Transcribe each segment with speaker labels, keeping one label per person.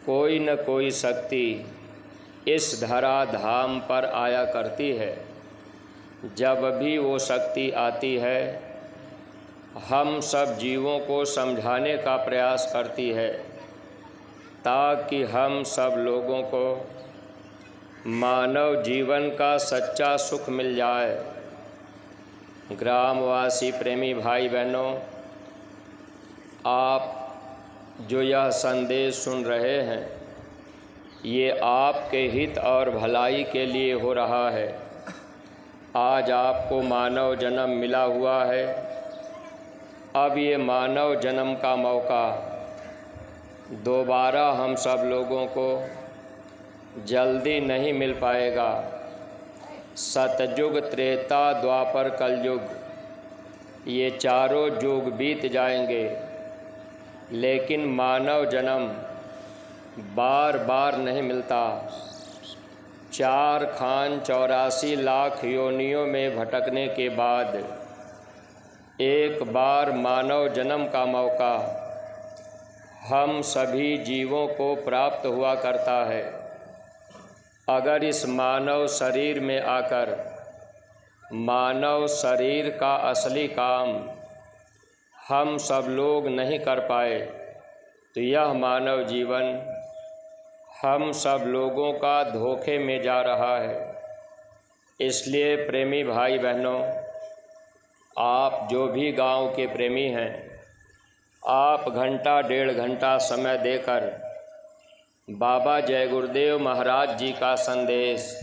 Speaker 1: कोई न कोई शक्ति इस धरा धाम पर आया करती है। जब भी वो शक्ति आती है, हम सब जीवों को समझाने का प्रयास करती है ताकि हम सब लोगों को मानव जीवन का सच्चा सुख मिल जाए। ग्रामवासी प्रेमी भाई बहनों, आप जो यह संदेश सुन रहे हैं, ये आपके हित और भलाई के लिए हो रहा है। आज आपको मानव जन्म मिला हुआ है। अब ये मानव जन्म का मौका दोबारा हम सब लोगों को जल्दी नहीं मिल पाएगा। सतयुग, त्रेता, द्वापर, कलयुग, ये चारों युग बीत जाएंगे, लेकिन मानव जन्म बार बार नहीं मिलता। 4 खान 84 लाख योनियों में भटकने के बाद एक बार मानव जन्म का मौका हम सभी जीवों को प्राप्त हुआ करता है। अगर इस मानव शरीर में आकर मानव शरीर का असली काम हम सब लोग नहीं कर पाए तो यह मानव जीवन हम सब लोगों का धोखे में जा रहा है। इसलिए प्रेमी भाई बहनों, आप जो भी गांव के प्रेमी हैं, आप घंटा 1.5 घंटा समय देकर बाबा जय गुरुदेव महाराज जी का संदेश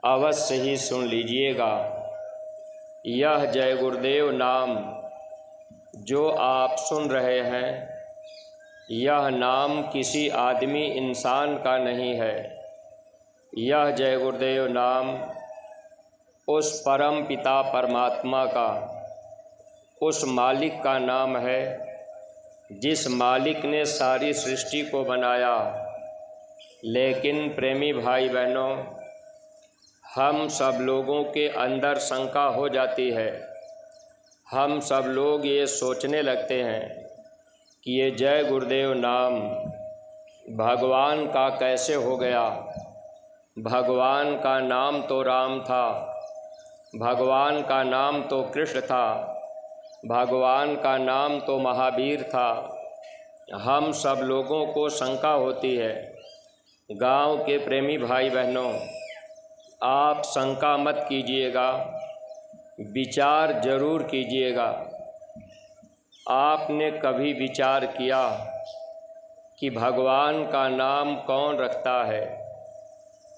Speaker 1: अवश्य ही सुन लीजिएगा। यह जय गुरुदेव नाम जो आप सुन रहे हैं, यह नाम किसी आदमी इंसान का नहीं है। यह जय गुरुदेव नाम उस परम पिता परमात्मा का, उस मालिक का नाम है जिस मालिक ने सारी सृष्टि को बनाया। लेकिन प्रेमी भाई बहनों, हम सब लोगों के अंदर शंका हो जाती है। हम सब लोग ये सोचने लगते हैं कि ये जय गुरुदेव नाम भगवान का कैसे हो गया। भगवान का नाम तो राम था, भगवान का नाम तो कृष्ण था, भगवान का नाम तो महावीर था। हम सब लोगों को शंका होती है। गांव के प्रेमी भाई बहनों, आप शंका मत कीजिएगा, विचार ज़रूर कीजिएगा। आपने कभी विचार किया कि भगवान का नाम कौन रखता है?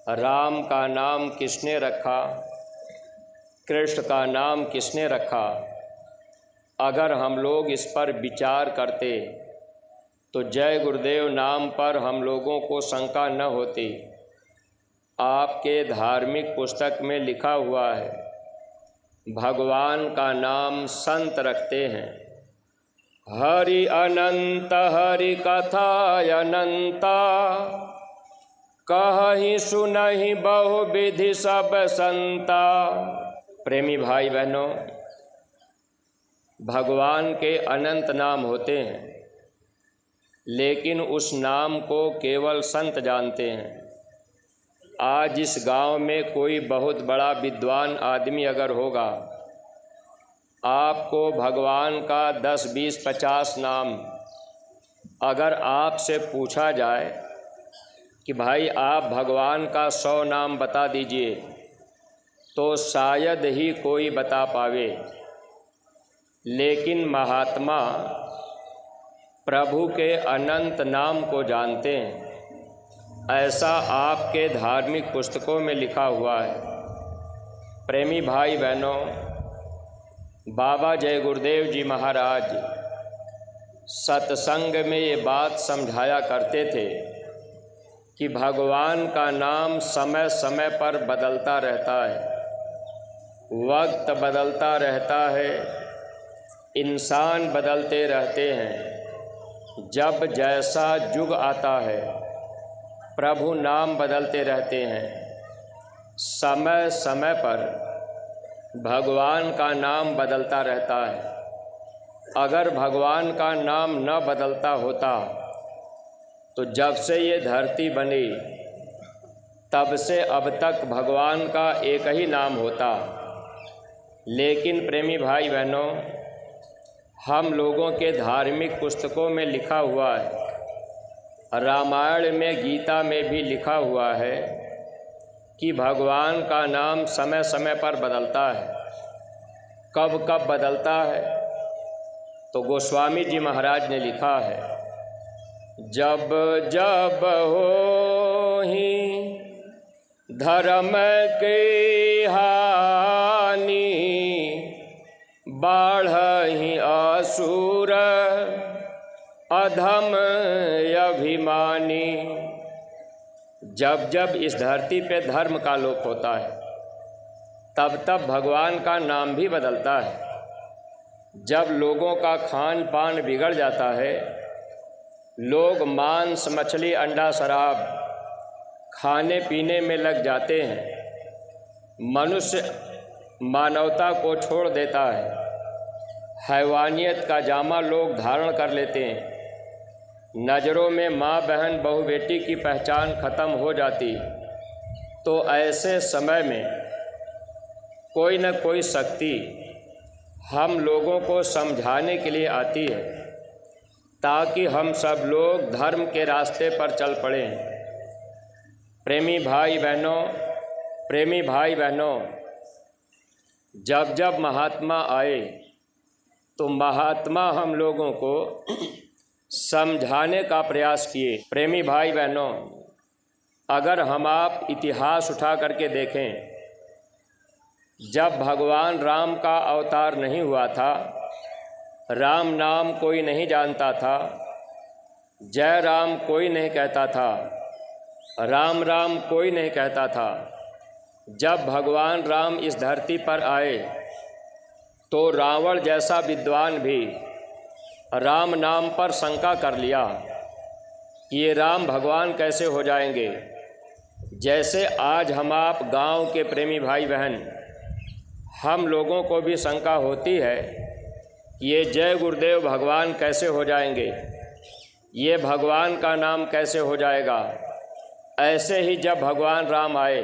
Speaker 1: राम का नाम किसने रखा? कृष्ण का नाम किसने रखा? अगर हम लोग इस पर विचार करते तो जय गुरुदेव नाम पर हम लोगों को शंका न होती। आपके धार्मिक पुस्तक में लिखा हुआ है, भगवान का नाम संत रखते हैं। हरि अनंत हरि कथा अनंता, कहहि सुनहि बहु विधि सब संता। प्रेमी भाई बहनों, भगवान के अनंत नाम होते हैं, लेकिन उस नाम को केवल संत जानते हैं। आज इस गांव में कोई बहुत बड़ा विद्वान आदमी अगर होगा, आपको भगवान का 10, 20, 50 नाम अगर आपसे पूछा जाए कि भाई आप भगवान का 100 नाम बता दीजिए, तो शायद ही कोई बता पावे। लेकिन महात्मा प्रभु के अनंत नाम को जानते हैं। ऐसा आपके धार्मिक पुस्तकों में लिखा हुआ है। प्रेमी भाई बहनों, बाबा जय गुरुदेव जी महाराज सत्संग में ये बात समझाया करते थे कि भगवान का नाम समय समय पर बदलता रहता है, वक्त बदलता रहता है, इंसान बदलते रहते हैं। जब जैसा युग आता है, प्रभु नाम बदलते रहते हैं। समय समय पर भगवान का नाम बदलता रहता है। अगर भगवान का नाम न बदलता होता तो जब से ये धरती बनी तब से अब तक भगवान का एक ही नाम होता। लेकिन प्रेमी भाई बहनों, हम लोगों के धार्मिक पुस्तकों में लिखा हुआ है, रामायण में, गीता में भी लिखा हुआ है कि भगवान का नाम समय समय पर बदलता है। कब कब बदलता है? तो गोस्वामी जी महाराज ने लिखा है, जब जब होहि धर्म की हानि, बाढ़हि असुर अधम अभिमानी। जब जब इस धरती पे धर्म का लोप होता है तब तब भगवान का नाम भी बदलता है। जब लोगों का खान पान बिगड़ जाता है, लोग मांस मछली अंडा शराब खाने पीने में लग जाते हैं, मनुष्य मानवता को छोड़ देता है, हैवानियत का जामा लोग धारण कर लेते हैं, नज़रों में माँ बहन बहू बेटी की पहचान ख़त्म हो जाती, तो ऐसे समय में कोई न कोई शक्ति हम लोगों को समझाने के लिए आती है ताकि हम सब लोग धर्म के रास्ते पर चल पड़ें। प्रेमी भाई बहनों, जब जब महात्मा आए तो महात्मा हम लोगों को समझाने का प्रयास किए। प्रेमी भाई बहनों, अगर हम आप इतिहास उठा करके देखें, जब भगवान राम का अवतार नहीं हुआ था, राम नाम कोई नहीं जानता था, जय राम कोई नहीं कहता था, राम राम कोई नहीं कहता था। जब भगवान राम इस धरती पर आए तो रावण जैसा विद्वान भी राम नाम पर शंका कर लिया कि ये राम भगवान कैसे हो जाएंगे। जैसे आज हम आप गांव के प्रेमी भाई बहन, हम लोगों को भी शंका होती है कि ये जय गुरुदेव भगवान कैसे हो जाएंगे, ये भगवान का नाम कैसे हो जाएगा। ऐसे ही जब भगवान राम आए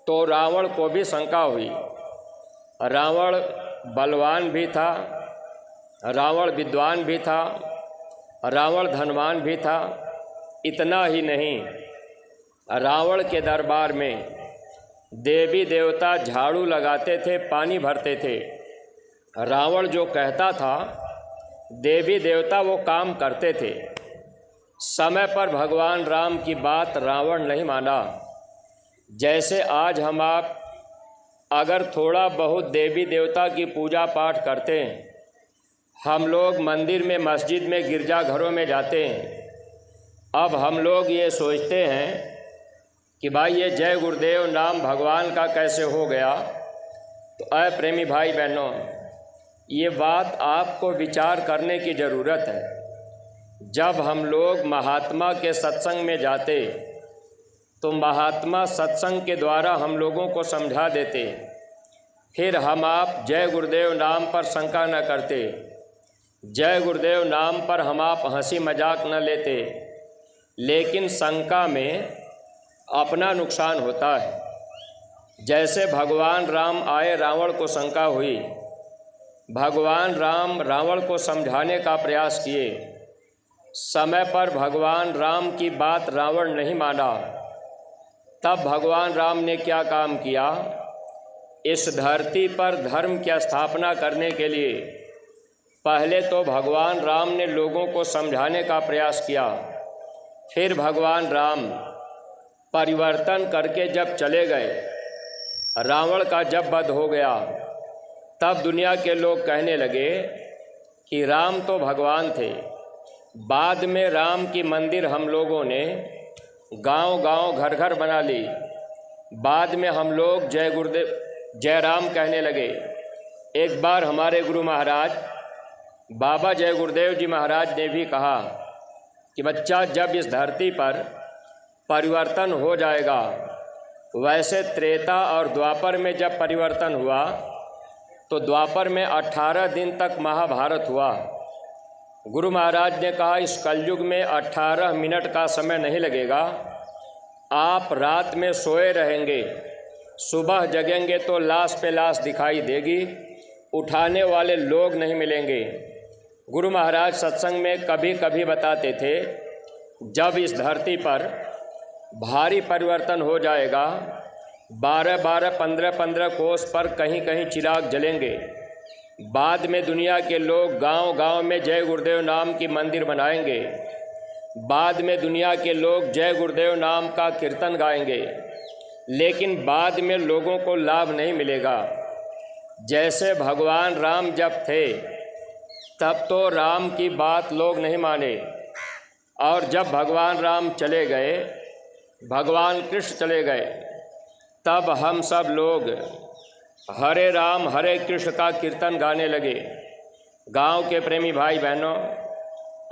Speaker 1: तो रावण को भी शंका हुई। रावण बलवान भी था, रावण विद्वान भी था, रावण धनवान भी था। इतना ही नहीं, रावण के दरबार में देवी देवता झाड़ू लगाते थे, पानी भरते थे। रावण जो कहता था देवी देवता वो काम करते थे। समय पर भगवान राम की बात रावण नहीं माना। जैसे आज हम आप अगर थोड़ा बहुत देवी देवता की पूजा पाठ करते हैं, हम लोग मंदिर में, मस्जिद में, गिरजाघरों में जाते हैं, अब हम लोग ये सोचते हैं कि भाई ये जय गुरुदेव नाम भगवान का कैसे हो गया। तो ऐ प्रेमी भाई बहनों, ये बात आपको विचार करने की ज़रूरत है। जब हम लोग महात्मा के सत्संग में जाते तो महात्मा सत्संग के द्वारा हम लोगों को समझा देते, फिर हम आप जय गुरुदेव नाम पर शंका न करते, जय गुरुदेव नाम पर हम आप हंसी मजाक न लेते। लेकिन शंका में अपना नुकसान होता है। जैसे भगवान राम आए, रावण को शंका हुई, भगवान राम रावण को समझाने का प्रयास किए। समय पर भगवान राम की बात रावण नहीं माना। तब भगवान राम ने क्या काम किया? इस धरती पर धर्म की स्थापना करने के लिए पहले तो भगवान राम ने लोगों को समझाने का प्रयास किया। फिर भगवान राम परिवर्तन करके जब चले गए, रावण का जब वध हो गया, तब दुनिया के लोग कहने लगे कि राम तो भगवान थे। बाद में राम की मंदिर हम लोगों ने गांव-गांव, घर-घर बना ली। बाद में हम लोग जय गुरुदेव, जय राम कहने लगे। एक बार हमारे गुरु महाराज बाबा जय गुरुदेव जी महाराज ने भी कहा कि बच्चा, जब इस धरती पर परिवर्तन हो जाएगा, वैसे त्रेता और द्वापर में जब परिवर्तन हुआ तो द्वापर में 18 दिन तक महाभारत हुआ। गुरु महाराज ने कहा इस कलयुग में 18 मिनट का समय नहीं लगेगा। आप रात में सोए रहेंगे, सुबह जगेंगे तो लाश पे लाश दिखाई देगी, उठाने वाले लोग नहीं मिलेंगे। गुरु महाराज सत्संग में कभी कभी बताते थे जब इस धरती पर भारी परिवर्तन हो जाएगा, 12-12, 15-15 कोस पर कहीं कहीं चिराग जलेंगे। बाद में दुनिया के लोग गांव गांव में जय गुरुदेव नाम की मंदिर बनाएंगे। बाद में दुनिया के लोग जय गुरुदेव नाम का कीर्तन गाएंगे, लेकिन बाद में लोगों को लाभ नहीं मिलेगा। जैसे भगवान राम जब थे तब तो राम की बात लोग नहीं माने, और जब भगवान राम चले गए, भगवान कृष्ण चले गए, तब हम सब लोग हरे राम हरे कृष्ण का कीर्तन गाने लगे। गांव के प्रेमी भाई बहनों,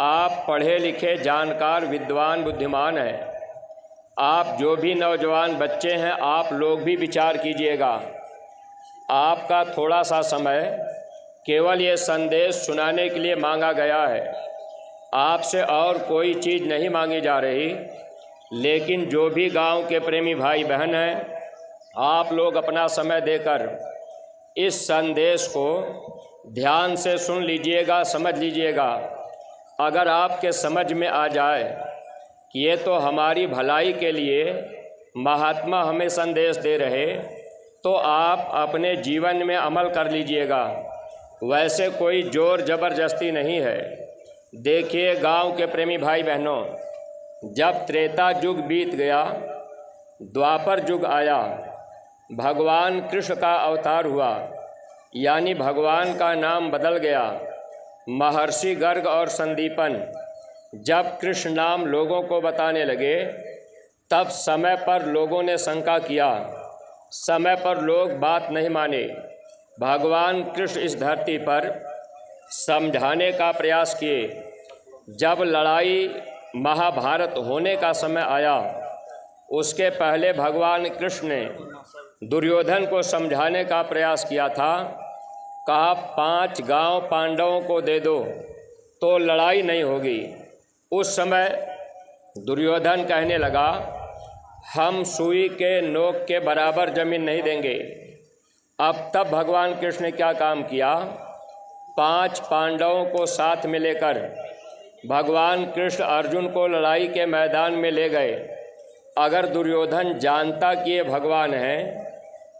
Speaker 1: आप पढ़े लिखे जानकार विद्वान बुद्धिमान हैं। आप जो भी नौजवान बच्चे हैं, आप लोग भी विचार कीजिएगा। आपका थोड़ा सा समय केवल ये संदेश सुनाने के लिए मांगा गया है। आपसे और कोई चीज़ नहीं मांगी जा रही, लेकिन जो भी गांव के प्रेमी भाई बहन हैं, आप लोग अपना समय देकर इस संदेश को ध्यान से सुन लीजिएगा, समझ लीजिएगा। अगर आपके समझ में आ जाए कि ये तो हमारी भलाई के लिए महात्मा हमें संदेश दे रहे, तो आप अपने जीवन में अमल कर लीजिएगा। वैसे कोई जोर ज़बरदस्ती नहीं है। देखिए गांव के प्रेमी भाई बहनों, जब त्रेता युग बीत गया, द्वापर युग आया, भगवान कृष्ण का अवतार हुआ, यानी भगवान का नाम बदल गया। महर्षि गर्ग और संदीपन जब कृष्ण नाम लोगों को बताने लगे, तब समय पर लोगों ने शंका किया, समय पर लोग बात नहीं माने। भगवान कृष्ण इस धरती पर समझाने का प्रयास किए। जब लड़ाई महाभारत होने का समय आया, उसके पहले भगवान कृष्ण ने दुर्योधन को समझाने का प्रयास किया था। कहा 5 गांव पांडवों को दे दो तो लड़ाई नहीं होगी। उस समय दुर्योधन कहने लगा, हम सुई के नोक के बराबर जमीन नहीं देंगे। अब तब भगवान कृष्ण ने क्या काम किया, 5 पांडवों को साथ में लेकर भगवान कृष्ण अर्जुन को लड़ाई के मैदान में ले गए। अगर दुर्योधन जानता कि ये भगवान हैं,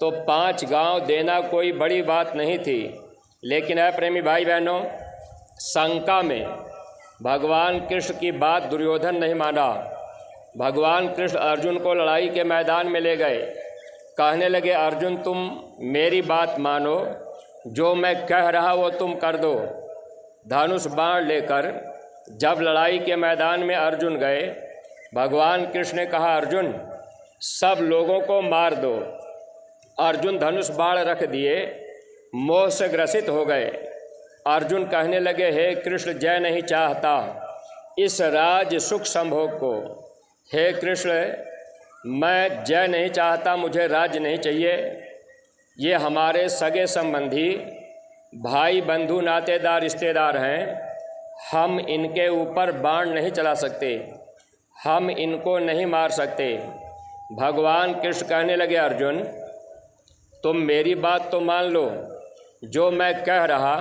Speaker 1: तो 5 गांव देना कोई बड़ी बात नहीं थी। लेकिन है प्रेमी भाई बहनों, शंका में भगवान कृष्ण की बात दुर्योधन नहीं माना। भगवान कृष्ण अर्जुन को लड़ाई के मैदान में ले गए। कहने लगे, अर्जुन तुम मेरी बात मानो, जो मैं कह रहा वो तुम कर दो। धनुष बाण लेकर जब लड़ाई के मैदान में अर्जुन गए, भगवान कृष्ण ने कहा, अर्जुन सब लोगों को मार दो। अर्जुन धनुष बाण रख दिए, मोह से ग्रसित हो गए। अर्जुन कहने लगे, हे कृष्ण जय नहीं चाहता इस राज सुख संभोग को। हे कृष्ण मैं जय नहीं चाहता, मुझे राज्य नहीं चाहिए। ये हमारे सगे संबंधी भाई बंधु नातेदार रिश्तेदार हैं, हम इनके ऊपर बाण नहीं चला सकते, हम इनको नहीं मार सकते। भगवान कृष्ण कहने लगे, अर्जुन तुम मेरी बात तो मान लो, जो मैं कह रहा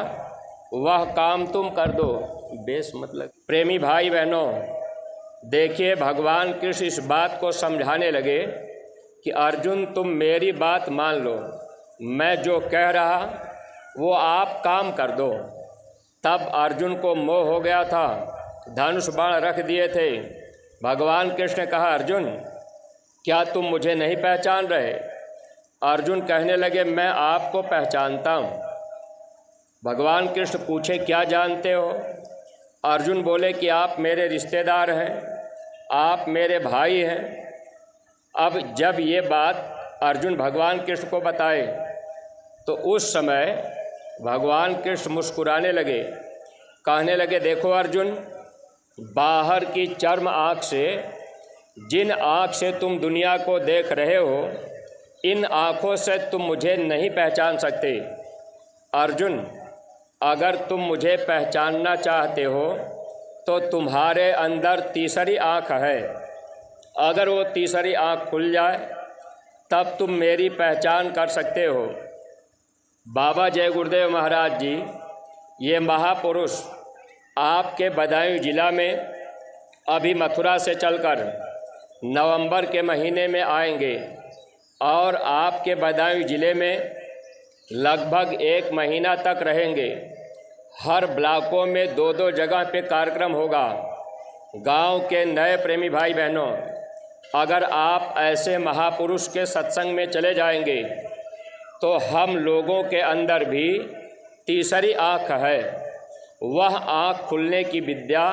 Speaker 1: वह काम तुम कर दो। बेस मतलब प्रेमी भाई बहनों, देखिए भगवान कृष्ण इस बात को समझाने लगे कि अर्जुन तुम मेरी बात मान लो, मैं जो कह रहा वो आप काम कर दो। तब अर्जुन को मोह हो गया था, धनुष बाण रख दिए थे। भगवान कृष्ण ने कहा, अर्जुन क्या तुम मुझे नहीं पहचान रहे? अर्जुन कहने लगे, मैं आपको पहचानता हूँ। भगवान कृष्ण पूछे, क्या जानते हो? अर्जुन बोले कि आप मेरे रिश्तेदार हैं, आप मेरे भाई हैं। अब जब ये बात अर्जुन भगवान कृष्ण को बताए, तो उस समय भगवान कृष्ण मुस्कुराने लगे। कहने लगे, देखो अर्जुन, बाहर की चर्म आँख से, जिन आँख से तुम दुनिया को देख रहे हो, इन आँखों से तुम मुझे नहीं पहचान सकते। अर्जुन अगर तुम मुझे पहचानना चाहते हो तो तुम्हारे अंदर तीसरी आँख है। अगर वो तीसरी आँख खुल जाए तब तुम मेरी पहचान कर सकते हो। बाबा जय गुरुदेव महाराज जी, ये महापुरुष आपके बदायूं जिला में अभी मथुरा से चलकर नवंबर के महीने में आएंगे और आपके बदायूं ज़िले में लगभग 1 महीना तक रहेंगे। हर ब्लॉकों में 2-2 जगह पे कार्यक्रम होगा। गांव के नए प्रेमी भाई बहनों, अगर आप ऐसे महापुरुष के सत्संग में चले जाएंगे तो हम लोगों के अंदर भी तीसरी आँख है। वह आँख खुलने की विद्या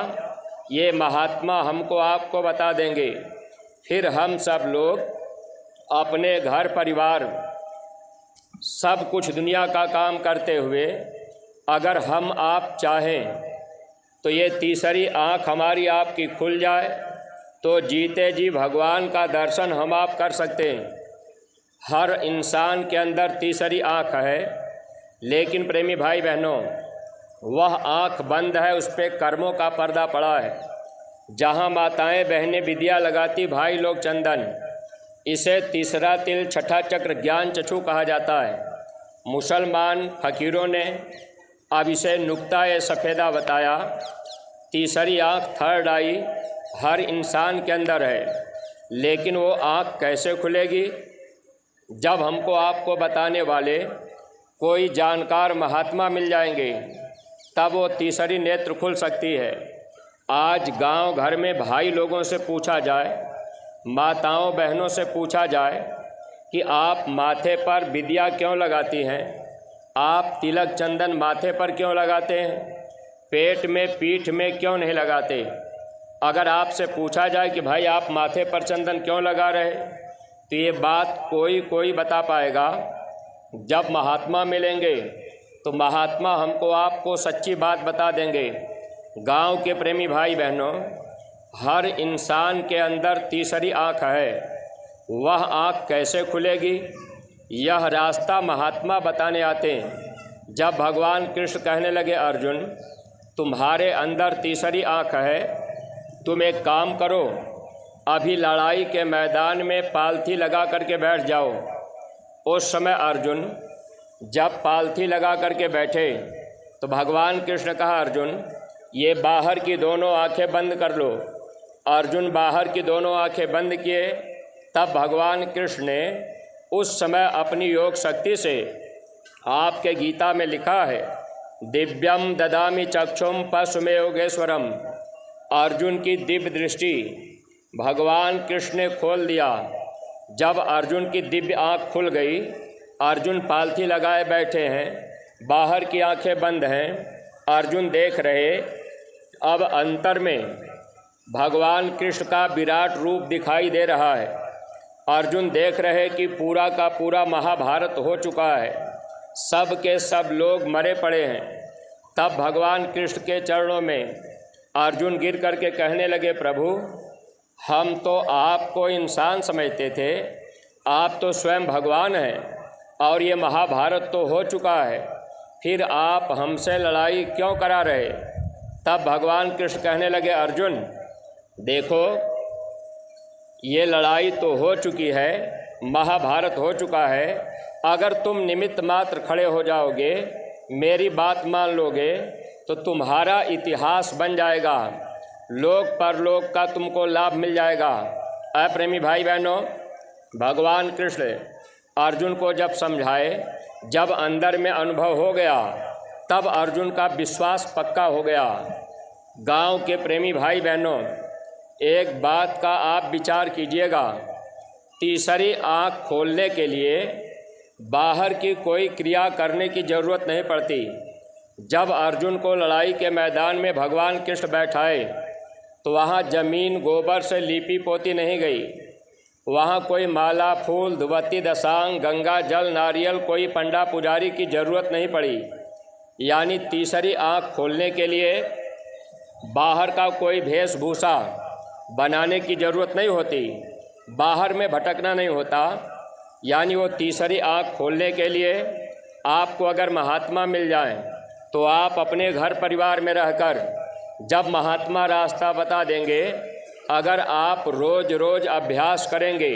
Speaker 1: ये महात्मा हमको आपको बता देंगे। फिर हम सब लोग अपने घर परिवार सब कुछ दुनिया का काम करते हुए अगर हम आप चाहें तो ये तीसरी आँख हमारी आपकी खुल जाए तो जीते जी भगवान का दर्शन हम आप कर सकते हैं। हर इंसान के अंदर तीसरी आँख है, लेकिन प्रेमी भाई बहनों, वह आँख बंद है, उस पर कर्मों का पर्दा पड़ा है। जहाँ माताएं बहनें विद्या लगाती भाई लोग चंदन, इसे तीसरा तिल छठा चक्र ज्ञान चक्षु कहा जाता है। मुसलमान फ़कीरों ने अब इसे नुक्ता सफ़ेदा बताया। तीसरी आँख थर्ड आई हर इंसान के अंदर है, लेकिन वो आँख कैसे खुलेगी? जब हमको आपको बताने वाले कोई जानकार महात्मा मिल जाएंगे तब वो तीसरी नेत्र खुल सकती है। आज गांव घर में भाई लोगों से पूछा जाए, माताओं बहनों से पूछा जाए कि आप माथे पर विद्या क्यों लगाती हैं, आप तिलक चंदन माथे पर क्यों लगाते हैं, पेट में पीठ में क्यों नहीं लगाते। अगर आपसे पूछा जाए कि भाई आप माथे पर चंदन क्यों लगा रहे, तो ये बात कोई बता पाएगा। जब महात्मा मिलेंगे तो महात्मा हमको आपको सच्ची बात बता देंगे। गांव के प्रेमी भाई बहनों, हर इंसान के अंदर तीसरी आँख है। वह आँख कैसे खुलेगी, यह रास्ता महात्मा बताने आते हैं। जब भगवान कृष्ण कहने लगे, अर्जुन तुम्हारे अंदर तीसरी आँख है, तुम एक काम करो, अभी लड़ाई के मैदान में पालथी लगा करके बैठ जाओ। उस समय अर्जुन जब पालथी लगा करके बैठे तो भगवान कृष्ण ने कहा, अर्जुन ये बाहर की दोनों आंखें बंद कर लो। अर्जुन बाहर की दोनों आंखें बंद किए। तब भगवान कृष्ण ने उस समय अपनी योग शक्ति से, आपके गीता में लिखा है, दिव्यम ददामि चक्षुम पशुमे योगेश्वरम, अर्जुन की दिव्य दृष्टि भगवान कृष्ण ने खोल दिया। जब अर्जुन की दिव्य आँख खुल गई, अर्जुन पालथी लगाए बैठे हैं, बाहर की आंखें बंद हैं, अर्जुन देख रहे। अब अंतर में भगवान कृष्ण का विराट रूप दिखाई दे रहा है। अर्जुन देख रहे कि पूरा का पूरा महाभारत हो चुका है, सब के सब लोग मरे पड़े हैं। तब भगवान कृष्ण के चरणों में अर्जुन गिर करके कहने लगे, प्रभु हम तो आपको इंसान समझते थे, आप तो स्वयं भगवान हैं और ये महाभारत तो हो चुका है, फिर आप हमसे लड़ाई क्यों करा रहे। तब भगवान कृष्ण कहने लगे, अर्जुन देखो ये लड़ाई तो हो चुकी है, महाभारत हो चुका है, अगर तुम निमित्त मात्र खड़े हो जाओगे, मेरी बात मान लोगे तो तुम्हारा इतिहास बन जाएगा, लोक परलोक का तुमको लाभ मिल जाएगा। प्रेमी भाई बहनों, भगवान कृष्ण अर्जुन को जब समझाए, जब अंदर में अनुभव हो गया, तब अर्जुन का विश्वास पक्का हो गया। गांव के प्रेमी भाई बहनों, एक बात का आप विचार कीजिएगा, तीसरी आँख खोलने के लिए बाहर की कोई क्रिया करने की ज़रूरत नहीं पड़ती। जब अर्जुन को लड़ाई के मैदान में भगवान कृष्ण बैठाए तो वहाँ ज़मीन गोबर से लीपी पोती नहीं गई, वहाँ कोई माला फूल धुवती दशांग गंगा जल नारियल कोई पंडा पुजारी की ज़रूरत नहीं पड़ी। यानी तीसरी आँख खोलने के लिए बाहर का कोई वेशभूषा बनाने की ज़रूरत नहीं होती, बाहर में भटकना नहीं होता। यानी वो तीसरी आँख खोलने के लिए आपको अगर महात्मा मिल जाएं तो आप अपने घर परिवार में रहकर जब महात्मा रास्ता बता देंगे, अगर आप रोज़ रोज़ अभ्यास करेंगे,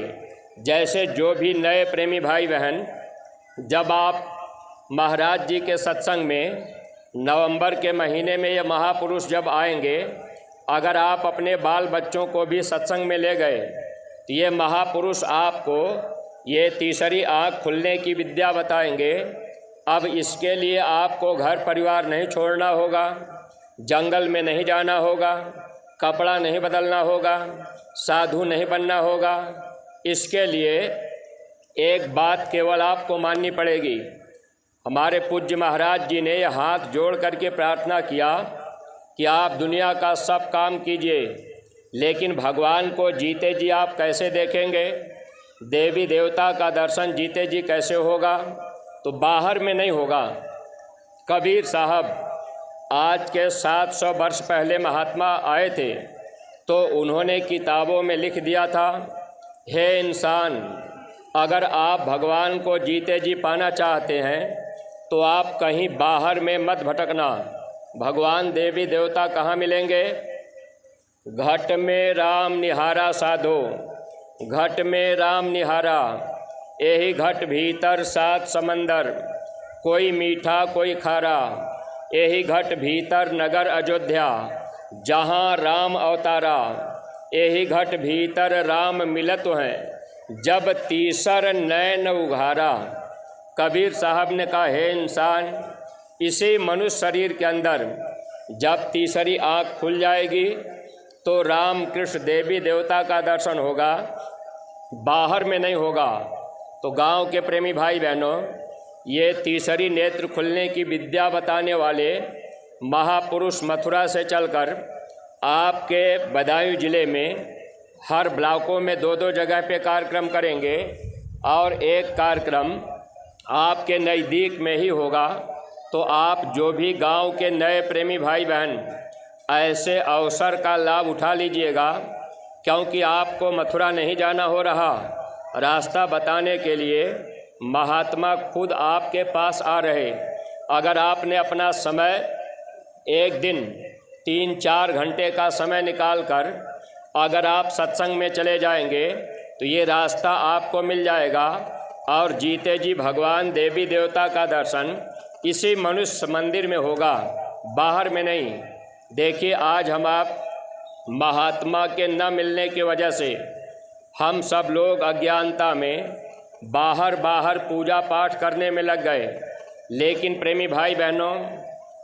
Speaker 1: जैसे जो भी नए प्रेमी भाई बहन, जब आप महाराज जी के सत्संग में नवंबर के महीने में ये महापुरुष जब आएंगे, अगर आप अपने बाल बच्चों को भी सत्संग में ले गए तो ये महापुरुष आपको ये तीसरी आँख खुलने की विद्या बताएंगे। अब इसके लिए आपको घर परिवार नहीं छोड़ना होगा, जंगल में नहीं जाना होगा, कपड़ा नहीं बदलना होगा, साधु नहीं बनना होगा। इसके लिए एक बात केवल आपको माननी पड़ेगी। हमारे पूज्य महाराज जी ने यह हाथ जोड़ करके प्रार्थना किया कि आप दुनिया का सब काम कीजिए, लेकिन भगवान को जीते जी आप कैसे देखेंगे? देवी देवता का दर्शन जीते जी कैसे होगा? तो बाहर में नहीं होगा। कबीर साहब आज के 700 वर्ष पहले महात्मा आए थे, तो उन्होंने किताबों में लिख दिया था, हे इंसान, अगर आप भगवान को जीते जी पाना चाहते हैं तो आप कहीं बाहर में मत भटकना। भगवान देवी देवता कहाँ मिलेंगे? घट में राम निहारा साधो, घट में राम निहारा, यही घट भीतर 7 समंदर, कोई मीठा कोई खारा, यही घट भीतर नगर अयोध्या, जहाँ राम अवतारा, यही घट भीतर राम मिलत हैं, जब तीसर नैन उघारा। कबीर साहब ने कहा, हे इंसान, इसी मनुष्य शरीर के अंदर जब तीसरी आँख खुल जाएगी तो राम कृष्ण देवी देवता का दर्शन होगा, बाहर में नहीं होगा। तो गांव के प्रेमी भाई बहनों, ये तीसरी नेत्र खुलने की विद्या बताने वाले महापुरुष मथुरा से चलकर आपके बदायूं ज़िले में हर ब्लॉकों में 2-2 जगह पे कार्यक्रम करेंगे, और एक कार्यक्रम आपके नज़दीक में ही होगा। तो आप जो भी गांव के नए प्रेमी भाई बहन ऐसे अवसर का लाभ उठा लीजिएगा, क्योंकि आपको मथुरा नहीं जाना हो रहा। रास्ता बताने के लिए महात्मा खुद आपके पास आ रहे। अगर आपने अपना समय एक दिन 3-4 घंटे का समय निकालकर अगर आप सत्संग में चले जाएंगे तो ये रास्ता आपको मिल जाएगा, और जीते जी भगवान देवी देवता का दर्शन इसी मनुष्य मंदिर में होगा, बाहर में नहीं। देखिए, आज हम आप महात्मा के न मिलने की वजह से हम सब लोग अज्ञानता में बाहर पूजा पाठ करने में लग गए। लेकिन प्रेमी भाई बहनों,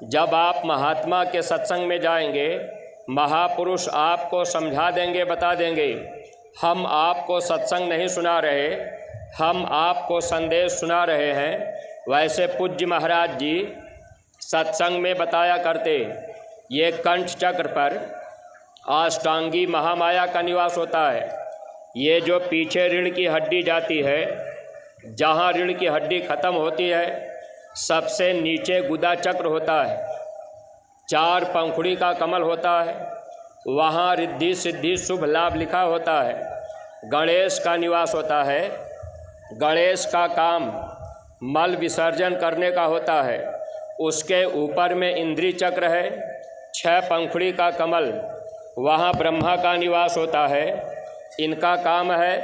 Speaker 1: जब आप महात्मा के सत्संग में जाएंगे, महापुरुष आपको समझा देंगे, बता देंगे। हम आपको सत्संग नहीं सुना रहे, हम आपको संदेश सुना रहे हैं। वैसे पूज्य महाराज जी सत्संग में बताया करते, ये कंठ चक्र पर अष्टांगी महामाया का निवास होता है। ये जो पीछे रीढ़ की हड्डी जाती है, जहाँ रीढ़ की हड्डी ख़त्म होती है, सबसे नीचे गुदा चक्र होता है, 4 पंखुड़ी का कमल होता है, वहाँ रिद्धि सिद्धि शुभ लाभ लिखा होता है। गणेश का निवास होता है। गणेश का काम मल विसर्जन करने का होता है। उसके ऊपर में इंद्री चक्र है, 6 पंखुड़ी का कमल, वहाँ ब्रह्मा का निवास होता है। इनका काम है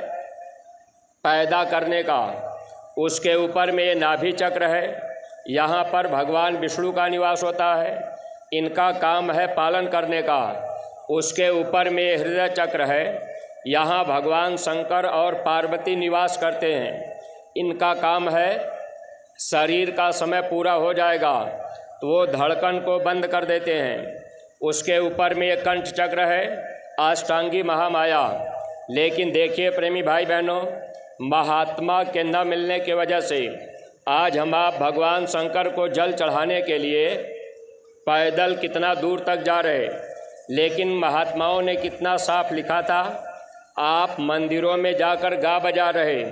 Speaker 1: पैदा करने का। उसके ऊपर में ये नाभि चक्र है, यहाँ पर भगवान विष्णु का निवास होता है। इनका काम है पालन करने का। उसके ऊपर में हृदय चक्र है, यहाँ भगवान शंकर और पार्वती निवास करते हैं। इनका काम है शरीर का समय पूरा हो जाएगा तो वो धड़कन को बंद कर देते हैं। उसके ऊपर में एक कंठ चक्र है, अष्टांगी महामाया। लेकिन देखिए प्रेमी भाई बहनों, महात्मा के न मिलने की वजह से आज हम आप भगवान शंकर को जल चढ़ाने के लिए पैदल कितना दूर तक जा रहे। लेकिन महात्माओं ने कितना साफ लिखा था, आप मंदिरों में जाकर गा बजा रहे,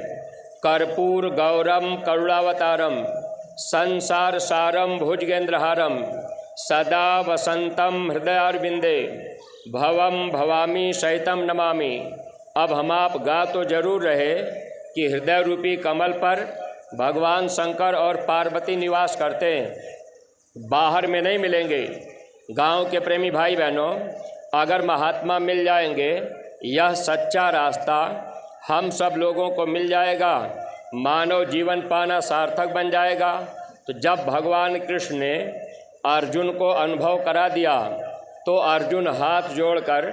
Speaker 1: कर्पूर गौरम करुणावतारम संसार सारम भुजगेंद्रहारम सदा वसंतम हृदयारविंदे भवम भवामी सहितम नमामि। अब हम आप गा तो जरूर रहे कि हृदय रूपी कमल पर भगवान शंकर और पार्वती निवास करते हैं। बाहर में नहीं मिलेंगे। गांव के प्रेमी भाई बहनों, अगर महात्मा मिल जाएंगे, यह सच्चा रास्ता हम सब लोगों को मिल जाएगा, मानव जीवन पाना सार्थक बन जाएगा। तो जब भगवान कृष्ण ने अर्जुन को अनुभव करा दिया तो अर्जुन हाथ जोड़कर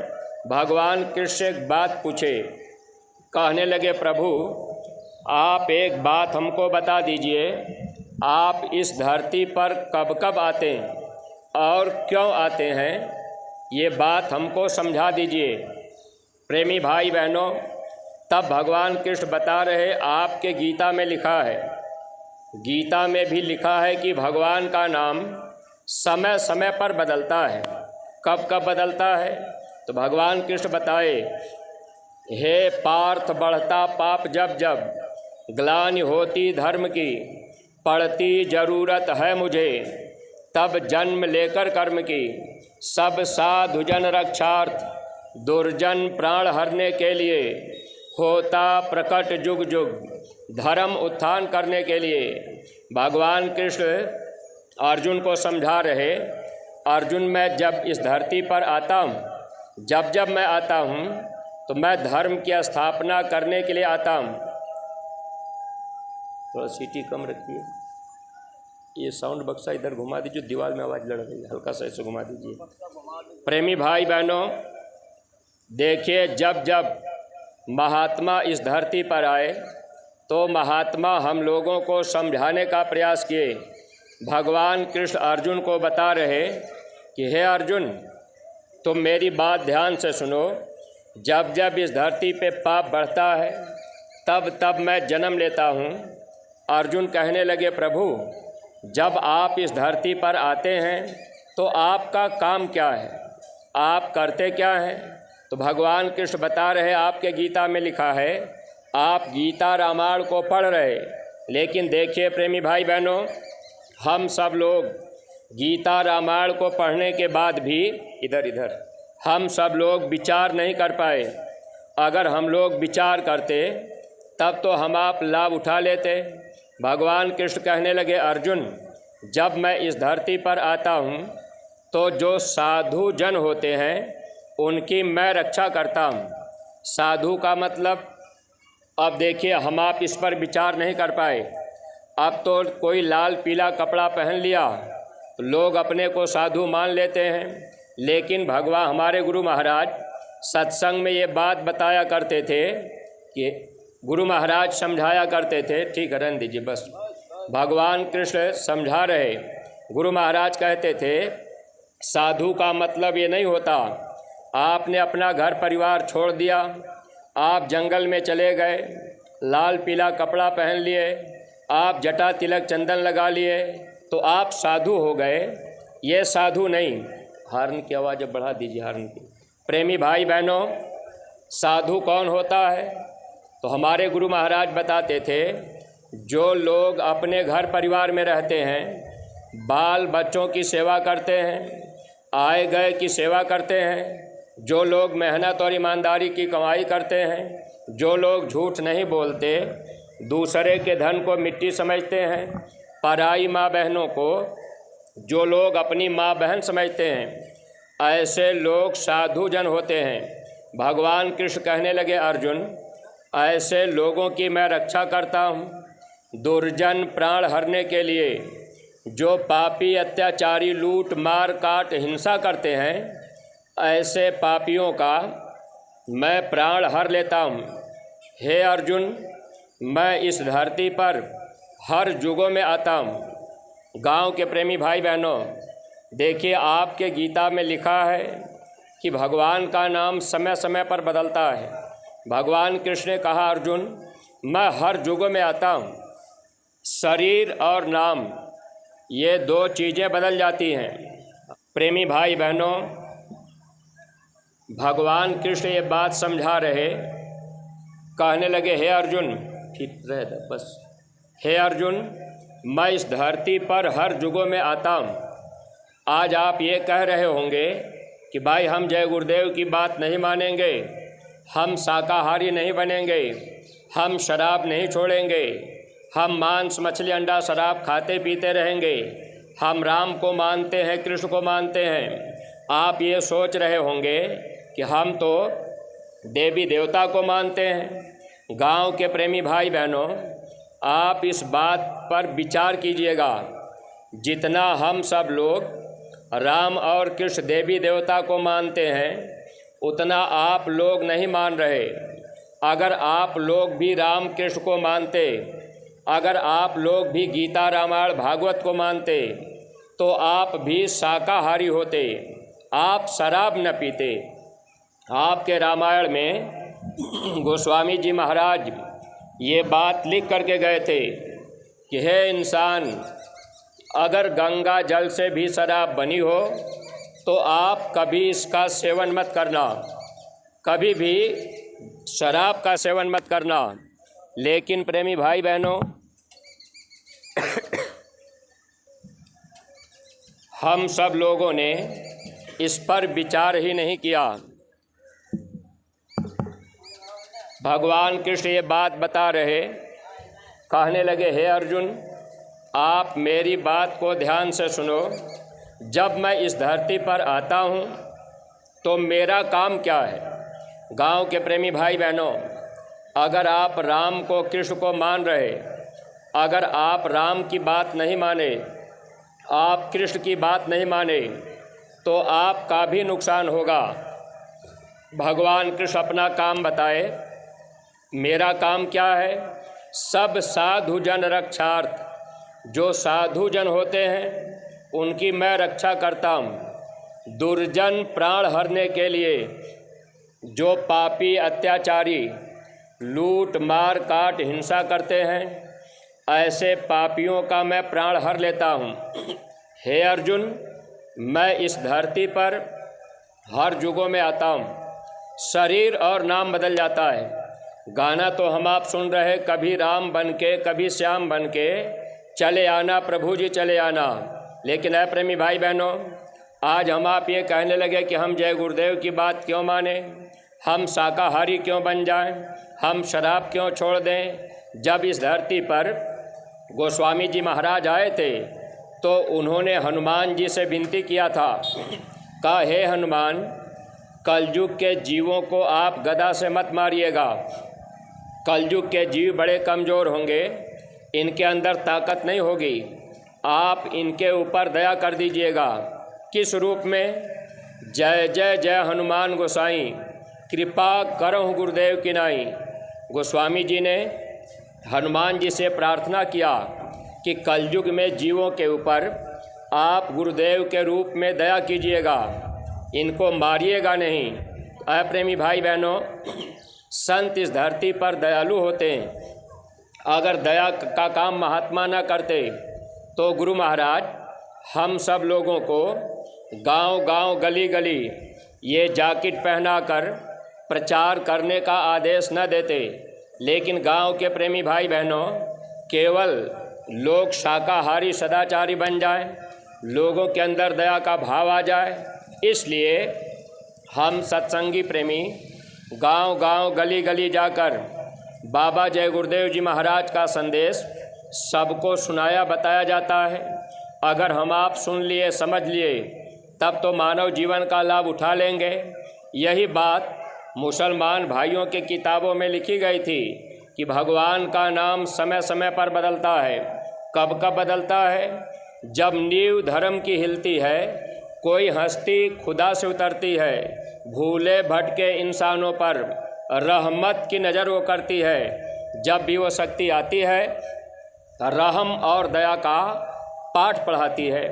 Speaker 1: भगवान कृष्ण से एक बात पूछे। कहने लगे, प्रभु आप एक बात हमको बता दीजिए, आप इस धरती पर कब कब आते हैं और क्यों आते हैं, ये बात हमको समझा दीजिए। प्रेमी भाई बहनों, तब भगवान कृष्ण बता रहे, आपके गीता में लिखा है, गीता में भी लिखा है कि भगवान का नाम समय समय पर बदलता है। कब कब बदलता है? तो भगवान कृष्ण बताए, हे पार्थ बढ़ता पाप जब जब, ग्लानि होती धर्म की, पड़ती जरूरत है मुझे, तब जन्म लेकर कर्म की, सब साधु जन रक्षार्थ, दुर्जन प्राण हरने के लिए, होता प्रकट जुग जुग, धर्म उत्थान करने के लिए। भगवान कृष्ण अर्जुन को समझा रहे, अर्जुन मैं जब इस धरती पर आता हूँ, जब जब मैं आता हूँ तो मैं धर्म की स्थापना करने के लिए आता हूँ। थोड़ा सीटी कम रखिए, ये साउंड बक्सा इधर घुमा दीजिए, दीवार में आवाज़ लड़ रही है, हल्का सा ऐसे घुमा दीजिए। प्रेमी भाई बहनों, देखिए, जब जब महात्मा इस धरती पर आए तो महात्मा हम लोगों को समझाने का प्रयास किए। भगवान कृष्ण अर्जुन को बता रहे कि हे अर्जुन, तुम मेरी बात ध्यान से सुनो, जब जब इस धरती पे पाप बढ़ता है तब तब मैं जन्म लेता हूँ। अर्जुन कहने लगे, प्रभु जब आप इस धरती पर आते हैं तो आपका काम क्या है, आप करते क्या हैं? तो भगवान कृष्ण बता रहे, आपके गीता में लिखा है, आप गीता रामायण को पढ़ रहे, लेकिन देखिए प्रेमी भाई बहनों, हम सब लोग गीता रामायण को पढ़ने के बाद भी इधर हम सब लोग विचार नहीं कर पाए। अगर हम लोग विचार करते तब तो हम आप लाभ उठा लेते। भगवान कृष्ण कहने लगे, अर्जुन जब मैं इस धरती पर आता हूँ तो जो साधु जन होते हैं उनकी मैं रक्षा करता हूँ। साधु का मतलब, अब देखिए, हम आप इस पर विचार नहीं कर पाए। अब तो कोई लाल पीला कपड़ा पहन लिया तो लोग अपने को साधु मान लेते हैं, लेकिन भगवान हमारे गुरु महाराज सत्संग में ये बात बताया करते थे कि गुरु महाराज समझाया करते थे, ठीक है रहने दीजिए बस। भगवान कृष्ण समझा रहे, गुरु महाराज कहते थे, साधु का मतलब ये नहीं होता आपने अपना घर परिवार छोड़ दिया, आप जंगल में चले गए, लाल पीला कपड़ा पहन लिए, आप जटा तिलक चंदन लगा लिए तो आप साधु हो गए। ये साधु नहीं। हार्न की आवाज़ अब बढ़ा दीजिए, हार्न की। प्रेमी भाई बहनों, साधु कौन होता है? तो हमारे गुरु महाराज बताते थे, जो लोग अपने घर परिवार में रहते हैं, बाल बच्चों की सेवा करते हैं, आए गए की सेवा करते हैं, जो लोग मेहनत और ईमानदारी की कमाई करते हैं, जो लोग झूठ नहीं बोलते, दूसरे के धन को मिट्टी समझते हैं, पराई माँ बहनों को जो लोग अपनी माँ बहन समझते हैं, ऐसे लोग साधु जन होते हैं। भगवान कृष्ण कहने लगे, अर्जुन ऐसे लोगों की मैं रक्षा करता हूँ। दुर्जन प्राण हरने के लिए, जो पापी अत्याचारी लूट मार काट हिंसा करते हैं, ऐसे पापियों का मैं प्राण हर लेता हूँ। हे अर्जुन, मैं इस धरती पर हर युगों में आता हूँ। गांव के प्रेमी भाई बहनों, देखिए, आपके गीता में लिखा है कि भगवान का नाम समय समय पर बदलता है। भगवान कृष्ण ने कहा, अर्जुन मैं हर युगों में आता हूँ। शरीर और नाम, ये दो चीज़ें बदल जाती हैं। प्रेमी भाई बहनों, भगवान कृष्ण ये बात समझा रहे, कहने लगे, हे अर्जुन, ठीक रह बस, हे अर्जुन मैं इस धरती पर हर युगों में आता हूँ। आज आप ये कह रहे होंगे कि भाई हम जय गुरुदेव की बात नहीं मानेंगे, हम शाकाहारी नहीं बनेंगे, हम शराब नहीं छोड़ेंगे, हम मांस मछली अंडा शराब खाते पीते रहेंगे। हम राम को मानते हैं, कृष्ण को मानते हैं। आप ये सोच रहे होंगे कि हम तो देवी देवता को मानते हैं। गांव के प्रेमी भाई बहनों, आप इस बात पर विचार कीजिएगा, जितना हम सब लोग राम और कृष्ण देवी देवता को मानते हैं, उतना आप लोग नहीं मान रहे। अगर आप लोग भी राम कृष्ण को मानते, अगर आप लोग भी गीता रामायण भागवत को मानते, तो आप भी शाकाहारी होते, आप शराब न पीते। आपके रामायण में गोस्वामी जी महाराज ये बात लिख करके गए थे कि हे इंसान, अगर गंगा जल से भी शराब बनी हो तो आप कभी इसका सेवन मत करना, कभी भी शराब का सेवन मत करना। लेकिन प्रेमी भाई बहनों, हम सब लोगों ने इस पर विचार ही नहीं किया। भगवान कृष्ण ये बात बता रहे, कहने लगे, हे अर्जुन, आप मेरी बात को ध्यान से सुनो। जब मैं इस धरती पर आता हूँ तो मेरा काम क्या है? गांव के प्रेमी भाई बहनों, अगर आप राम को कृष्ण को मान रहे, अगर आप राम की बात नहीं माने, आप कृष्ण की बात नहीं माने, तो आपका भी नुकसान होगा। भगवान कृष्ण अपना काम बताए, मेरा काम क्या है? सब साधु जन रक्षार्थ, जो साधु जन होते हैं उनकी मैं रक्षा करता हूँ। दुर्जन प्राण हरने के लिए, जो पापी अत्याचारी लूट मार काट हिंसा करते हैं, ऐसे पापियों का मैं प्राण हर लेता हूँ। हे अर्जुन, मैं इस धरती पर हर युगों में आता हूँ, शरीर और नाम बदल जाता है। गाना तो हम आप सुन रहे, कभी राम बन के कभी श्याम बन के चले आना प्रभु जी चले आना। लेकिन है प्रेमी भाई बहनों, आज हम आप ये कहने लगे कि हम जय गुरुदेव की बात क्यों माने, हम शाकाहारी क्यों बन जाएं, हम शराब क्यों छोड़ दें। जब इस धरती पर गोस्वामी जी महाराज आए थे तो उन्होंने हनुमान जी से विनती किया था, कहा, हे हनुमान, कलयुग के जीवों को आप गदा से मत मारिएगा। कलयुग के जीव बड़े कमज़ोर होंगे, इनके अंदर ताकत नहीं होगी, आप इनके ऊपर दया कर दीजिएगा। किस रूप में? जय जय जय हनुमान गोसाई, कृपा करहु गुरुदेव की नाई। गोस्वामी जी ने हनुमान जी से प्रार्थना किया कि कलयुग में जीवों के ऊपर आप गुरुदेव के रूप में दया कीजिएगा, इनको मारिएगा नहीं। प्रेमी भाई बहनों, संत इस धरती पर दयालु होते हैं। अगर दया का काम महात्मा न करते तो गुरु महाराज हम सब लोगों को गांव गांव गली गली ये जैकेट पहनाकर प्रचार करने का आदेश न देते। लेकिन गांव के प्रेमी भाई बहनों, केवल लोग शाकाहारी सदाचारी बन जाएं, लोगों के अंदर दया का भाव आ जाए, इसलिए हम सत्संगी प्रेमी गांव गांव गली गली जाकर बाबा जय गुरुदेव जी महाराज का संदेश सबको सुनाया बताया जाता है। अगर हम आप सुन लिए समझ लिए तब तो मानव जीवन का लाभ उठा लेंगे। यही बात मुसलमान भाइयों के किताबों में लिखी गई थी कि भगवान का नाम समय समय पर बदलता है। कब कब बदलता है? जब नींव धर्म की हिलती है, कोई हस्ती खुदा से उतरती है, भूले भटके इंसानों पर रहमत की नज़र वो करती है। जब भी वो शक्ति आती है, रहम और दया का पाठ पढ़ाती है।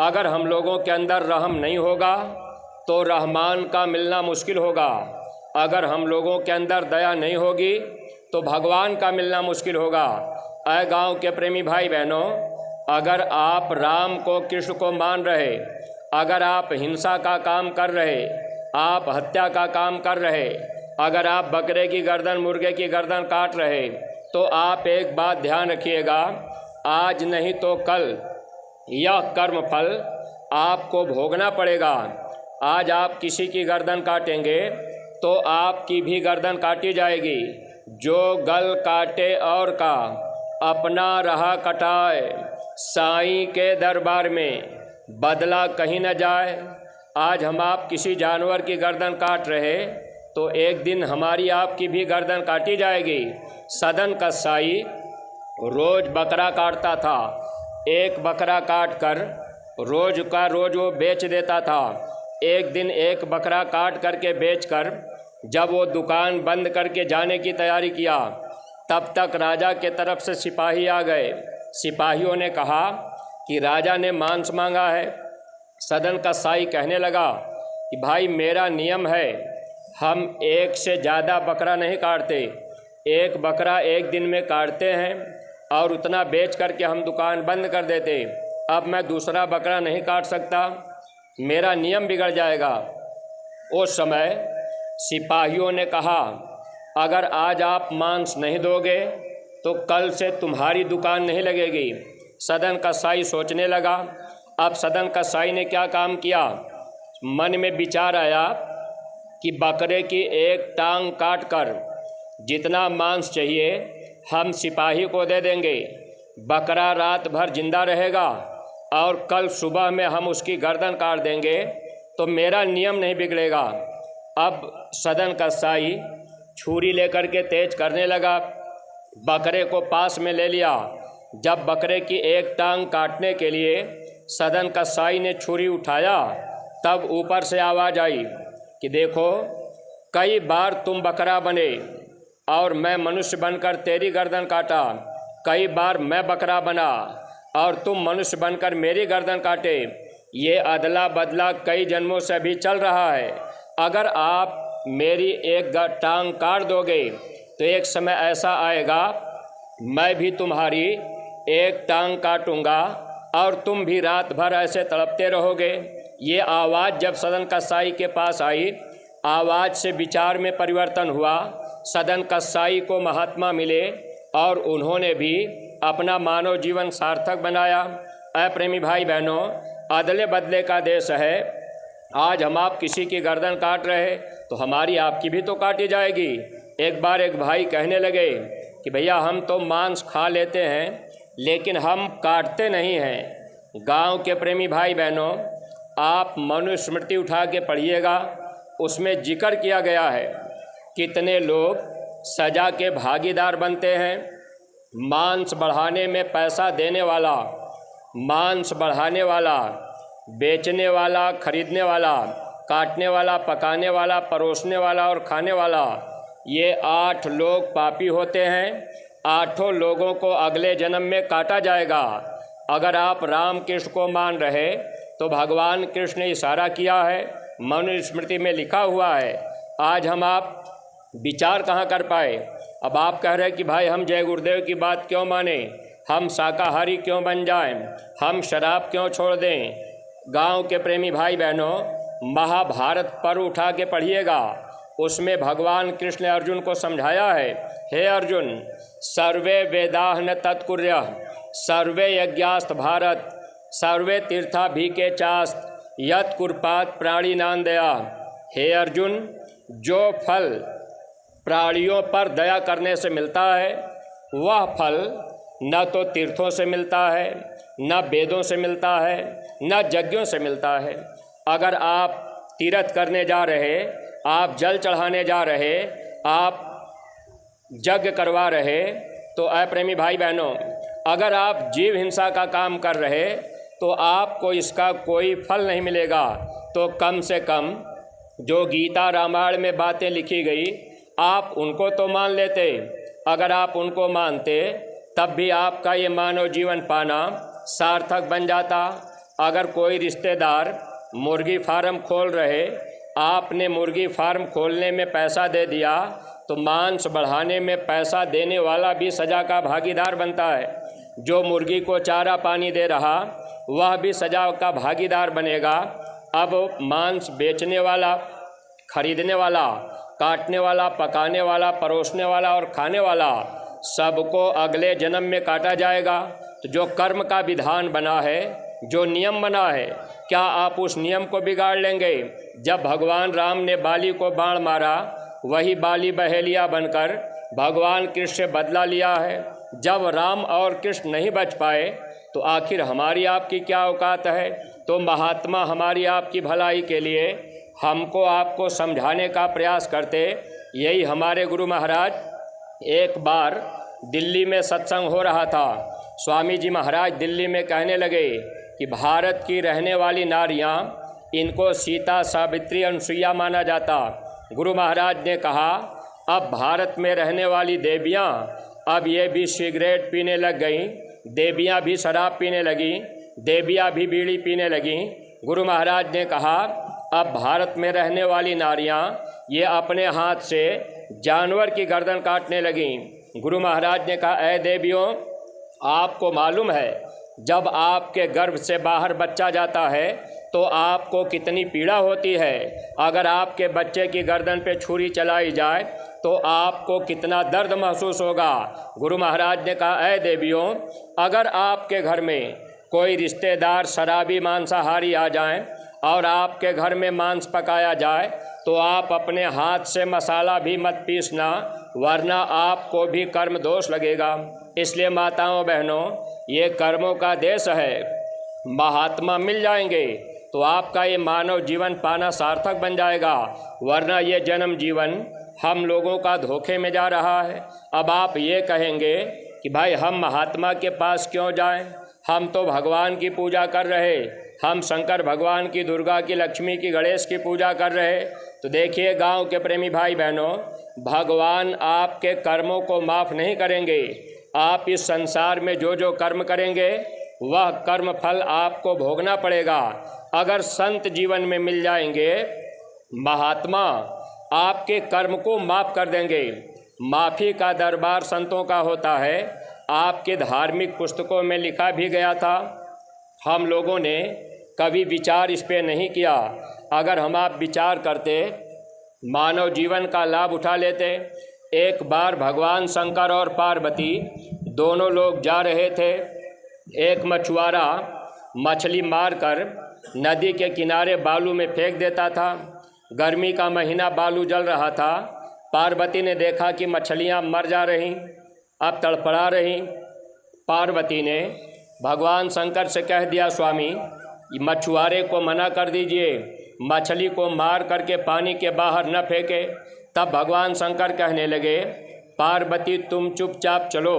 Speaker 1: अगर हम लोगों के अंदर रहम नहीं होगा तो रहमान का मिलना मुश्किल होगा। अगर हम लोगों के अंदर दया नहीं होगी तो भगवान का मिलना मुश्किल होगा। ऐ गांव के प्रेमी भाई बहनों, अगर आप राम को कृष्ण को मान रहे, अगर आप हिंसा का काम कर रहे, आप हत्या का काम कर रहे, अगर आप बकरे की गर्दन मुर्गे की गर्दन काट रहे, तो आप एक बात ध्यान रखिएगा, आज नहीं तो कल यह कर्म फल आपको भोगना पड़ेगा। आज आप किसी की गर्दन काटेंगे तो आपकी भी गर्दन काटी जाएगी। जो गल काटे और का अपना रहा कटाए, साईं के दरबार में बदला कहीं न जाए। आज हम आप किसी जानवर की गर्दन काट रहे तो एक दिन हमारी आपकी भी गर्दन काटी जाएगी। सदन कसाई रोज़ बकरा काटता था, एक बकरा काट कर रोज़ का रोज़ वो बेच देता था। एक दिन एक बकरा काट करके बेचकर जब वो दुकान बंद करके जाने की तैयारी किया, तब तक राजा के तरफ से सिपाही आ गए। सिपाहियों ने कहा कि राजा ने मांस मांगा है। सदन कसाई कहने लगा कि भाई मेरा नियम है, हम एक से ज़्यादा बकरा नहीं काटते, एक बकरा एक दिन में काटते हैं और उतना बेच करके हम दुकान बंद कर देते। अब मैं दूसरा बकरा नहीं काट सकता, मेरा नियम बिगड़ जाएगा। उस समय सिपाहियों ने कहा अगर आज आप मांस नहीं दोगे तो कल से तुम्हारी दुकान नहीं लगेगी। सदन कसाई सोचने लगा। अब सदन कसाई ने क्या काम किया, मन में विचार आया कि बकरे की एक टांग काट कर जितना मांस चाहिए हम सिपाही को दे देंगे, बकरा रात भर जिंदा रहेगा और कल सुबह में हम उसकी गर्दन काट देंगे तो मेरा नियम नहीं बिगड़ेगा। अब सदन कसाई छुरी लेकर के तेज करने लगा, बकरे को पास में ले लिया। जब बकरे की एक टांग काटने के लिए सदन कसाई ने छुरी उठाया, तब ऊपर से आवाज़ आई कि देखो कई बार तुम बकरा बने और मैं मनुष्य बनकर तेरी गर्दन काटा, कई बार मैं बकरा बना और तुम मनुष्य बनकर मेरी गर्दन काटे। ये अदला बदला कई जन्मों से भी चल रहा है। अगर आप मेरी एक टांग काट दोगे तो एक समय ऐसा आएगा मैं भी तुम्हारी एक टांग काटूंगा और तुम भी रात भर ऐसे तड़पते रहोगे। ये आवाज़ जब सदन कसाई के पास आई, आवाज़ से विचार में परिवर्तन हुआ। सदन कसाई को महात्मा मिले और उन्होंने भी अपना मानव जीवन सार्थक बनाया। प्रेमी भाई बहनों, अदले बदले का देश है। आज हम आप किसी की गर्दन काट रहे तो हमारी आपकी भी तो काटी जाएगी। एक बार एक भाई कहने लगे कि भैया हम तो मांस खा लेते हैं लेकिन हम काटते नहीं हैं। गांव के प्रेमी भाई बहनों, आप मनुस्मृति उठा के पढ़िएगा, उसमें जिक्र किया गया है कितने लोग सज़ा के भागीदार बनते हैं। मांस बढ़ाने में पैसा देने वाला, मांस बढ़ाने वाला, बेचने वाला, खरीदने वाला, काटने वाला, पकाने वाला, परोसने वाला और खाने वाला, ये 8 लोग पापी होते हैं। 8 लोगों को अगले जन्म में काटा जाएगा। अगर आप राम कृष्ण को मान रहे तो भगवान कृष्ण ने इशारा किया है, मनुस्मृति में लिखा हुआ है। आज हम आप विचार कहाँ कर पाए। अब आप कह रहे हैं कि भाई हम जय गुरुदेव की बात क्यों माने, हम शाकाहारी क्यों बन जाएं, हम शराब क्यों छोड़ दें। गांव के प्रेमी भाई बहनों, महाभारत पर उठा के पढ़िएगा, उसमें भगवान कृष्ण ने अर्जुन को समझाया है, हे अर्जुन सर्वे वेदाः न तत्कुर्यः सर्वे यज्ञास्त भारत सर्वे तीर्था भीके चास्त यत् कुर्पात प्राणिनां दया। हे अर्जुन, जो फल प्राणियों पर दया करने से मिलता है वह फल न तो तीर्थों से मिलता है, न वेदों से मिलता है, न यज्ञों से मिलता है। अगर आप तीर्थ करने जा रहे, आप जल चढ़ाने जा रहे, आप यज्ञ करवा रहे, तो प्रेमी भाई बहनों, अगर आप जीव हिंसा का काम कर रहे तो आपको इसका कोई फल नहीं मिलेगा। तो कम से कम जो गीता रामायण में बातें लिखी गई आप उनको तो मान लेते। अगर आप उनको मानते तब भी आपका ये मानव जीवन पाना सार्थक बन जाता। अगर कोई रिश्तेदार मुर्गी फार्म खोल रहे, आपने मुर्गी फार्म खोलने में पैसा दे दिया तो मांस बढ़ाने में पैसा देने वाला भी सज़ा का भागीदार बनता है। जो मुर्गी को चारा पानी दे रहा वह भी सज़ा का भागीदार बनेगा। अब मांस बेचने वाला, खरीदने वाला, काटने वाला, पकाने वाला, परोसने वाला और खाने वाला सबको अगले जन्म में काटा जाएगा। तो जो कर्म का विधान बना है, जो नियम बना है, क्या आप उस नियम को बिगाड़ लेंगे। जब भगवान राम ने बाली को बाण मारा, वही बाली बहेलिया बनकर भगवान कृष्ण से बदला लिया है। जब राम और कृष्ण नहीं बच पाए तो आखिर हमारी आपकी क्या औकात है। तो महात्मा हमारी आपकी भलाई के लिए हमको आपको समझाने का प्रयास करते। यही हमारे गुरु महाराज एक बार दिल्ली में सत्संग हो रहा था। स्वामी जी महाराज दिल्ली में कहने लगे कि भारत की रहने वाली नारियां, इनको सीता, सावित्री, अनुसुईया माना जाता। गुरु महाराज ने कहा अब भारत में रहने वाली देवियां, अब ये भी सिगरेट पीने लग गईं, देवियां भी शराब पीने लगी, देवियां भी बीड़ी पीने लगी। गुरु महाराज ने कहा अब भारत में रहने वाली नारियां ये अपने हाथ से जानवर की गर्दन काटने लगीं। गुरु महाराज ने कहा ऐ देवियों, आपको मालूम है जब आपके गर्भ से बाहर बच्चा जाता है तो आपको कितनी पीड़ा होती है। अगर आपके बच्चे की गर्दन पे छुरी चलाई जाए तो आपको कितना दर्द महसूस होगा। गुरु महाराज ने कहा ऐ देवियों, अगर आपके घर में कोई रिश्तेदार शराबी मांसाहारी आ जाएं और आपके घर में मांस पकाया जाए तो आप अपने हाथ से मसाला भी मत पीसना, वरना आपको भी कर्म दोष लगेगा। इसलिए माताओं बहनों, ये कर्मों का देश है। महात्मा मिल जाएंगे तो आपका ये मानव जीवन पाना सार्थक बन जाएगा, वरना ये जन्म जीवन हम लोगों का धोखे में जा रहा है। अब आप ये कहेंगे कि भाई हम महात्मा के पास क्यों जाएं, हम तो भगवान की पूजा कर रहे, हम शंकर भगवान की, दुर्गा की, लक्ष्मी की, गणेश की पूजा कर रहे। तो देखिए गांव के प्रेमी भाई बहनों, भगवान आपके कर्मों को माफ़ नहीं करेंगे। आप इस संसार में जो जो कर्म करेंगे वह कर्म फल आपको भोगना पड़ेगा। अगर संत जीवन में मिल जाएंगे, महात्मा आपके कर्म को माफ़ कर देंगे। माफ़ी का दरबार संतों का होता है। आपके धार्मिक पुस्तकों में लिखा भी गया था। हम लोगों ने कभी विचार इस पे नहीं किया। अगर हम आप विचार करते, मानव जीवन का लाभ उठा लेते। एक बार भगवान शंकर और पार्वती दोनों लोग जा रहे थे। एक मछुआरा मछली मारकर नदी के किनारे बालू में फेंक देता था। गर्मी का महीना, बालू जल रहा था। पार्वती ने देखा कि मछलियां मर जा रहीं, अब तड़पड़ा रहीं। पार्वती ने भगवान शंकर से कह दिया, स्वामी मछुआरे को मना कर दीजिए, मछली को मार करके पानी के बाहर न फेंके। तब भगवान शंकर कहने लगे, पार्वती तुम चुपचाप चलो,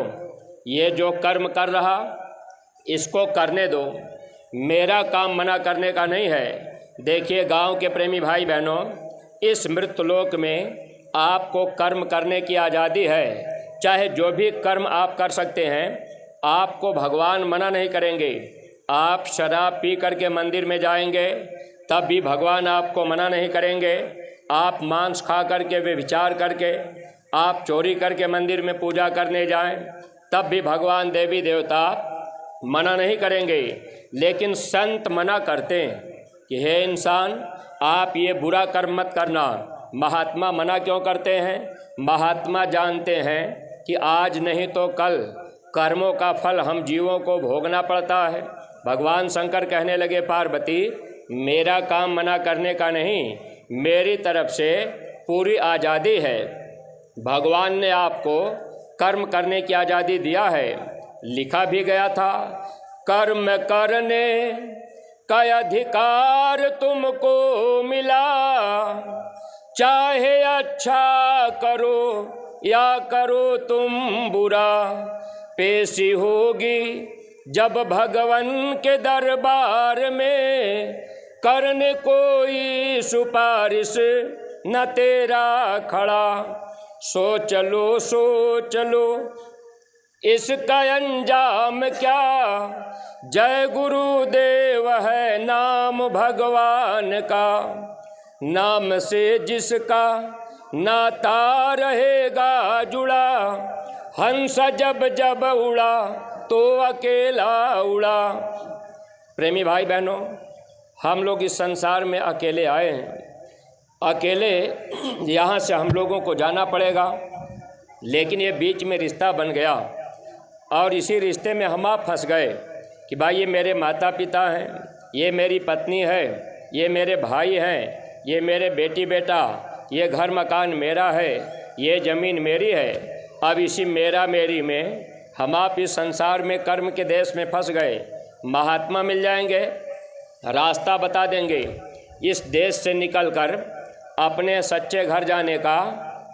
Speaker 1: ये जो कर्म कर रहा इसको करने दो, मेरा काम मना करने का नहीं है। देखिए गांव के प्रेमी भाई बहनों, इस मृत्युलोक में आपको कर्म करने की आज़ादी है। चाहे जो भी कर्म आप कर सकते हैं, आपको भगवान मना नहीं करेंगे। आप शराब पी करके मंदिर में जाएंगे तब भी भगवान आपको मना नहीं करेंगे। आप मांस खा करके, व्यभिचार करके, आप चोरी करके मंदिर में पूजा करने जाएं तब भी भगवान देवी देवता मना नहीं करेंगे। लेकिन संत मना करते हैं कि हे इंसान, आप ये बुरा कर्म मत करना। महात्मा मना क्यों करते हैं? महात्मा जानते हैं कि आज नहीं तो कल कर्मों का फल हम जीवों को भोगना पड़ता है। भगवान शंकर कहने लगे, पार्वती मेरा काम मना करने का नहीं, मेरी तरफ से पूरी आज़ादी है। भगवान ने आपको कर्म करने की आज़ादी दिया है। लिखा भी गया था, कर्म करने का अधिकार तुमको मिला, चाहे अच्छा करो या करो तुम बुरा, पेशी होगी जब भगवन के दरबार में, करने कोई सिफारिश न तेरा खड़ा, सोच लो इसका अंजाम क्या, जय गुरुदेव है नाम भगवान का, नाम से जिसका नाता रहेगा जुड़ा, हंस जब जब उड़ा तो अकेला उड़ा। प्रेमी भाई बहनों, हम लोग इस संसार में अकेले आए हैं। अकेले यहाँ से हम लोगों को जाना पड़ेगा, लेकिन ये बीच में रिश्ता बन गया और इसी रिश्ते में हम आप फंस गए कि भाई ये मेरे माता पिता हैं, ये मेरी पत्नी है, ये मेरे भाई हैं, ये मेरे बेटी बेटा, ये घर मकान मेरा है, ये ज़मीन मेरी है। अब इसी मेरा मेरी में हम आप इस संसार में कर्म के देश में फंस गए। महात्मा मिल जाएंगे, रास्ता बता देंगे। इस देश से निकलकर अपने सच्चे घर जाने का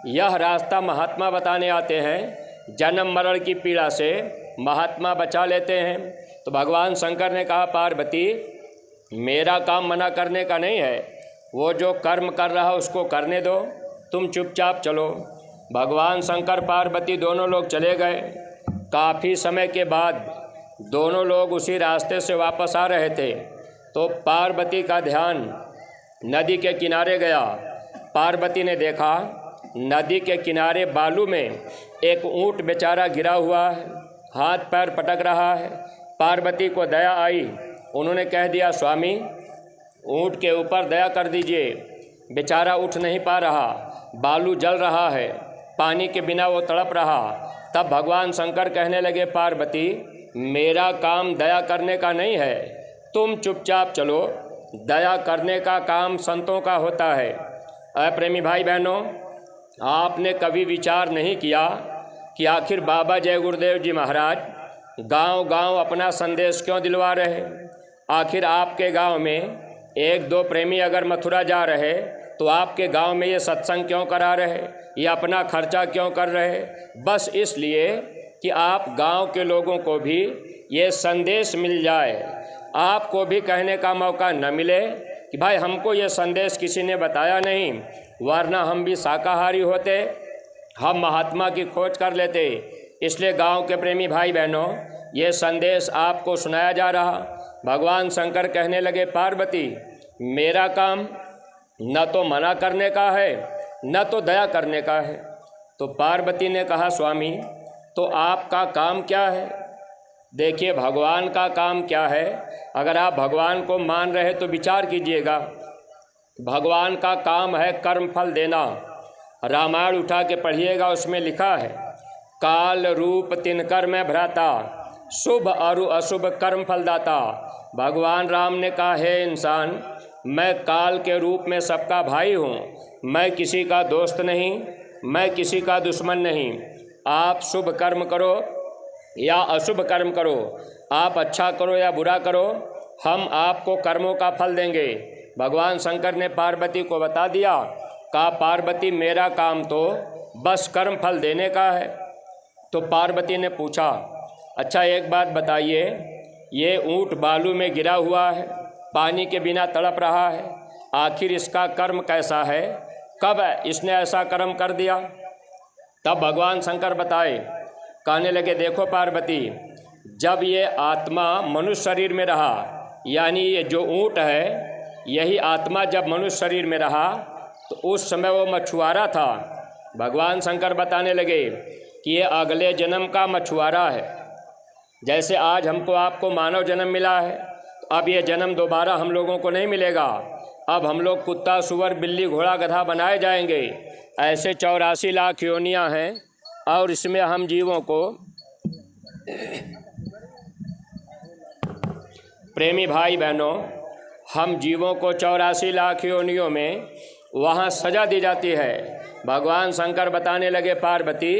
Speaker 1: यह रास्ता महात्मा बताने आते हैं। जन्म मरण की पीड़ा से महात्मा बचा लेते हैं। तो भगवान शंकर ने कहा, पार्वती मेरा काम मना करने का नहीं है, वो जो कर्म कर रहा है उसको करने दो, तुम चुपचाप चलो। भगवान शंकर पार्वती दोनों लोग चले गए। काफ़ी समय के बाद दोनों लोग उसी रास्ते से वापस आ रहे थे तो पार्वती का ध्यान नदी के किनारे गया। पार्वती ने देखा नदी के किनारे बालू में एक ऊँट बेचारा गिरा हुआ है, हाथ पैर पटक रहा है। पार्वती को दया आई, उन्होंने कह दिया, स्वामी ऊँट के ऊपर दया कर दीजिए, बेचारा उठ नहीं पा रहा, बालू जल रहा है, पानी के बिना वो तड़प रहा। तब भगवान शंकर कहने लगे, पार्वती मेरा काम दया करने का नहीं है, तुम चुपचाप चलो, दया करने का काम संतों का होता है। प्रेमी भाई बहनों, आपने कभी विचार नहीं किया कि आखिर बाबा जय गुरुदेव जी महाराज गांव गांव अपना संदेश क्यों दिलवा रहे। आखिर आपके गांव में एक दो प्रेमी अगर मथुरा जा रहे तो आपके गांव में ये सत्संग क्यों करा रहे, ये अपना खर्चा क्यों कर रहे? बस इसलिए कि आप गांव के लोगों को भी ये संदेश मिल जाए, आपको भी कहने का मौका न मिले कि भाई हमको ये संदेश किसी ने बताया नहीं, वरना हम भी शाकाहारी होते, हम महात्मा की खोज कर लेते। इसलिए गांव के प्रेमी भाई बहनों, ये संदेश आपको सुनाया जा रहा। भगवान शंकर कहने लगे, पार्वती मेरा काम न तो मना करने का है न तो दया करने का है। तो पार्वती ने कहा, स्वामी तो आपका काम क्या है? देखिए भगवान का काम क्या है, अगर आप भगवान को मान रहे तो विचार कीजिएगा। भगवान का काम है कर्म फल देना। रामायण उठा के पढ़िएगा, उसमें लिखा है, काल रूप तिनकर में भ्राता, शुभ और अशुभ कर्म फलदाता। भगवान राम ने कहा, हे इंसान मैं काल के रूप में सबका भाई हूँ, मैं किसी का दोस्त नहीं, मैं किसी का दुश्मन नहीं। आप शुभ कर्म करो या अशुभ कर्म करो, आप अच्छा करो या बुरा करो, हम आपको कर्मों का फल देंगे। भगवान शंकर ने पार्वती को बता दिया, कहा पार्वती मेरा काम तो बस कर्म फल देने का है। तो पार्वती ने पूछा, अच्छा एक बात बताइए, ये ऊँट बालू में गिरा हुआ है, पानी के बिना तड़प रहा है, आखिर इसका कर्म कैसा है, कब इसने ऐसा कर्म कर दिया? तब भगवान शंकर बताए, कहने लगे, देखो पार्वती, जब ये आत्मा मनुष्य शरीर में रहा, यानी ये जो ऊँट है यही आत्मा जब मनुष्य शरीर में रहा तो उस समय वो मछुआरा था। भगवान शंकर बताने लगे कि ये अगले जन्म का मछुआरा है। जैसे आज हमको आपको मानव जन्म मिला है, तो अब ये जन्म दोबारा हम लोगों को नहीं मिलेगा। अब हम लोग कुत्ता सुअर बिल्ली घोड़ा गधा बनाए जाएंगे। ऐसे 84 लाख योनियाँ हैं और इसमें हम जीवों को प्रेमी भाई बहनों, हम जीवों को 84 लाख योनियों में वहाँ सजा दी जाती है। भगवान शंकर बताने लगे, पार्वती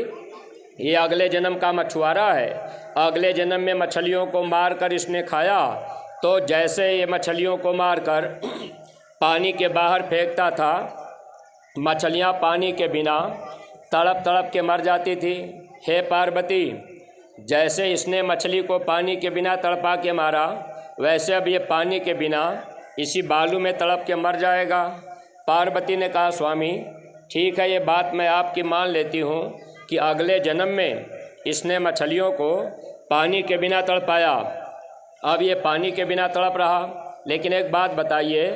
Speaker 1: ये अगले जन्म का मछुआरा है, अगले जन्म में मछलियों को मारकर इसने खाया, तो जैसे ये मछलियों को मारकर पानी के बाहर फेंकता था, मछलियाँ पानी के बिना तड़प तड़प के मर जाती थी। हे पार्वती, जैसे इसने मछली को पानी के बिना तड़पा के मारा, वैसे अब ये पानी के बिना इसी बालू में तड़प के मर जाएगा। पार्वती ने कहा, स्वामी ठीक है, ये बात मैं आपकी मान लेती हूँ कि अगले जन्म में इसने मछलियों को पानी के बिना तड़पाया, अब ये पानी के बिना तड़प रहा। लेकिन एक बात बताइए,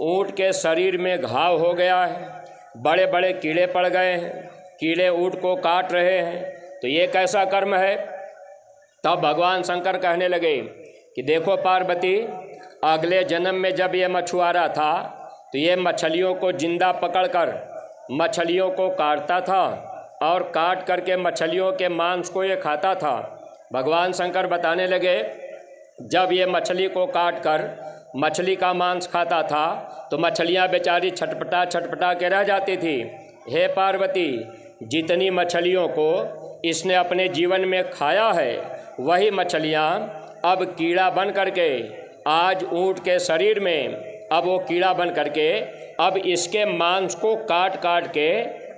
Speaker 1: ऊँट के शरीर में घाव हो गया है, बड़े बड़े कीड़े पड़ गए हैं, कीड़े ऊँट को काट रहे हैं, तो ये कैसा कर्म है? तब भगवान शंकर कहने लगे कि देखो पार्वती, अगले जन्म में जब ये मछुआरा था तो ये मछलियों को जिंदा पकड़कर मछलियों को काटता था और काट करके मछलियों के मांस को ये खाता था। भगवान शंकर बताने लगे, जब ये मछली को काट कर मछली का मांस खाता था तो मछलियाँ बेचारी छटपटा छटपटा के रह जाती थी। हे पार्वती, जितनी मछलियों को इसने अपने जीवन में खाया है, वही मछलियाँ अब कीड़ा बन करके आज ऊँट के शरीर में, अब वो कीड़ा बन करके अब इसके मांस को काट काट के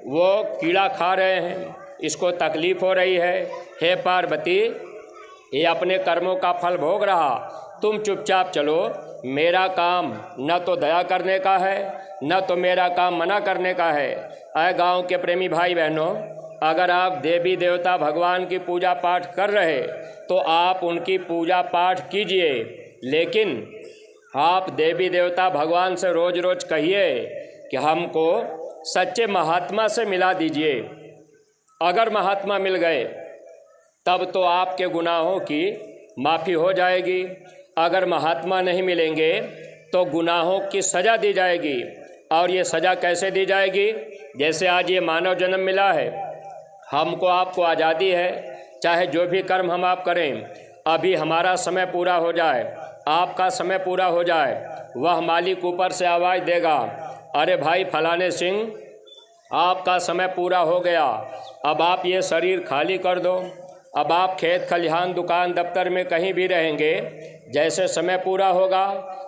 Speaker 1: वो कीड़ा खा रहे हैं। इसको तकलीफ़ हो रही है। हे पार्वती, ये अपने कर्मों का फल भोग रहा, तुम चुपचाप चलो। मेरा काम न तो दया करने का है, न तो मेरा काम मना करने का है। ऐ गांव के प्रेमी भाई बहनों, अगर आप देवी देवता भगवान की पूजा पाठ कर रहे तो आप उनकी पूजा पाठ कीजिए, लेकिन आप देवी देवता भगवान से रोज़ रोज़ कहिए कि हमको सच्चे महात्मा से मिला दीजिए। अगर महात्मा मिल गए तब तो आपके गुनाहों की माफ़ी हो जाएगी। अगर महात्मा नहीं मिलेंगे तो गुनाहों की सज़ा दी जाएगी। और ये सज़ा कैसे दी जाएगी? जैसे आज ये मानव जन्म मिला है, हमको आपको आज़ादी है, चाहे जो भी कर्म हम आप करें, अभी हमारा समय पूरा हो जाए, आपका समय पूरा हो जाए, वह मालिक ऊपर से आवाज़ देगा, अरे भाई फलाने सिंह, आपका समय पूरा हो गया, अब आप ये शरीर खाली कर दो। अब आप खेत खलिहान दुकान दफ्तर में कहीं भी रहेंगे, जैसे समय पूरा होगा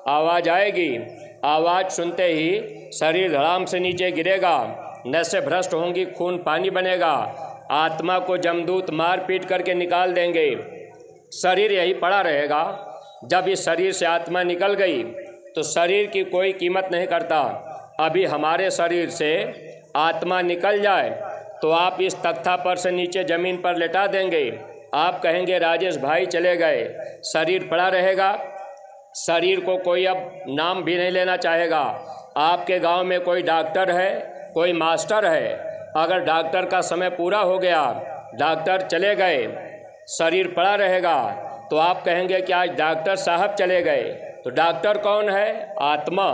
Speaker 1: आवाज़ आएगी, आवाज़ सुनते ही शरीर धड़ाम से नीचे गिरेगा, नसें भ्रष्ट होंगी, खून पानी बनेगा, आत्मा को जमदूत मार पीट करके निकाल देंगे, शरीर यही पड़ा रहेगा। जब इस शरीर से आत्मा निकल गई तो शरीर की कोई कीमत नहीं करता। अभी हमारे शरीर से आत्मा निकल जाए तो आप इस तख्ता पर से नीचे ज़मीन पर लेटा देंगे। आप कहेंगे राजेश भाई चले गए, शरीर पड़ा रहेगा। शरीर को कोई अब नाम भी नहीं लेना चाहेगा। आपके गांव में कोई डॉक्टर है, कोई मास्टर है, अगर डॉक्टर का समय पूरा हो गया, डॉक्टर चले गए, शरीर पड़ा रहेगा, तो आप कहेंगे कि आज डॉक्टर साहब चले गए। तो डॉक्टर कौन है? आत्मा।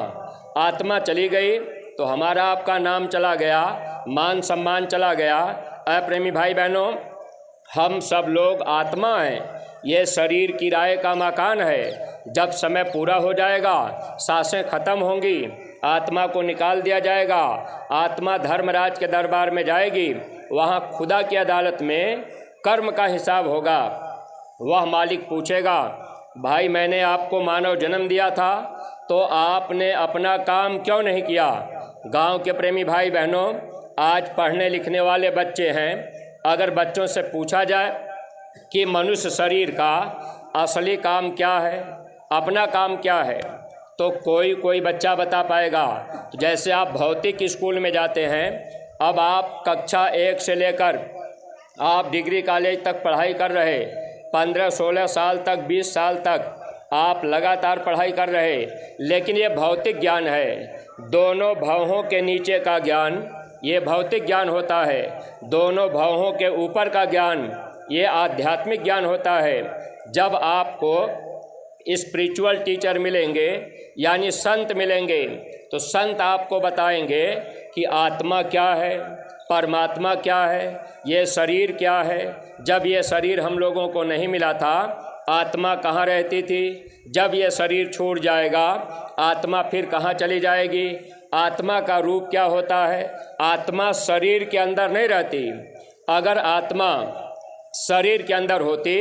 Speaker 1: आत्मा चली गई तो हमारा आपका नाम चला गया, मान सम्मान चला गया। प्रेमी भाई बहनों, हम सब लोग आत्मा हैं, ये शरीर किराए का मकान है। जब समय पूरा हो जाएगा, सांसें खत्म होंगी, आत्मा को निकाल दिया जाएगा, आत्मा धर्मराज के दरबार में जाएगी, वहाँ खुदा की अदालत में कर्म का हिसाब होगा। वह मालिक पूछेगा, भाई मैंने आपको मानव जन्म दिया था तो आपने अपना काम क्यों नहीं किया? गांव के प्रेमी भाई बहनों, आज पढ़ने लिखने वाले बच्चे हैं, अगर बच्चों से पूछा जाए कि मनुष्य शरीर का असली काम क्या है, अपना काम क्या है, तो कोई बच्चा बता पाएगा। जैसे आप भौतिक स्कूल में जाते हैं, अब आप कक्षा 1 से लेकर आप डिग्री कॉलेज तक पढ़ाई कर रहे, 15-16 साल तक, 20 साल तक आप लगातार पढ़ाई कर रहे, लेकिन ये भौतिक ज्ञान है। दोनों भवों के नीचे का ज्ञान ये भौतिक ज्ञान होता है, दोनों भवों के ऊपर का ज्ञान ये आध्यात्मिक ज्ञान होता है। जब आपको स्पिरिचुअल टीचर मिलेंगे, यानी संत मिलेंगे, तो संत आपको बताएंगे कि आत्मा क्या है, परमात्मा क्या है, ये शरीर क्या है। जब ये शरीर हम लोगों को नहीं मिला था, आत्मा कहाँ रहती थी? जब ये शरीर छूट जाएगा, आत्मा फिर कहाँ चली जाएगी? आत्मा का रूप क्या होता है? आत्मा शरीर के अंदर नहीं रहती। अगर आत्मा शरीर के अंदर होती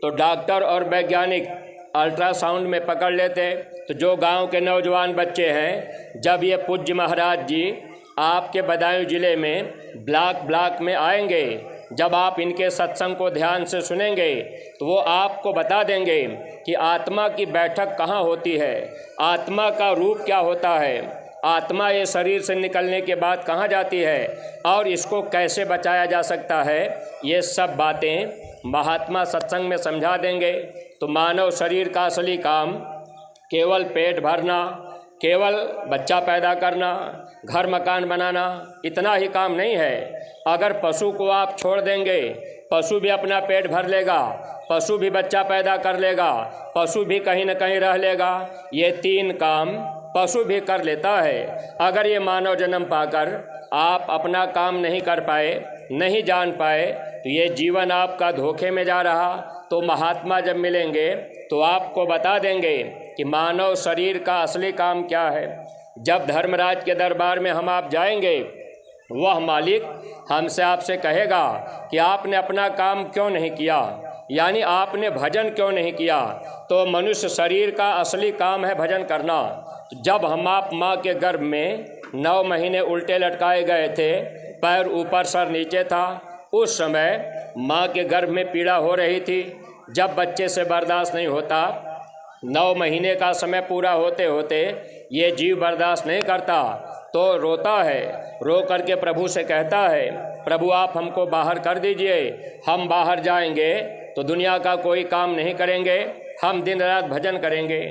Speaker 1: तो डॉक्टर और वैज्ञानिक अल्ट्रासाउंड में पकड़ लेते। तो जो गांव के नौजवान बच्चे हैं, जब ये पूज्य महाराज जी आपके बदायूं ज़िले में ब्लॉक में आएंगे, जब आप इनके सत्संग को ध्यान से सुनेंगे, तो वो आपको बता देंगे कि आत्मा की बैठक कहाँ होती है, आत्मा का रूप क्या होता है, आत्मा ये शरीर से निकलने के बाद कहाँ जाती है और इसको कैसे बचाया जा सकता है। ये सब बातें महात्मा सत्संग में समझा देंगे। तो मानव शरीर का असली काम केवल पेट भरना, केवल बच्चा पैदा करना, घर मकान बनाना, इतना ही काम नहीं है। अगर पशु को आप छोड़ देंगे, पशु भी अपना पेट भर लेगा, पशु भी बच्चा पैदा कर लेगा, पशु भी कहीं न कहीं रह लेगा। ये 3 काम पशु भी कर लेता है। अगर ये मानव जन्म पाकर आप अपना काम नहीं कर पाए, नहीं जान पाए, तो ये जीवन आपका धोखे में जा रहा। तो महात्मा जब मिलेंगे तो आपको बता देंगे कि मानव शरीर का असली काम क्या है। जब धर्मराज के दरबार में हम आप जाएंगे वह मालिक हमसे आपसे कहेगा कि आपने अपना काम क्यों नहीं किया, यानी आपने भजन क्यों नहीं किया। तो मनुष्य शरीर का असली काम है भजन करना। जब हम आप माँ के गर्भ में 9 महीने उल्टे लटकाए गए थे, पैर ऊपर सर नीचे था, उस समय माँ के गर्भ में पीड़ा हो रही थी। जब बच्चे से बर्दाश्त नहीं होता, 9 महीने का समय पूरा होते होते ये जीव बर्दाश्त नहीं करता तो रोता है। रो करके प्रभु से कहता है, प्रभु आप हमको बाहर कर दीजिए, हम बाहर जाएंगे तो दुनिया का कोई काम नहीं करेंगे, हम दिन रात भजन करेंगे।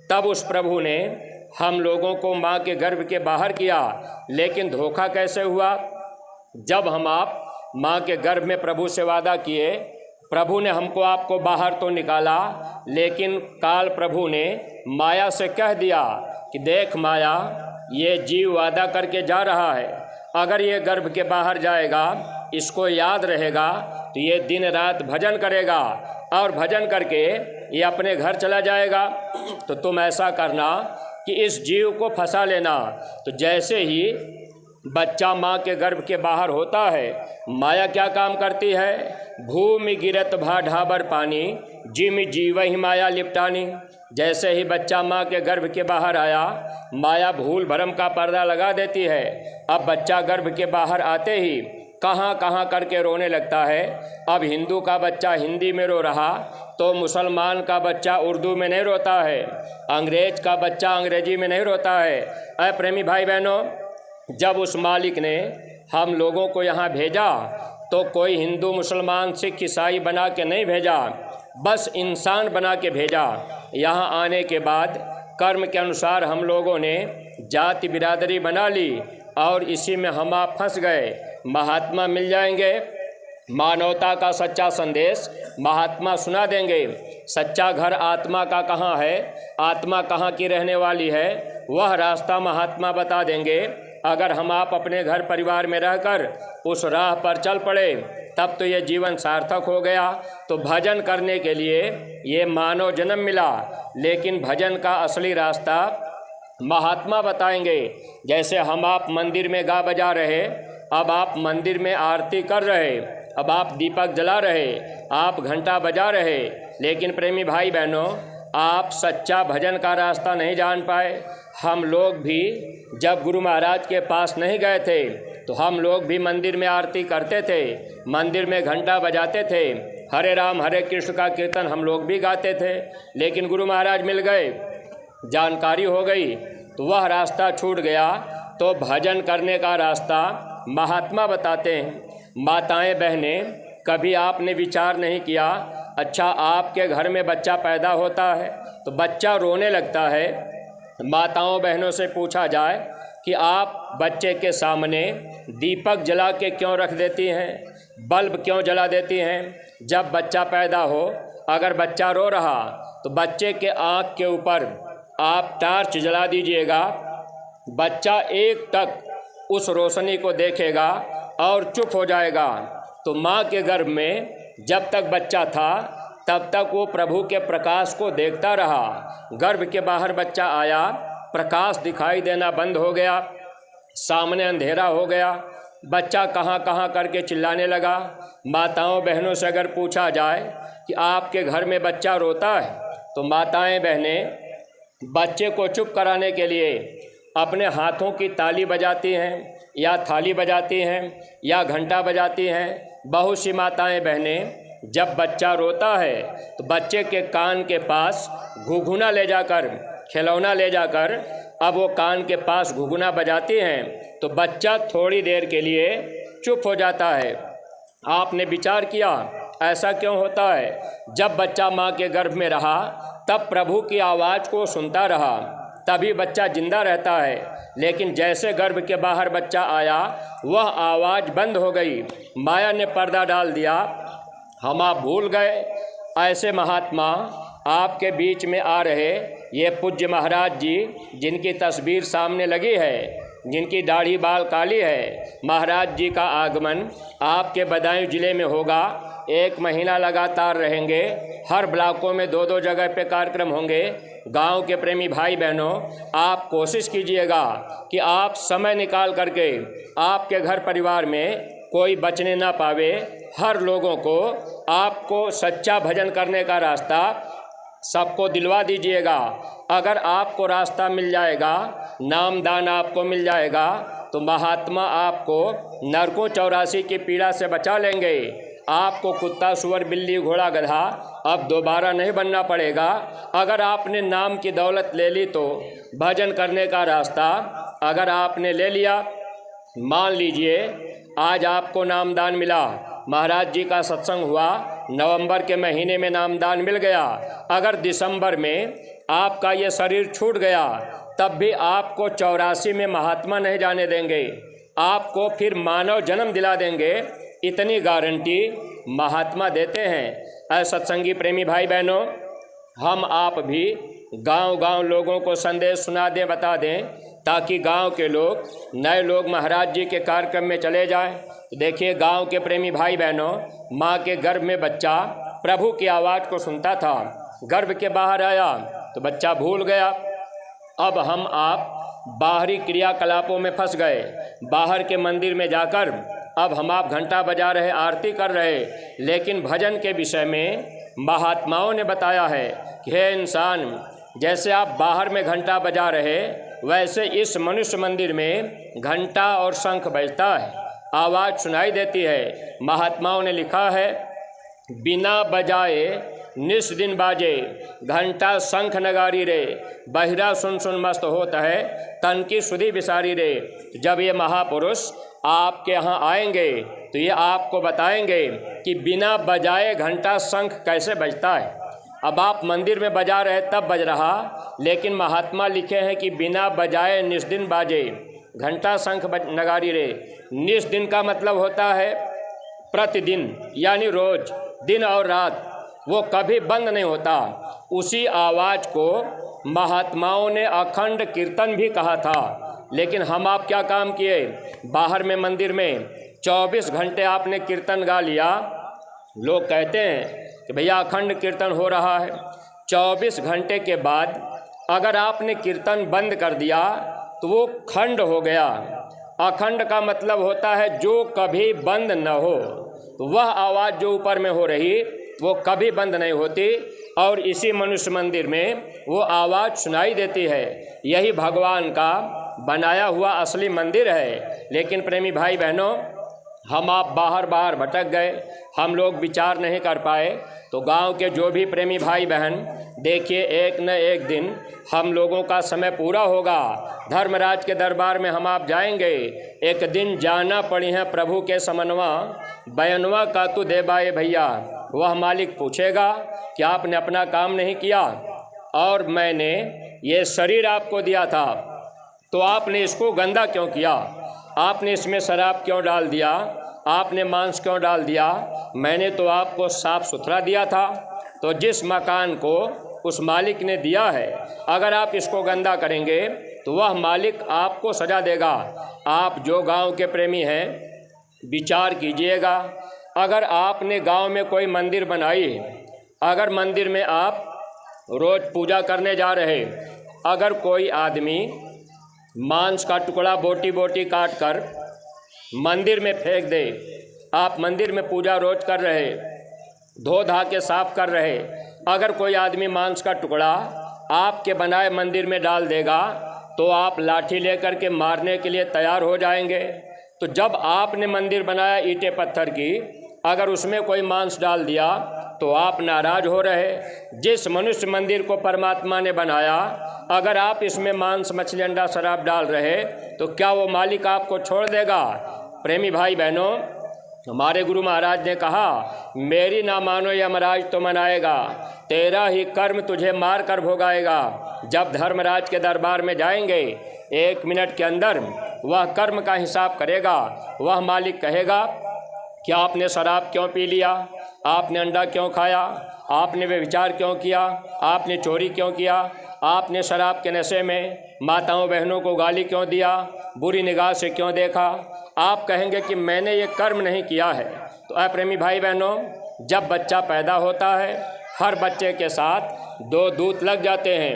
Speaker 1: तब उस प्रभु ने हम लोगों को माँ के गर्भ के बाहर किया। लेकिन धोखा कैसे हुआ? जब हम आप माँ के गर्भ में प्रभु से वादा किए, प्रभु ने हमको आपको बाहर तो निकाला, लेकिन काल प्रभु ने माया से कह दिया कि देख माया, ये जीव वादा करके जा रहा है, अगर ये गर्भ के बाहर जाएगा, इसको याद रहेगा तो ये दिन रात भजन करेगा और भजन करके ये अपने घर चला जाएगा। तो तुम ऐसा करना कि इस जीव को फंसा लेना। तो जैसे ही बच्चा माँ के गर्भ के बाहर होता है, माया क्या काम करती है? भूमि गिरत भा ढाबर पानी, जिम जीव ही माया लिपटानी। जैसे ही बच्चा माँ के गर्भ के बाहर आया, माया भूल भरम का पर्दा लगा देती है। अब बच्चा गर्भ के बाहर आते ही कहाँ कहाँ करके रोने लगता है। अब हिंदू का बच्चा हिंदी में रो रहा तो मुसलमान का बच्चा उर्दू में नहीं रोता है, अंग्रेज का बच्चा अंग्रेजी में नहीं रोता है। अय प्रेमी भाई बहनों, जब उस मालिक ने हम लोगों को यहाँ भेजा तो कोई हिंदू मुसलमान सिख ईसाई बना के नहीं भेजा, बस इंसान बना के भेजा। यहाँ आने के बाद कर्म के अनुसार हम लोगों ने जाति बिरादरी बना ली और इसी में हम आप फंस गए। महात्मा मिल जाएंगे, मानवता का सच्चा संदेश महात्मा सुना देंगे। सच्चा घर आत्मा का कहाँ है, आत्मा कहाँ की रहने वाली है, वह रास्ता महात्मा बता देंगे। अगर हम आप अपने घर परिवार में रहकर उस राह पर चल पड़े, तब तो ये जीवन सार्थक हो गया। तो भजन करने के लिए ये मानव जन्म मिला, लेकिन भजन का असली रास्ता महात्मा बताएंगे। जैसे हम आप मंदिर में गा बजा रहे, अब आप मंदिर में आरती कर रहे, अब आप दीपक जला रहे, आप घंटा बजा रहे, लेकिन प्रेमी भाई बहनों, आप सच्चा भजन का रास्ता नहीं जान पाए। हम लोग भी जब गुरु महाराज के पास नहीं गए थे तो हम लोग भी मंदिर में आरती करते थे, मंदिर में घंटा बजाते थे, हरे राम हरे कृष्ण का कीर्तन हम लोग भी गाते थे। लेकिन गुरु महाराज मिल गए, जानकारी हो गई तो वह रास्ता छूट गया। तो भजन करने का रास्ता महात्मा बताते हैं। माताएं बहनें, कभी आपने विचार नहीं किया, अच्छा आपके घर में बच्चा पैदा होता है तो बच्चा रोने लगता है, माताओं बहनों से पूछा जाए कि आप बच्चे के सामने दीपक जला के क्यों रख देती हैं, बल्ब क्यों जला देती हैं। जब बच्चा पैदा हो, अगर बच्चा रो रहा तो बच्चे के आँख के ऊपर आप टार्च जला दीजिएगा, बच्चा एक टक उस रोशनी को देखेगा और चुप हो जाएगा। तो माँ के गर्भ में जब तक बच्चा था तब तक वो प्रभु के प्रकाश को देखता रहा। गर्भ के बाहर बच्चा आया, प्रकाश दिखाई देना बंद हो गया, सामने अंधेरा हो गया, बच्चा कहाँ कहाँ करके चिल्लाने लगा। माताओं बहनों से अगर पूछा जाए कि आपके घर में बच्चा रोता है, तो माताएं बहनें बच्चे को चुप कराने के लिए अपने हाथों की ताली बजाती हैं, या थाली बजाती हैं, या घंटा बजाती हैं। बहुत सी माताएं बहनें जब बच्चा रोता है तो बच्चे के कान के पास घुघुना ले जाकर, खिलौना ले जाकर, अब वो कान के पास घुघुना बजाती हैं तो बच्चा थोड़ी देर के लिए चुप हो जाता है। आपने विचार किया ऐसा क्यों होता है? जब बच्चा माँ के गर्भ में रहा तब प्रभु की आवाज़ को सुनता रहा, तभी बच्चा जिंदा रहता है। लेकिन जैसे गर्भ के बाहर बच्चा आया, वह आवाज़ बंद हो गई, माया ने पर्दा डाल दिया, हम आप भूल गए। ऐसे महात्मा आपके बीच में आ रहे, ये पूज्य महाराज जी जिनकी तस्वीर सामने लगी है, जिनकी दाढ़ी बाल काली है, महाराज जी का आगमन आपके बदायूं जिले में होगा। 1 महीना लगातार रहेंगे, हर ब्लॉकों में 2-2 जगह पे कार्यक्रम होंगे। गांव के प्रेमी भाई बहनों, आप कोशिश कीजिएगा कि आप समय निकाल करके आपके घर परिवार में कोई बचने ना पावे, हर लोगों को आपको सच्चा भजन करने का रास्ता सबको दिलवा दीजिएगा। अगर आपको रास्ता मिल जाएगा, नामदान आपको मिल जाएगा, तो महात्मा आपको नरकों 84 की पीड़ा से बचा लेंगे। आपको कुत्ता, सुअर, बिल्ली, घोड़ा, गधा अब दोबारा नहीं बनना पड़ेगा। अगर आपने नाम की दौलत ले ली तो भजन करने का रास्ता अगर आपने ले लिया, मान लीजिए आज आपको नामदान मिला, महाराज जी का सत्संग हुआ, नवंबर के महीने में नामदान मिल गया, अगर दिसंबर में आपका ये शरीर छूट गया, तब भी आपको 84 में महात्मा नहीं जाने देंगे, आपको फिर मानव जन्म दिला देंगे, इतनी गारंटी महात्मा देते हैं। सत्संगी प्रेमी भाई बहनों, हम आप भी गांव-गांव लोगों को संदेश सुना दें, बता दें, ताकि गांव के लोग, नए लोग महाराज जी के कार्यक्रम में चले जाएं। देखिए, गांव के प्रेमी भाई बहनों, माँ के गर्भ में बच्चा प्रभु की आवाज़ को सुनता था, गर्भ के बाहर आया तो बच्चा भूल गया। अब हम आप बाहरी क्रियाकलापों में फंस गए, बाहर के मंदिर में जाकर अब हम आप घंटा बजा रहे, आरती कर रहे, लेकिन भजन के विषय में महात्माओं ने बताया है कि हे इंसान, जैसे आप बाहर में घंटा बजा रहे, वैसे इस मनुष्य मंदिर में घंटा और शंख बजता है, आवाज़ सुनाई देती है। महात्माओं ने लिखा है, बिना बजाए निस दिन बाजे, घंटा शंख नगारी रे, बहिरा सुन सुन मस्त होता है, तन की सुधी बिसारी रे। जब ये महापुरुष आपके यहाँ आएंगे तो ये आपको बताएंगे कि बिना बजाए घंटा शंख कैसे बजता है। अब आप मंदिर में बजा रहे तब बज रहा, लेकिन महात्मा लिखे हैं कि बिना बजाए निस दिन बाजे, घंटा शंख नगारी रे। निस दिन का मतलब होता है प्रतिदिन, यानी रोज, दिन और रात, वो कभी बंद नहीं होता। उसी आवाज़ को महात्माओं ने अखंड कीर्तन भी कहा था। लेकिन हम आप क्या काम किए, बाहर में मंदिर में 24 घंटे आपने कीर्तन गा लिया। लोग कहते हैं कि भैया अखंड कीर्तन हो रहा है, 24 घंटे के बाद अगर आपने कीर्तन बंद कर दिया तो वो खंड हो गया। अखंड का मतलब होता है जो कभी बंद न हो, तो वह आवाज़ जो ऊपर में हो रही वो कभी बंद नहीं होती, और इसी मनुष्य मंदिर में वो आवाज़ सुनाई देती है। यही भगवान का बनाया हुआ असली मंदिर है। लेकिन प्रेमी भाई बहनों, हम आप बाहर बाहर भटक गए, हम लोग विचार नहीं कर पाए। तो गांव के जो भी प्रेमी भाई बहन, देखिए एक न एक दिन हम लोगों का समय पूरा होगा, धर्मराज के दरबार में हम आप जाएंगे। एक दिन जाना पड़ी है प्रभु के समनवा, बयनवा का तू देबाए भैया। वह मालिक पूछेगा कि आपने अपना काम नहीं किया, और मैंने ये शरीर आपको दिया था तो आपने इसको गंदा क्यों किया, आपने इसमें शराब क्यों डाल दिया, आपने मांस क्यों डाल दिया, मैंने तो आपको साफ सुथरा दिया था। तो जिस मकान को उस मालिक ने दिया है, अगर आप इसको गंदा करेंगे तो वह मालिक आपको सजा देगा। आप जो गांव के प्रेमी हैं, विचार कीजिएगा, अगर आपने गांव में कोई मंदिर बनाई, अगर मंदिर में आप रोज़ पूजा करने जा रहे, अगर कोई आदमी मांस का टुकड़ा बोटी बोटी काट कर मंदिर में फेंक दे, आप मंदिर में पूजा रोज कर रहे, धो धा के साफ कर रहे, अगर कोई आदमी मांस का टुकड़ा आपके बनाए मंदिर में डाल देगा तो आप लाठी लेकर के मारने के लिए तैयार हो जाएंगे। तो जब आपने मंदिर बनाया ईंटें पत्थर की, अगर उसमें कोई मांस डाल दिया तो आप नाराज हो रहे। जिस मनुष्य मंदिर को परमात्मा ने बनाया, अगर आप इसमें मांस, मछली, अंडा, शराब डाल रहे तो क्या वो मालिक आपको छोड़ देगा? प्रेमी भाई बहनों, हमारे गुरु महाराज ने कहा, मेरी ना मानो यमराज तो मनाएगा, तेरा ही कर्म तुझे मार कर भोगाएगा। जब धर्मराज के दरबार में जाएंगे, 1 मिनट के अंदर वह कर्म का हिसाब करेगा। वह मालिक कहेगा कि आपने शराब क्यों पी लिया, आपने अंडा क्यों खाया, आपने व्यभिचार क्यों किया, आपने चोरी क्यों किया, आपने शराब के नशे में माताओं बहनों को गाली क्यों दिया, बुरी निगाह से क्यों देखा। आप कहेंगे कि मैंने ये कर्म नहीं किया है। तो प्रेमी भाई बहनों, जब बच्चा पैदा होता है, हर बच्चे के साथ 2 दूत लग जाते हैं।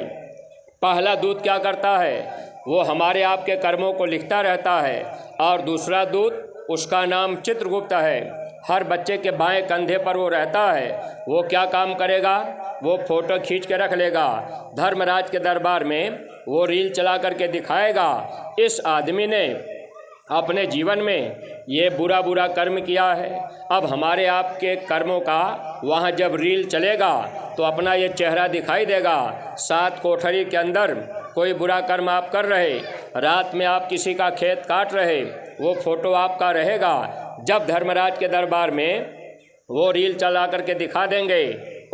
Speaker 1: पहला दूत क्या करता है, वो हमारे आपके कर्मों को लिखता रहता है, और दूसरा दूत, उसका नाम चित्रगुप्त है, हर बच्चे के बाएं कंधे पर वो रहता है। वो क्या काम करेगा, वो फ़ोटो खींच के रख लेगा, धर्मराज के दरबार में वो रील चला करके दिखाएगा, इस आदमी ने अपने जीवन में ये बुरा बुरा कर्म किया है। अब हमारे आपके कर्मों का वहाँ जब रील चलेगा तो अपना ये चेहरा दिखाई देगा। 7 कोठरी के अंदर कोई बुरा कर्म आप कर रहे, रात में आप किसी का खेत काट रहे, वो फ़ोटो आपका रहेगा। जब धर्मराज के दरबार में वो रील चला करके दिखा देंगे,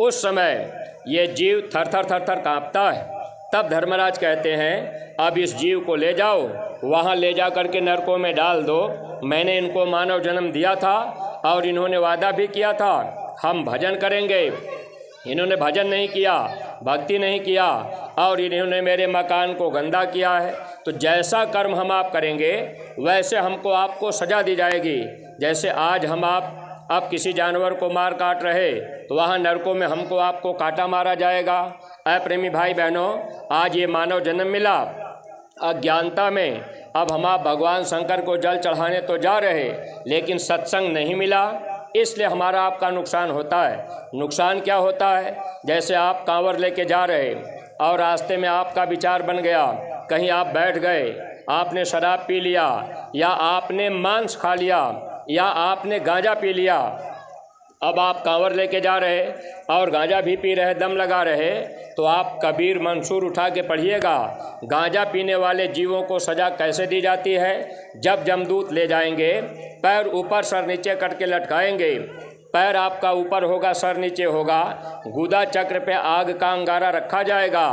Speaker 1: उस समय ये जीव थर थर थर थर काँपता है। तब धर्मराज कहते हैं, अब इस जीव को ले जाओ, वहाँ ले जा करके नरकों में डाल दो। मैंने इनको मानव जन्म दिया था और इन्होंने वादा भी किया था हम भजन करेंगे, इन्होंने भजन नहीं किया, भक्ति नहीं किया, और इन्होंने मेरे मकान को गंदा किया है। तो जैसा कर्म हम आप करेंगे वैसे हमको आपको सज़ा दी जाएगी। जैसे आज हम आप अब किसी जानवर को मार काट रहे तो वहाँ नरकों में हमको आपको काटा मारा जाएगा। प्रेमी भाई बहनों, आज ये मानव जन्म मिला अज्ञानता में। अब हम आप भगवान शंकर को जल चढ़ाने तो जा रहे, लेकिन सत्संग नहीं मिला, इसलिए हमारा आपका नुकसान होता है। नुकसान क्या होता है, जैसे आप कांवर लेके जा रहे और रास्ते में आपका विचार बन गया, कहीं आप बैठ गए, आपने शराब पी लिया, या आपने मांस खा लिया, या आपने गांजा पी लिया। अब आप कांवर लेके जा रहे और गांजा भी पी रहे, दम लगा रहे, तो आप कबीर मंसूर उठा के पढ़िएगा। गांजा पीने वाले जीवों को सज़ा कैसे दी जाती है, जब जमदूत ले जाएंगे, पैर ऊपर सर नीचे करके लटकाएंगे, पैर आपका ऊपर होगा सर नीचे होगा, गुदा चक्र पे आग का अंगारा रखा जाएगा,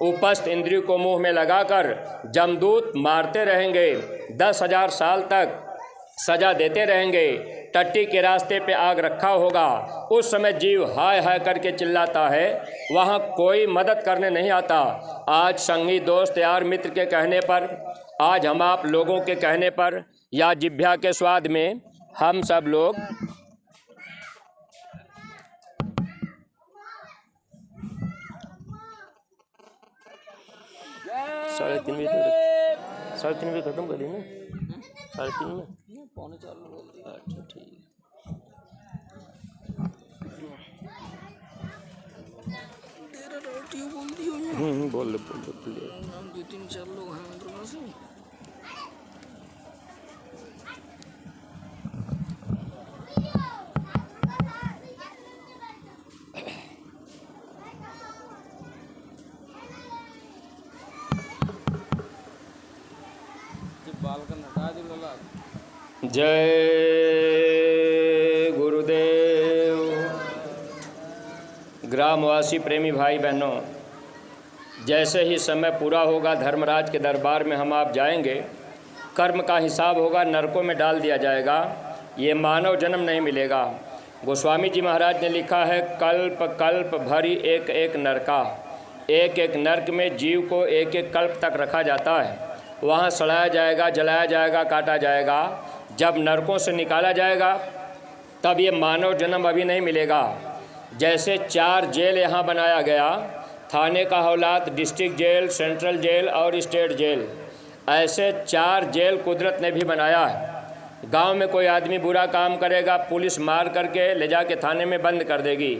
Speaker 1: उपस्थ इंद्रियों को मुंह में लगाकर जमदूत मारते रहेंगे, 10,000 साल तक सजा देते रहेंगे। टट्टी के रास्ते पे आग रखा होगा, उस समय जीव हाय हाय करके चिल्लाता है, वहाँ कोई मदद करने नहीं आता। आज संगी दोस्त यार मित्र के कहने पर, आज हम आप लोगों के कहने पर, या जिभ्या के स्वाद में हम सब लोग साढ़े तीन बजे खत्म करें ना, 3:30 में, 3:45। अच्छा ठीक है। बोल
Speaker 2: 2-3-4 लोग हैं अंदर से।
Speaker 1: जय गुरुदेव। ग्रामवासी प्रेमी भाई बहनों, जैसे ही समय पूरा होगा धर्मराज के दरबार में हम आप जाएंगे, कर्म का हिसाब होगा, नरकों में डाल दिया जाएगा, ये मानव जन्म नहीं मिलेगा। गोस्वामी जी महाराज ने लिखा है, कल्प कल्प भरी एक एक नरका, एक एक नरक में जीव को एक एक कल्प तक रखा जाता है, वहाँ सड़ाया जाएगा, जलाया जाएगा, काटा जाएगा। जब नरकों से निकाला जाएगा तब ये मानव जन्म अभी नहीं मिलेगा। जैसे 4 जेल यहाँ बनाया गया, थाने का हौलात, डिस्ट्रिक्ट जेल, सेंट्रल जेल और स्टेट जेल, ऐसे 4 जेल कुदरत ने भी बनाया है। गांव में कोई आदमी बुरा काम करेगा, पुलिस मार करके ले जाके थाने में बंद कर देगी।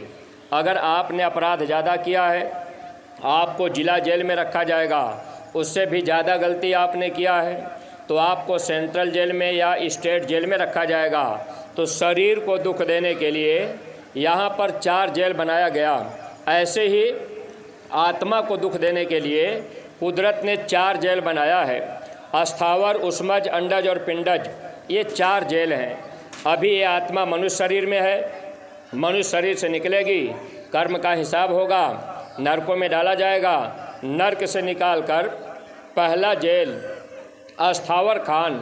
Speaker 1: अगर आपने अपराध ज़्यादा किया है, आपको जिला जेल में रखा जाएगा। उससे भी ज़्यादा गलती आपने किया है तो आपको सेंट्रल जेल में या स्टेट जेल में रखा जाएगा। तो शरीर को दुख देने के लिए यहाँ पर 4 जेल बनाया गया, ऐसे ही आत्मा को दुख देने के लिए कुदरत ने 4 जेल बनाया है। अस्थावर, उष्मज, अंडज और पिंडज, ये 4 जेल हैं। अभी ये आत्मा मनुष्य शरीर में है, मनुष्य शरीर से निकलेगी, कर्म का हिसाब होगा, नरकों में डाला जाएगा। नरक से निकालकर पहला जेल अस्थावर खान,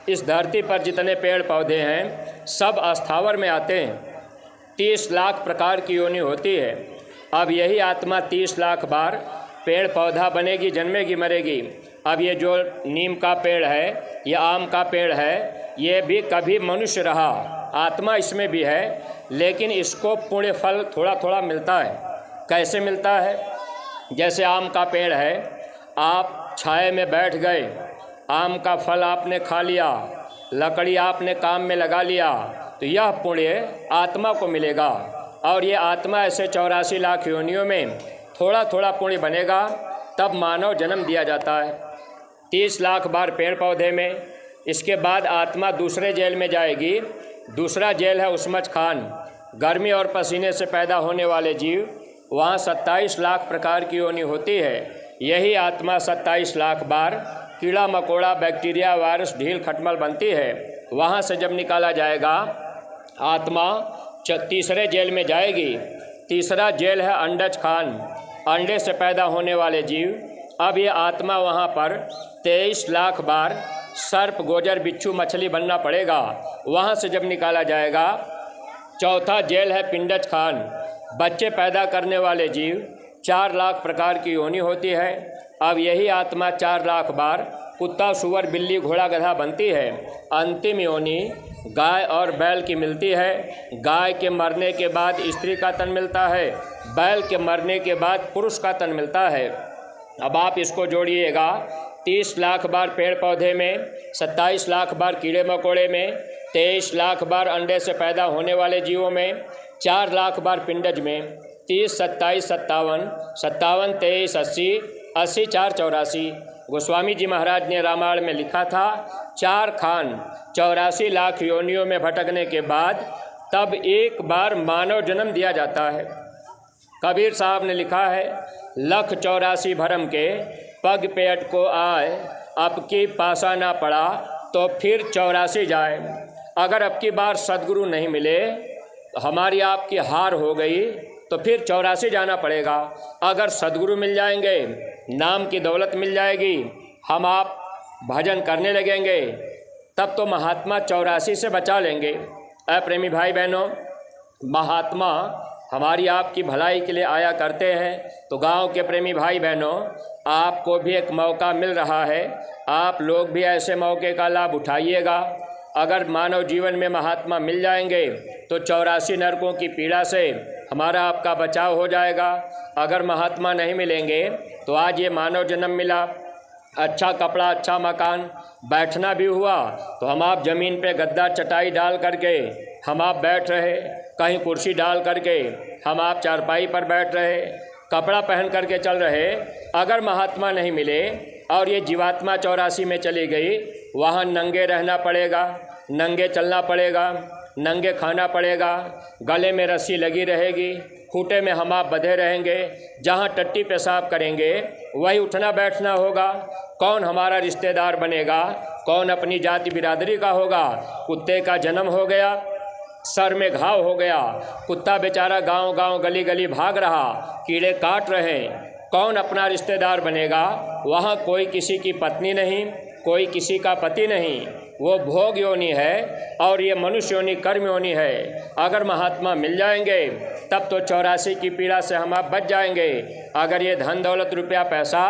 Speaker 1: इस धरती पर जितने पेड़ पौधे हैं सब अस्थावर में आते हैं। 30 लाख प्रकार की योनि होती है। अब यही आत्मा 30 लाख बार पेड़ पौधा बनेगी, जन्मेगी, मरेगी। अब ये जो नीम का पेड़ है, ये आम का पेड़ है, ये भी कभी मनुष्य रहा, आत्मा इसमें भी है, लेकिन इसको पुण्य फल थोड़ा थोड़ा मिलता है। कैसे मिलता है? जैसे आम का पेड़ है, आप छाए में बैठ गए, आम का फल आपने खा लिया, लकड़ी आपने काम में लगा लिया, तो यह पुण्य आत्मा को मिलेगा। और ये आत्मा ऐसे 84 लाख योनियों में थोड़ा थोड़ा पुण्य बनेगा, तब मानव जन्म दिया जाता है। 30 लाख बार पेड़ पौधे में। इसके बाद आत्मा दूसरे जेल में जाएगी। दूसरा जेल है उस्मच खान, गर्मी और पसीने से पैदा होने वाले जीव। वहाँ 27 लाख प्रकार की योनि होती है। यही आत्मा 27 लाख बार कीड़ा मकोड़ा, बैक्टीरिया, वायरस, ढील, खटमल बनती है। वहाँ से जब निकाला जाएगा, आत्मा तीसरे जेल में जाएगी। तीसरा जेल है अंडज खान, अंडे से पैदा होने वाले जीव। अब ये आत्मा वहाँ पर 23 लाख बार सर्प, गोजर, बिच्छू, मछली बनना पड़ेगा। वहाँ से जब निकाला जाएगा, चौथा जेल है पिंडज खान, बच्चे पैदा करने वाले जीव। 4 लाख प्रकार की योनि होती है। अब यही आत्मा 4 लाख बार कुत्ता, सुअर, बिल्ली, घोड़ा, गधा बनती है। अंतिम योनि गाय और बैल की मिलती है। गाय के मरने के बाद स्त्री का तन मिलता है, बैल के मरने के बाद पुरुष का तन मिलता है। अब आप इसको जोड़िएगा, 30 लाख बार पेड़ पौधे में, 27 लाख बार कीड़े मकोड़े में, 23 लाख बार अंडे से पैदा होने वाले जीवों में, 4 लाख बार पिंडज में, 30, 27, 57, 57, 23, 80, 80, 4, 84। गोस्वामी जी महाराज ने रामायण में लिखा था, 4 खान 84 लाख योनियों में भटकने के बाद तब एक बार मानव जन्म दिया जाता है। कबीर साहब ने लिखा है, लख 84 भरम के पग पेट को आए, अब की पासा ना पड़ा तो फिर 84 जाए। अगर अब की बार सद्गुरु नहीं मिले, हमारी आपकी हार हो गई, तो फिर 84 जाना पड़ेगा। अगर सद्गुरु मिल जाएंगे, नाम की दौलत मिल जाएगी, हम आप भजन करने लगेंगे, तब तो महात्मा 84 से बचा लेंगे। प्रेमी भाई बहनों, महात्मा हमारी आपकी भलाई के लिए आया करते हैं। तो गांव के प्रेमी भाई बहनों, आपको भी एक मौका मिल रहा है, आप लोग भी ऐसे मौके का लाभ उठाइएगा। अगर मानव जीवन में महात्मा मिल जाएंगे तो 84 नरकों की पीड़ा से हमारा आपका बचाव हो जाएगा। अगर महात्मा नहीं मिलेंगे तो आज ये मानव जन्म मिला, अच्छा कपड़ा, अच्छा मकान, बैठना भी हुआ तो हम आप ज़मीन पे गद्दा चटाई डाल करके हम आप बैठ रहे, कहीं कुर्सी डाल करके हम आप चारपाई पर बैठ रहे, कपड़ा पहन करके चल रहे। अगर महात्मा नहीं मिले और ये जीवात्मा 84 में चली गई, वहाँ नंगे रहना पड़ेगा, नंगे चलना पड़ेगा, नंगे खाना पड़ेगा, गले में रस्सी लगी रहेगी, खूंटे में हम आप बंधे रहेंगे, जहाँ टट्टी पेशाब करेंगे वही उठना बैठना होगा। कौन हमारा रिश्तेदार बनेगा, कौन अपनी जाति बिरादरी का होगा। कुत्ते का जन्म हो गया, सर में घाव हो गया, कुत्ता बेचारा गांव गांव गली गली भाग रहा, कीड़े काट रहे, कौन अपना रिश्तेदार बनेगा। वहाँ कोई किसी की पत्नी नहीं, कोई किसी का पति नहीं, वो भोग योनि है और ये मनुष्य योनि कर्म योनि है। अगर महात्मा मिल जाएंगे तब तो 84 की पीड़ा से हम आप बच जाएंगे। अगर ये धन दौलत रुपया पैसा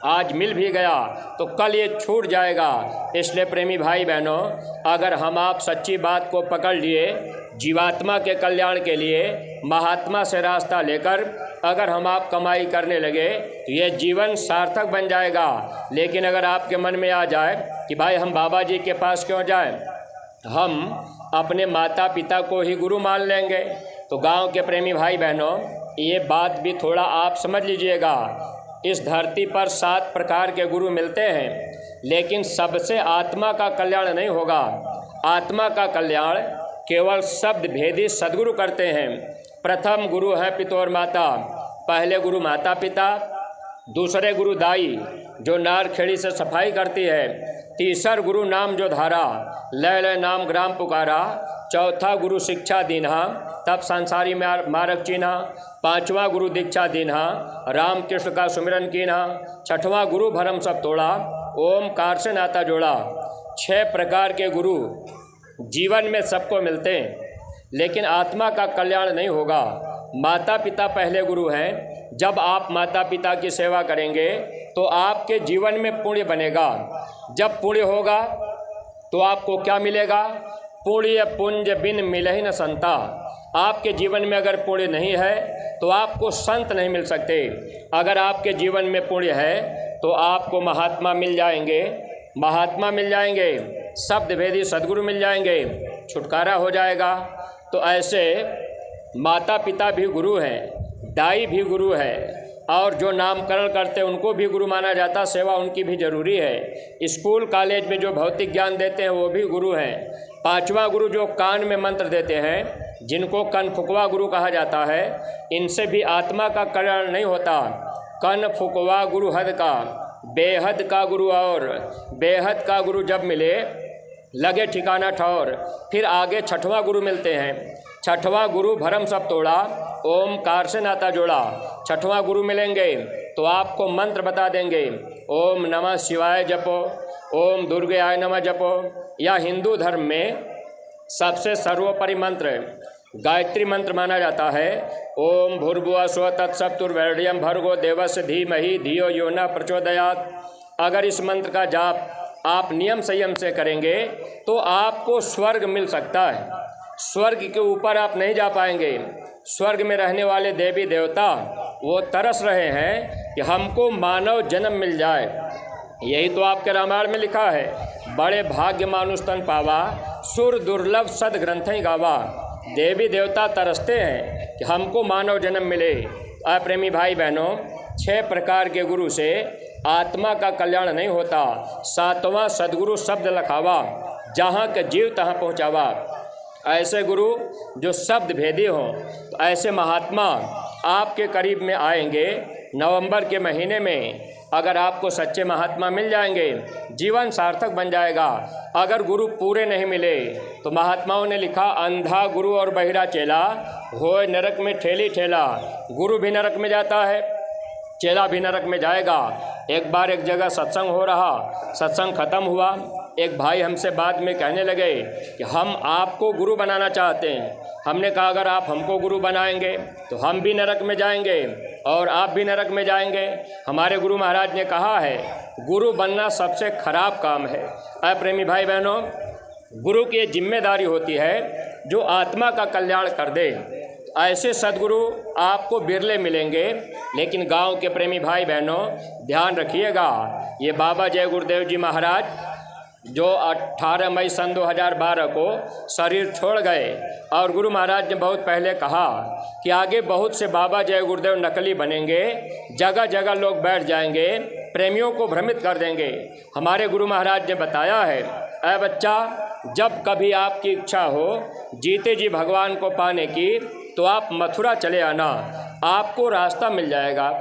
Speaker 1: आज मिल भी गया तो कल ये छूट जाएगा। इसलिए प्रेमी भाई बहनों, अगर हम आप सच्ची बात को पकड़ लिए, जीवात्मा के कल्याण के लिए महात्मा से रास्ता लेकर अगर हम आप कमाई करने लगे तो ये जीवन सार्थक बन जाएगा। लेकिन अगर आपके मन में आ जाए कि भाई हम बाबा जी के पास क्यों जाएं, हम अपने माता पिता को ही गुरु मान लेंगे, तो गांव के प्रेमी भाई बहनों, ये बात भी थोड़ा आप समझ लीजिएगा। इस धरती पर 7 प्रकार के गुरु मिलते हैं, लेकिन सबसे आत्मा का कल्याण नहीं होगा। आत्मा का कल्याण केवल शब्द भेदी सद्गुरु करते हैं। प्रथम गुरु है पिता और माता। पहले गुरु माता पिता, दूसरे गुरु दाई जो नार खेड़ी से सफाई करती है, तीसर गुरु नाम जो धारा, लय लय नाम ग्राम पुकारा, चौथा गुरु शिक्षा दीन्हा तब संसारी मार्ग चीन्हा, पांचवा गुरु दीक्षा दीन्हा राम कृष्ण का सुमिरन कीन्हा, छठवां गुरु भरम सब तोड़ा ओमकार से नाता जोड़ा। 6 प्रकार के गुरु जीवन में सबको मिलते हैं, लेकिन आत्मा का कल्याण नहीं होगा। माता पिता पहले गुरु हैं। जब आप माता पिता की सेवा करेंगे तो आपके जीवन में पुण्य बनेगा। जब पुण्य होगा तो आपको क्या मिलेगा? पुण्य पुंज बिन मिलहि न संता। आपके जीवन में अगर पुण्य नहीं है तो आपको संत नहीं मिल सकते। अगर आपके जीवन में पुण्य है तो तो आपको महात्मा मिल जाएंगे, महात्मा मिल जाएंगे, शब्द भेदी सद्गुरु मिल जाएंगे, छुटकारा हो जाएगा। तो ऐसे माता पिता भी गुरु हैं, दाई भी गुरु है, और जो नामकरण करते हैं उनको भी गुरु माना जाता, सेवा उनकी भी जरूरी है। स्कूल कॉलेज में जो भौतिक ज्ञान देते हैं वो भी गुरु हैं। पांचवा गुरु जो कान में मंत्र देते हैं, जिनको कन फुकवा गुरु कहा जाता है, इनसे भी आत्मा का कल्याण नहीं होता। कन फुकवा गुरु हद का, बेहद का गुरु, और बेहद का गुरु जब मिले लगे ठिकाना ठौर। फिर आगे छठवां गुरु मिलते हैं। छठवां गुरु भरम सब तोड़ा, ओमकार से नाता जोड़ा। छठवां गुरु मिलेंगे तो आपको मंत्र बता देंगे, ओम नमः शिवाय जपो, ओम दुर्गाय नमः जपो, या हिंदू धर्म में सबसे सर्वोपरि मंत्र गायत्री मंत्र माना जाता है। ओम भूर्भुवः स्वः तत्सवितुर्वरेण्यं भर्गो देवस्य धीमहि धियो यो न प्रचोदयात्। अगर इस मंत्र का जाप आप नियम संयम से करेंगे तो आपको स्वर्ग मिल सकता है। स्वर्ग के ऊपर आप नहीं जा पाएंगे। स्वर्ग में रहने वाले देवी देवता वो तरस रहे हैं कि हमको मानव जन्म मिल जाए। यही तो आपके रामायण में लिखा है, बड़े भाग्य मानुष तन पावा, सुर दुर्लभ सद ग्रंथें गावा। देवी देवता तरसते हैं कि हमको मानव जन्म मिले। अप्रेमी भाई बहनों, 6 प्रकार के गुरु से आत्मा का कल्याण नहीं होता। 7वां सद्गुरु शब्द लखावा, जहाँ के जीव तहाँ पहुँचावा। ऐसे गुरु जो शब्द भेदी हों, तो ऐसे महात्मा आपके करीब में आएंगे। नवंबर के महीने में अगर आपको सच्चे महात्मा मिल जाएंगे, जीवन सार्थक बन जाएगा। अगर गुरु पूरे नहीं मिले तो महात्माओं ने लिखा, अंधा गुरु और बहिरा चेला होए नरक में ठेली ठेला। गुरु भी नरक में जाता है, चेला भी नरक में जाएगा। एक बार एक जगह सत्संग हो रहा, सत्संग खत्म हुआ, एक भाई हमसे बाद में कहने लगे कि हम आपको गुरु बनाना चाहते हैं। हमने कहा अगर आप हमको गुरु बनाएंगे तो हम भी नरक में जाएंगे और आप भी नरक में जाएंगे। हमारे गुरु महाराज ने कहा है, गुरु बनना सबसे खराब काम है। अप्रेमी भाई बहनों, गुरु की जिम्मेदारी होती है जो आत्मा का कल्याण कर दे। ऐसे सद्गुरु आपको बिरले मिलेंगे। लेकिन गांव के प्रेमी भाई बहनों, ध्यान रखिएगा, ये बाबा जय गुरुदेव जी महाराज जो 18 मई सन 2012 को शरीर छोड़ गए, और गुरु महाराज ने बहुत पहले कहा कि आगे बहुत से बाबा जय गुरुदेव नकली बनेंगे, जगह जगह लोग बैठ जाएंगे, प्रेमियों को भ्रमित कर देंगे। हमारे गुरु महाराज ने बताया है, ऐ बच्चा, जब कभी आपकी इच्छा हो जीते जी भगवान को पाने की, तो आप मथुरा चले आना, आपको रास्ता मिल जाएगा।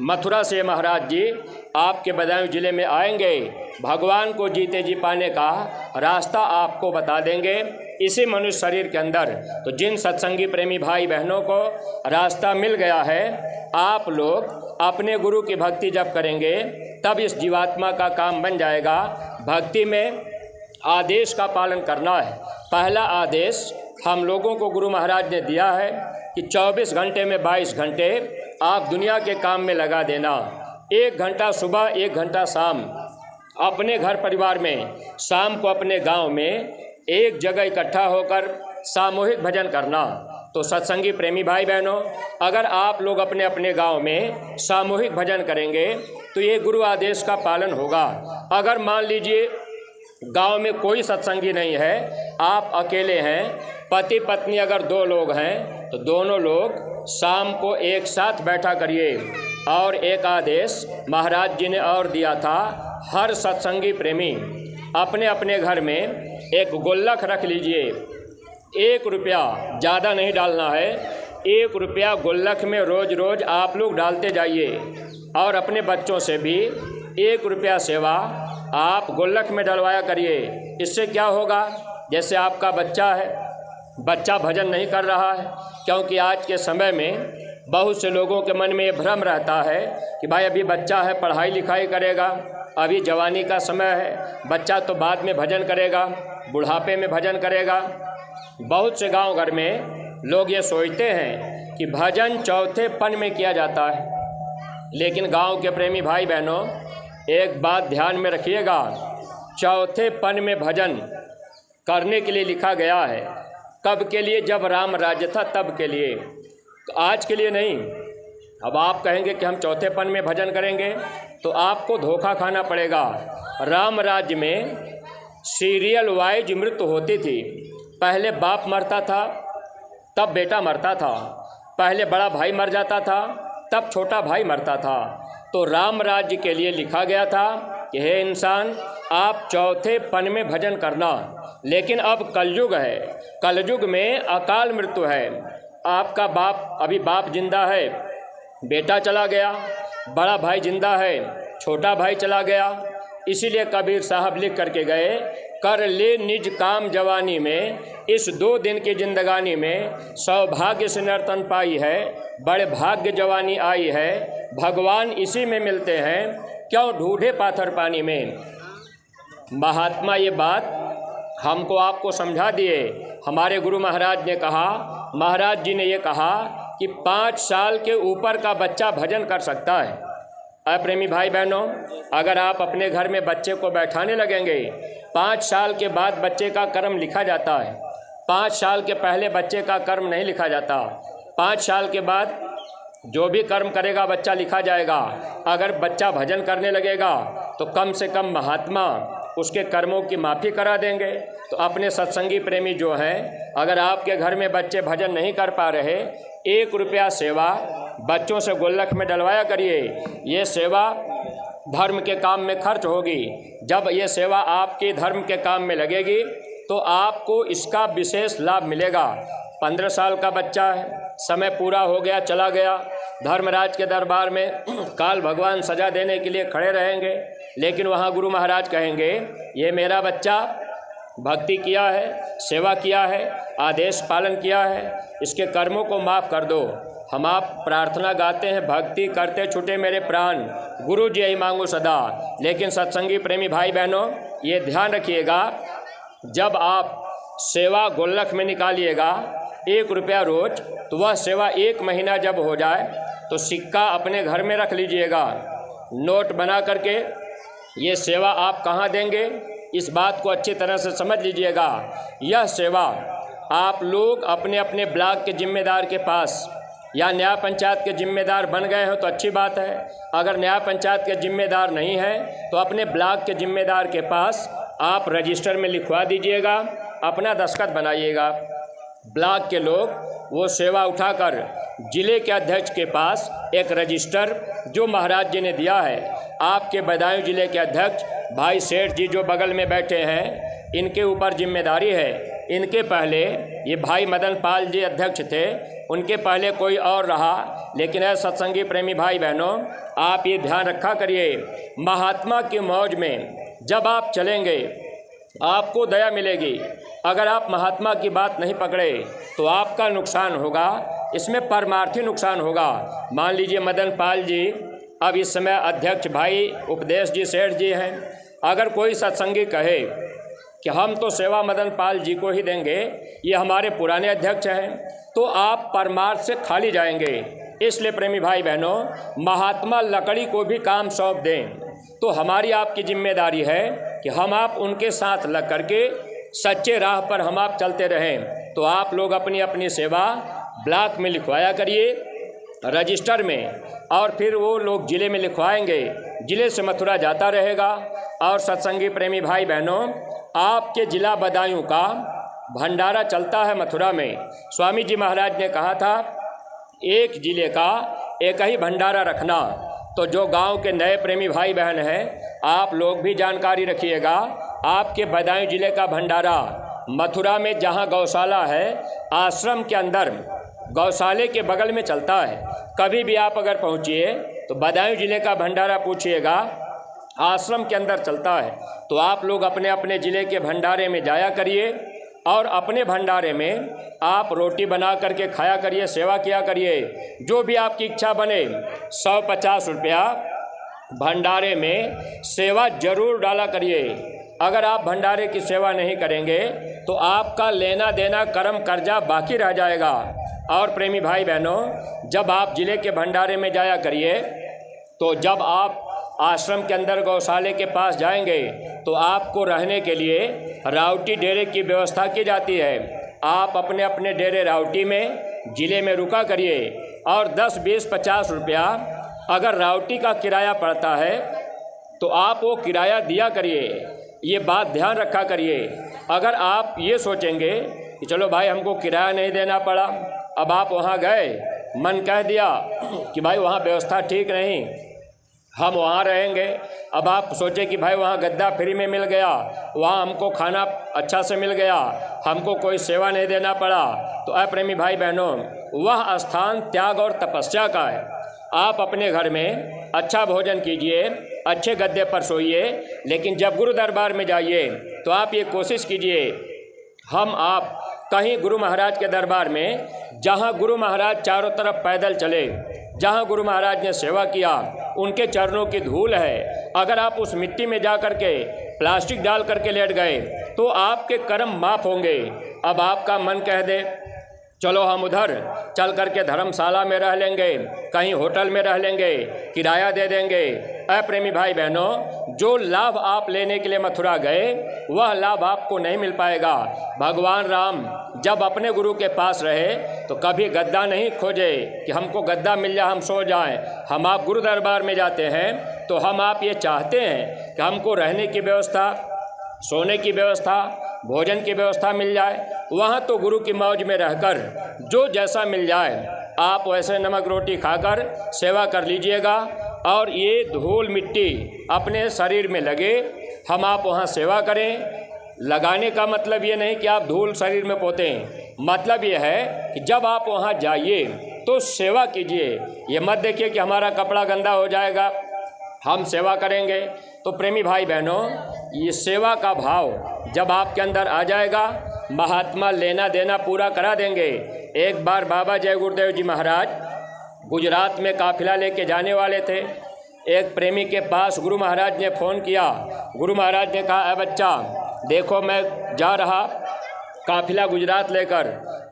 Speaker 1: मथुरा से महाराज जी आपके बदायूं जिले में आएंगे, भगवान को जीते जी पाने का रास्ता आपको बता देंगे इसी मनुष्य शरीर के अंदर। तो जिन सत्संगी प्रेमी भाई बहनों को रास्ता मिल गया है, आप लोग अपने गुरु की भक्ति जब करेंगे तब इस जीवात्मा का काम बन जाएगा। भक्ति में आदेश का पालन करना है। पहला आदेश हम लोगों को गुरु महाराज ने दिया है कि 24 घंटे में 22 घंटे आप दुनिया के काम में लगा देना। 1 घंटा सुबह, 1 घंटा शाम अपने घर परिवार में, शाम को अपने गांव में एक जगह इकट्ठा होकर सामूहिक भजन करना। तो सत्संगी प्रेमी भाई बहनों, अगर आप लोग अपने अपने गांव में सामूहिक भजन करेंगे तो ये गुरु आदेश का पालन होगा। अगर मान लीजिए गांव में कोई सत्संगी नहीं है, आप अकेले हैं, पति पत्नी अगर 2 लोग हैं, तो दोनों लोग शाम को एक साथ बैठा करिए। और एक आदेश महाराज जी ने और दिया था, हर सत्संगी प्रेमी अपने अपने घर में एक गुल्लक रख लीजिए। 1 रुपया ज़्यादा नहीं डालना है, 1 रुपया गुल्लक में रोज़ रोज़ आप लोग डालते जाइए। और अपने बच्चों से भी 1 रुपया सेवा आप गुल्लक में डलवाया करिए। इससे क्या होगा, जैसे आपका बच्चा है, बच्चा भजन नहीं कर रहा है, क्योंकि आज के समय में बहुत से लोगों के मन में ये भ्रम रहता है कि भाई अभी बच्चा है, पढ़ाई लिखाई करेगा, अभी जवानी का समय है, बच्चा तो बाद में भजन करेगा, बुढ़ापे में भजन करेगा। बहुत से गांव घर में लोग ये सोचते हैं कि भजन चौथे पन में किया जाता है। लेकिन गांव के प्रेमी भाई बहनों, एक बात ध्यान में रखिएगा, चौथे पन में भजन करने के लिए लिखा गया है। कब के लिए? जब राम राज्य था तब के लिए, तो आज के लिए नहीं। अब आप कहेंगे कि हम चौथेपन में भजन करेंगे, तो आपको धोखा खाना पड़ेगा। राम राज्य में सीरियल वाइज मृत्यु होती थी। पहले बाप मरता था, तब बेटा मरता था। पहले बड़ा भाई मर जाता था, तब छोटा भाई मरता था। तो राम राज्य के लिए लिखा गया था कि हे इंसान, आप चौथेपन में भजन करना। लेकिन अब कलयुग है, कलयुग में अकाल मृत्यु है। आपका बाप, अभी बाप जिंदा है, बेटा चला गया, बड़ा भाई जिंदा है, छोटा भाई चला गया। इसीलिए कबीर साहब लिख करके गए, कर ले निज काम जवानी में, इस 2 दिन की जिंदगानी में सौभाग्य से नर्तन पाई है, बड़े भाग्य जवानी आई है, भगवान इसी में मिलते हैं, क्यों ढूंढे पाथर पानी में। महात्मा ये बात हमको आपको समझा दिए। हमारे गुरु महाराज ने कहा, महाराज जी ने ये कहा कि 5 साल के ऊपर का बच्चा भजन कर सकता है। प्रेमी भाई बहनों, अगर आप अपने घर में बच्चे को बैठाने लगेंगे, 5 साल के बाद बच्चे का कर्म लिखा जाता है। 5 साल के पहले बच्चे का कर्म नहीं लिखा जाता। 5 साल के बाद जो भी कर्म करेगा बच्चा लिखा जाएगा। अगर बच्चा भजन करने लगेगा तो कम से कम महात्मा उसके कर्मों की माफ़ी करा देंगे। तो अपने सत्संगी प्रेमी जो हैं, अगर आपके घर में बच्चे भजन नहीं कर पा रहे, 1 रुपया सेवा बच्चों से गुल्लक में डलवाया करिए। ये सेवा धर्म के काम में खर्च होगी। जब ये सेवा आपके धर्म के काम में लगेगी तो आपको इसका विशेष लाभ मिलेगा। 15 साल का बच्चा है, समय पूरा हो गया, चला गया, धर्मराज के दरबार में काल भगवान सजा देने के लिए खड़े रहेंगे। लेकिन वहाँ गुरु महाराज कहेंगे, ये मेरा बच्चा भक्ति किया है, सेवा किया है, आदेश पालन किया है, इसके कर्मों को माफ़ कर दो। हम आप प्रार्थना गाते हैं, भक्ति करते छूटे मेरे प्राण, गुरु जी यही मांगो सदा। लेकिन सत्संगी प्रेमी भाई बहनों, ये ध्यान रखिएगा, जब आप सेवा गुल्लक में निकालिएगा 1 रुपया रोज, तो वह सेवा 1 महीना जब हो जाए तो सिक्का अपने घर में रख लीजिएगा, नोट बना करके। ये सेवा आप कहाँ देंगे, इस बात को अच्छी तरह से समझ लीजिएगा। यह सेवा आप लोग अपने अपने ब्लॉक के जिम्मेदार के पास या न्याय पंचायत के जिम्मेदार बन गए हो तो अच्छी बात है। अगर न्याय पंचायत के जिम्मेदार नहीं है तो अपने ब्लॉक के जिम्मेदार के पास आप रजिस्टर में लिखवा दीजिएगा, अपना दस्तखत बनाइएगा। ब्लॉक के लोग वो सेवा उठाकर जिले के अध्यक्ष के पास एक रजिस्टर जो महाराज जी ने दिया है, आपके बदायूं जिले के अध्यक्ष भाई सेठ जी जो बगल में बैठे हैं, इनके ऊपर जिम्मेदारी है। इनके पहले ये भाई मदन पाल जी अध्यक्ष थे, उनके पहले कोई और रहा। लेकिन ऐसे सत्संगी प्रेमी भाई बहनों, आप ये ध्यान रखा करिए, महात्मा की मौज में जब आप चलेंगे आपको दया मिलेगी। अगर आप महात्मा की बात नहीं पकड़े तो आपका नुकसान होगा, इसमें परमार्थी नुकसान होगा। मान लीजिए मदन पाल जी अब इस समय अध्यक्ष भाई उपदेश जी सेठ जी हैं। अगर कोई सत्संगी कहे कि हम तो सेवा मदन पाल जी को ही देंगे, ये हमारे पुराने अध्यक्ष हैं, तो आप परमार्थ से खाली जाएंगे। इसलिए प्रेमी भाई बहनों, महात्मा लकड़ी को भी काम सौंप दें तो हमारी आपकी जिम्मेदारी है कि हम आप उनके साथ लग करके सच्चे राह पर हम आप चलते रहें। तो आप लोग अपनी अपनी सेवा ब्लॉक में लिखवाया करिए रजिस्टर में, और फिर वो लोग ज़िले में लिखवाएंगे, ज़िले से मथुरा जाता रहेगा। और सत्संगी प्रेमी भाई बहनों, आपके ज़िला बदायूं का भंडारा चलता है मथुरा में। स्वामी जी महाराज ने कहा था, एक ज़िले का एक ही भंडारा रखना। तो जो गांव के नए प्रेमी भाई बहन हैं, आप लोग भी जानकारी रखिएगा, आपके बदायूं ज़िले का भंडारा मथुरा में जहां गौशाला है, आश्रम के अंदर गौशाले के बगल में चलता है। कभी भी आप अगर पहुंचिए तो बदायूं ज़िले का भंडारा पूछिएगा, आश्रम के अंदर चलता है। तो आप लोग अपने अपने ज़िले के भंडारे में जाया करिए और अपने भंडारे में आप रोटी बना करके खाया करिए, सेवा किया करिए। जो भी आपकी इच्छा बने, 150 रुपया भंडारे में सेवा जरूर डाला करिए। अगर आप भंडारे की सेवा नहीं करेंगे तो आपका लेना देना कर्म कर्जा बाकी रह जाएगा। और प्रेमी भाई बहनों, जब आप ज़िले के भंडारे में जाया करिए तो जब आप आश्रम के अंदर गौशाले के पास जाएंगे तो आपको रहने के लिए राउटी डेरे की व्यवस्था की जाती है। आप अपने अपने डेरे राउटी में ज़िले में रुका करिए। और 10, 20, 50 रुपया अगर राउटी का किराया पड़ता है तो आप वो किराया दिया करिए। ये बात ध्यान रखा करिए। अगर आप ये सोचेंगे कि चलो भाई हमको किराया नहीं देना पड़ा, अब आप वहाँ गए, मन कह दिया कि भाई वहाँ व्यवस्था ठीक नहीं, हम वहाँ रहेंगे। अब आप सोचें कि भाई वहाँ गद्दा फ्री में मिल गया, वहाँ हमको खाना अच्छा से मिल गया, हमको कोई सेवा नहीं देना पड़ा, तो अप्रेमी भाई बहनों, वह स्थान त्याग और तपस्या का है। आप अपने घर में अच्छा भोजन कीजिए, अच्छे गद्दे पर सोइए, लेकिन जब गुरु दरबार में जाइए तो आप ये कोशिश कीजिए, हम आप कहीं गुरु महाराज के दरबार में, जहाँ गुरु महाराज चारों तरफ पैदल चले, जहाँ गुरु महाराज ने सेवा किया, उनके चरणों की धूल है, अगर आप उस मिट्टी में जा कर के प्लास्टिक डाल करके लेट गए तो आपके कर्म माफ़ होंगे। अब आपका मन कह दे चलो हम उधर चल करके धर्मशाला में रह लेंगे, कहीं होटल में रह लेंगे, किराया दे देंगे। अप्रेमी भाई बहनों, जो लाभ आप लेने के लिए मथुरा गए वह लाभ आपको नहीं मिल पाएगा। भगवान राम जब अपने गुरु के पास रहे तो कभी गद्दा नहीं खोजे कि हमको गद्दा मिल जाए हम सो जाएं। हम आप गुरु दरबार में जाते हैं तो हम आप ये चाहते हैं कि हमको रहने की व्यवस्था, सोने की व्यवस्था, भोजन की व्यवस्था मिल जाए। वहाँ तो गुरु की मौज में रहकर जो जैसा मिल जाए आप वैसे नमक रोटी खाकर सेवा कर लीजिएगा, और ये धूल मिट्टी अपने शरीर में लगे, हम आप वहाँ सेवा करें। लगाने का मतलब ये नहीं कि आप धूल शरीर में पोतें, मतलब ये है कि जब आप वहाँ जाइए तो सेवा कीजिए। ये मत देखिए कि हमारा कपड़ा गंदा हो जाएगा हम सेवा करेंगे। तो प्रेमी भाई बहनों, ये सेवा का भाव जब आपके अंदर आ जाएगा, महात्मा लेना देना पूरा करा देंगे। एक बार बाबा जय गुरुदेव जी महाराज गुजरात में काफिला लेके जाने वाले थे। एक प्रेमी के पास गुरु महाराज ने फ़ोन किया। गुरु महाराज ने कहा, अरे बच्चा देखो मैं जा रहा काफिला गुजरात लेकर,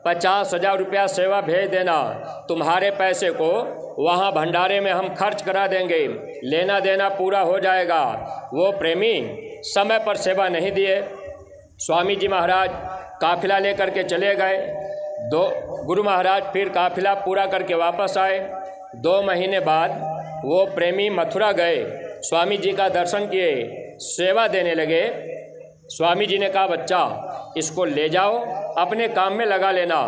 Speaker 1: 50,000 रुपया सेवा भेज देना, तुम्हारे पैसे को वहाँ भंडारे में हम खर्च करा देंगे, लेना देना पूरा हो जाएगा। वो प्रेमी समय पर सेवा नहीं दिए। स्वामी जी महाराज काफिला लेकर के चले गए। गुरु महाराज फिर काफिला पूरा करके वापस आए। 2 महीने बाद वो प्रेमी मथुरा गए, स्वामी जी का दर्शन किए, सेवा देने लगे। स्वामी जी ने कहा, बच्चा इसको ले जाओ अपने काम में लगा लेना।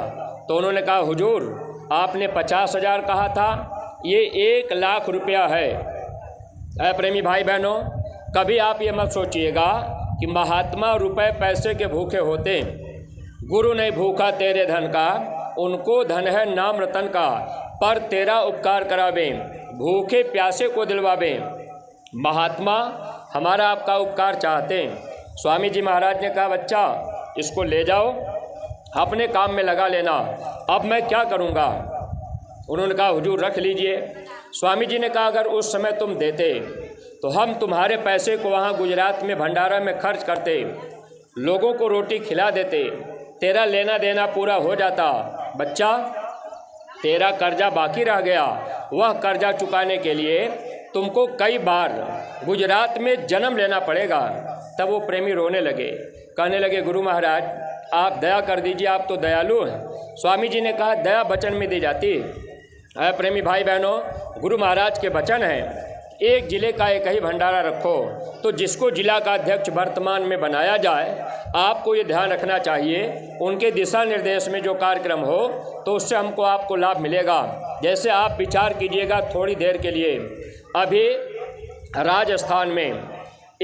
Speaker 1: तो उन्होंने कहा, हुजूर आपने 50,000 कहा था, ये 1,00,000 रुपया है। प्रेमी भाई बहनों, कभी आप ये मत सोचिएगा कि महात्मा रुपए पैसे के भूखे होते। गुरु नहीं भूखा तेरे धन का, उनको धन है नाम रतन का, पर तेरा उपकार करावे, भूखे प्यासे को दिलवावे। महात्मा हमारा आपका उपकार चाहते हैं। स्वामी जी महाराज ने कहा, बच्चा इसको ले जाओ अपने काम में लगा लेना, अब मैं क्या करूँगा। उन्होंने कहा, हुजूर रख लीजिए। स्वामी जी ने कहा, अगर उस समय तुम देते तो हम तुम्हारे पैसे को वहाँ गुजरात में भंडारा में खर्च करते, लोगों को रोटी खिला देते, तेरा लेना देना पूरा हो जाता। बच्चा तेरा कर्जा बाकी रह गया, वह कर्जा चुकाने के लिए तुमको कई बार गुजरात में जन्म लेना पड़ेगा। तब वो प्रेमी रोने लगे, कहने लगे, गुरु महाराज आप दया कर दीजिए, आप तो दयालु हैं। स्वामी जी ने कहा, दया वचन में दी जाती है। प्रेमी भाई बहनों, गुरु महाराज के वचन हैं, एक जिले का एक ही भंडारा रखो। तो जिसको जिला का अध्यक्ष वर्तमान में बनाया जाए, आपको ये ध्यान रखना चाहिए उनके दिशा निर्देश में जो कार्यक्रम हो तो उससे हमको आपको लाभ मिलेगा। जैसे आप विचार कीजिएगा थोड़ी देर के लिए, अभी राजस्थान में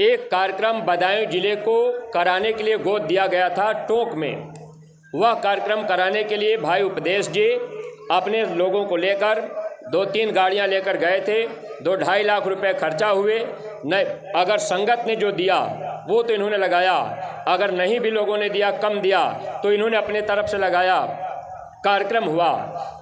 Speaker 1: एक कार्यक्रम बदायूं जिले को कराने के लिए गोद दिया गया था टोंक में। वह कार्यक्रम कराने के लिए भाई उपदेश जी अपने लोगों को लेकर 2-3 गाड़ियां लेकर गए थे। 2-2.5 लाख रुपए खर्चा हुए। न अगर संगत ने जो दिया वो तो इन्होंने लगाया, अगर नहीं भी लोगों ने दिया, कम दिया, तो इन्होंने अपने तरफ से लगाया, कार्यक्रम हुआ।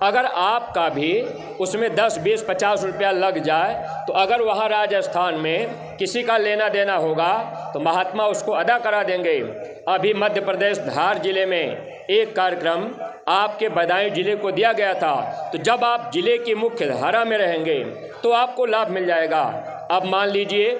Speaker 1: अगर आपका भी उसमें 10, 20, 50 रुपया लग जाए तो अगर वहाँ राजस्थान में किसी का लेना देना होगा तो महात्मा उसको अदा करा देंगे। अभी मध्य प्रदेश धार जिले में एक कार्यक्रम आपके बदायूं जिले को दिया गया था। तो जब आप जिले की मुख्य धारा में रहेंगे तो आपको लाभ मिल जाएगा। अब मान लीजिए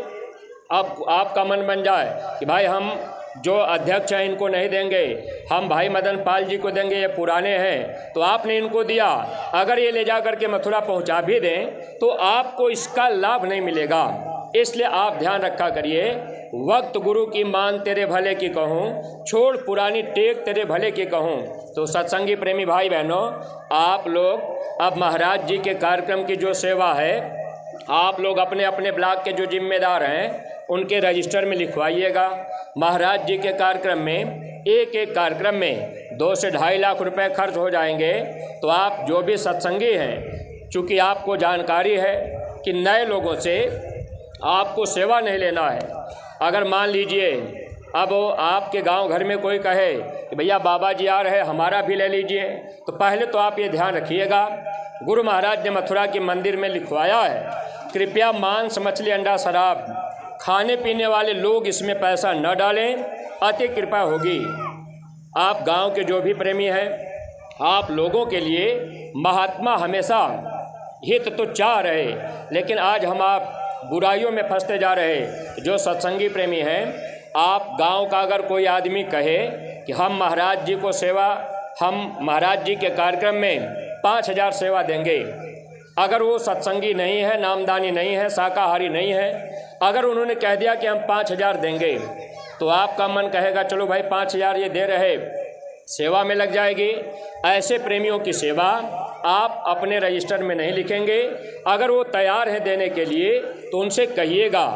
Speaker 1: अब आपका मन बन जाए कि भाई हम जो अध्यक्ष हैं इनको नहीं देंगे, हम भाई मदन पाल जी को देंगे, ये पुराने हैं तो आपने इनको दिया। अगर ये ले जा करके मथुरा पहुंचा भी दें तो आपको इसका लाभ नहीं मिलेगा। इसलिए आप ध्यान रखा करिए, वक्त गुरु की मान तेरे भले की कहूँ, छोड़ पुरानी टेक तेरे भले की कहूँ। तो सत्संगी प्रेमी भाई बहनों, आप लोग अब महाराज जी के कार्यक्रम की जो सेवा है, आप लोग अपने अपने ब्लॉक के जो जिम्मेदार हैं उनके रजिस्टर में लिखवाइएगा। महाराज जी के कार्यक्रम में एक एक कार्यक्रम में 2 से 2.5 लाख रुपए खर्च हो जाएंगे। तो आप जो भी सत्संगी हैं, चूँकि आपको जानकारी है कि नए लोगों से आपको सेवा नहीं लेना है। अगर मान लीजिए अब आपके गांव घर में कोई कहे कि भैया बाबा जी आ रहे हैं, हमारा भी ले लीजिए, तो पहले तो आप ये ध्यान रखिएगा, गुरु महाराज ने मथुरा के मंदिर में लिखवाया है, कृपया मांस मछली अंडा शराब खाने पीने वाले लोग इसमें पैसा न डालें, अति कृपा होगी। आप गांव के जो भी प्रेमी हैं, आप लोगों के लिए महात्मा हमेशा हित तो चाह रहे, लेकिन आज हम आप बुराइयों में फंसते जा रहे। जो सत्संगी प्रेमी हैं, आप गांव का अगर कोई आदमी कहे कि हम महाराज जी को सेवा, हम महाराज जी के कार्यक्रम में 5,000 सेवा देंगे, अगर वो सत्संगी नहीं है, नामदानी नहीं है, शाकाहारी नहीं है, अगर उन्होंने कह दिया कि हम 5,000 देंगे, तो आपका मन कहेगा चलो भाई 5,000 ये दे रहे, सेवा में लग जाएगी। ऐसे प्रेमियों की सेवा आप अपने रजिस्टर में नहीं लिखेंगे। अगर वो तैयार है देने के लिए तो उनसे कहिएगा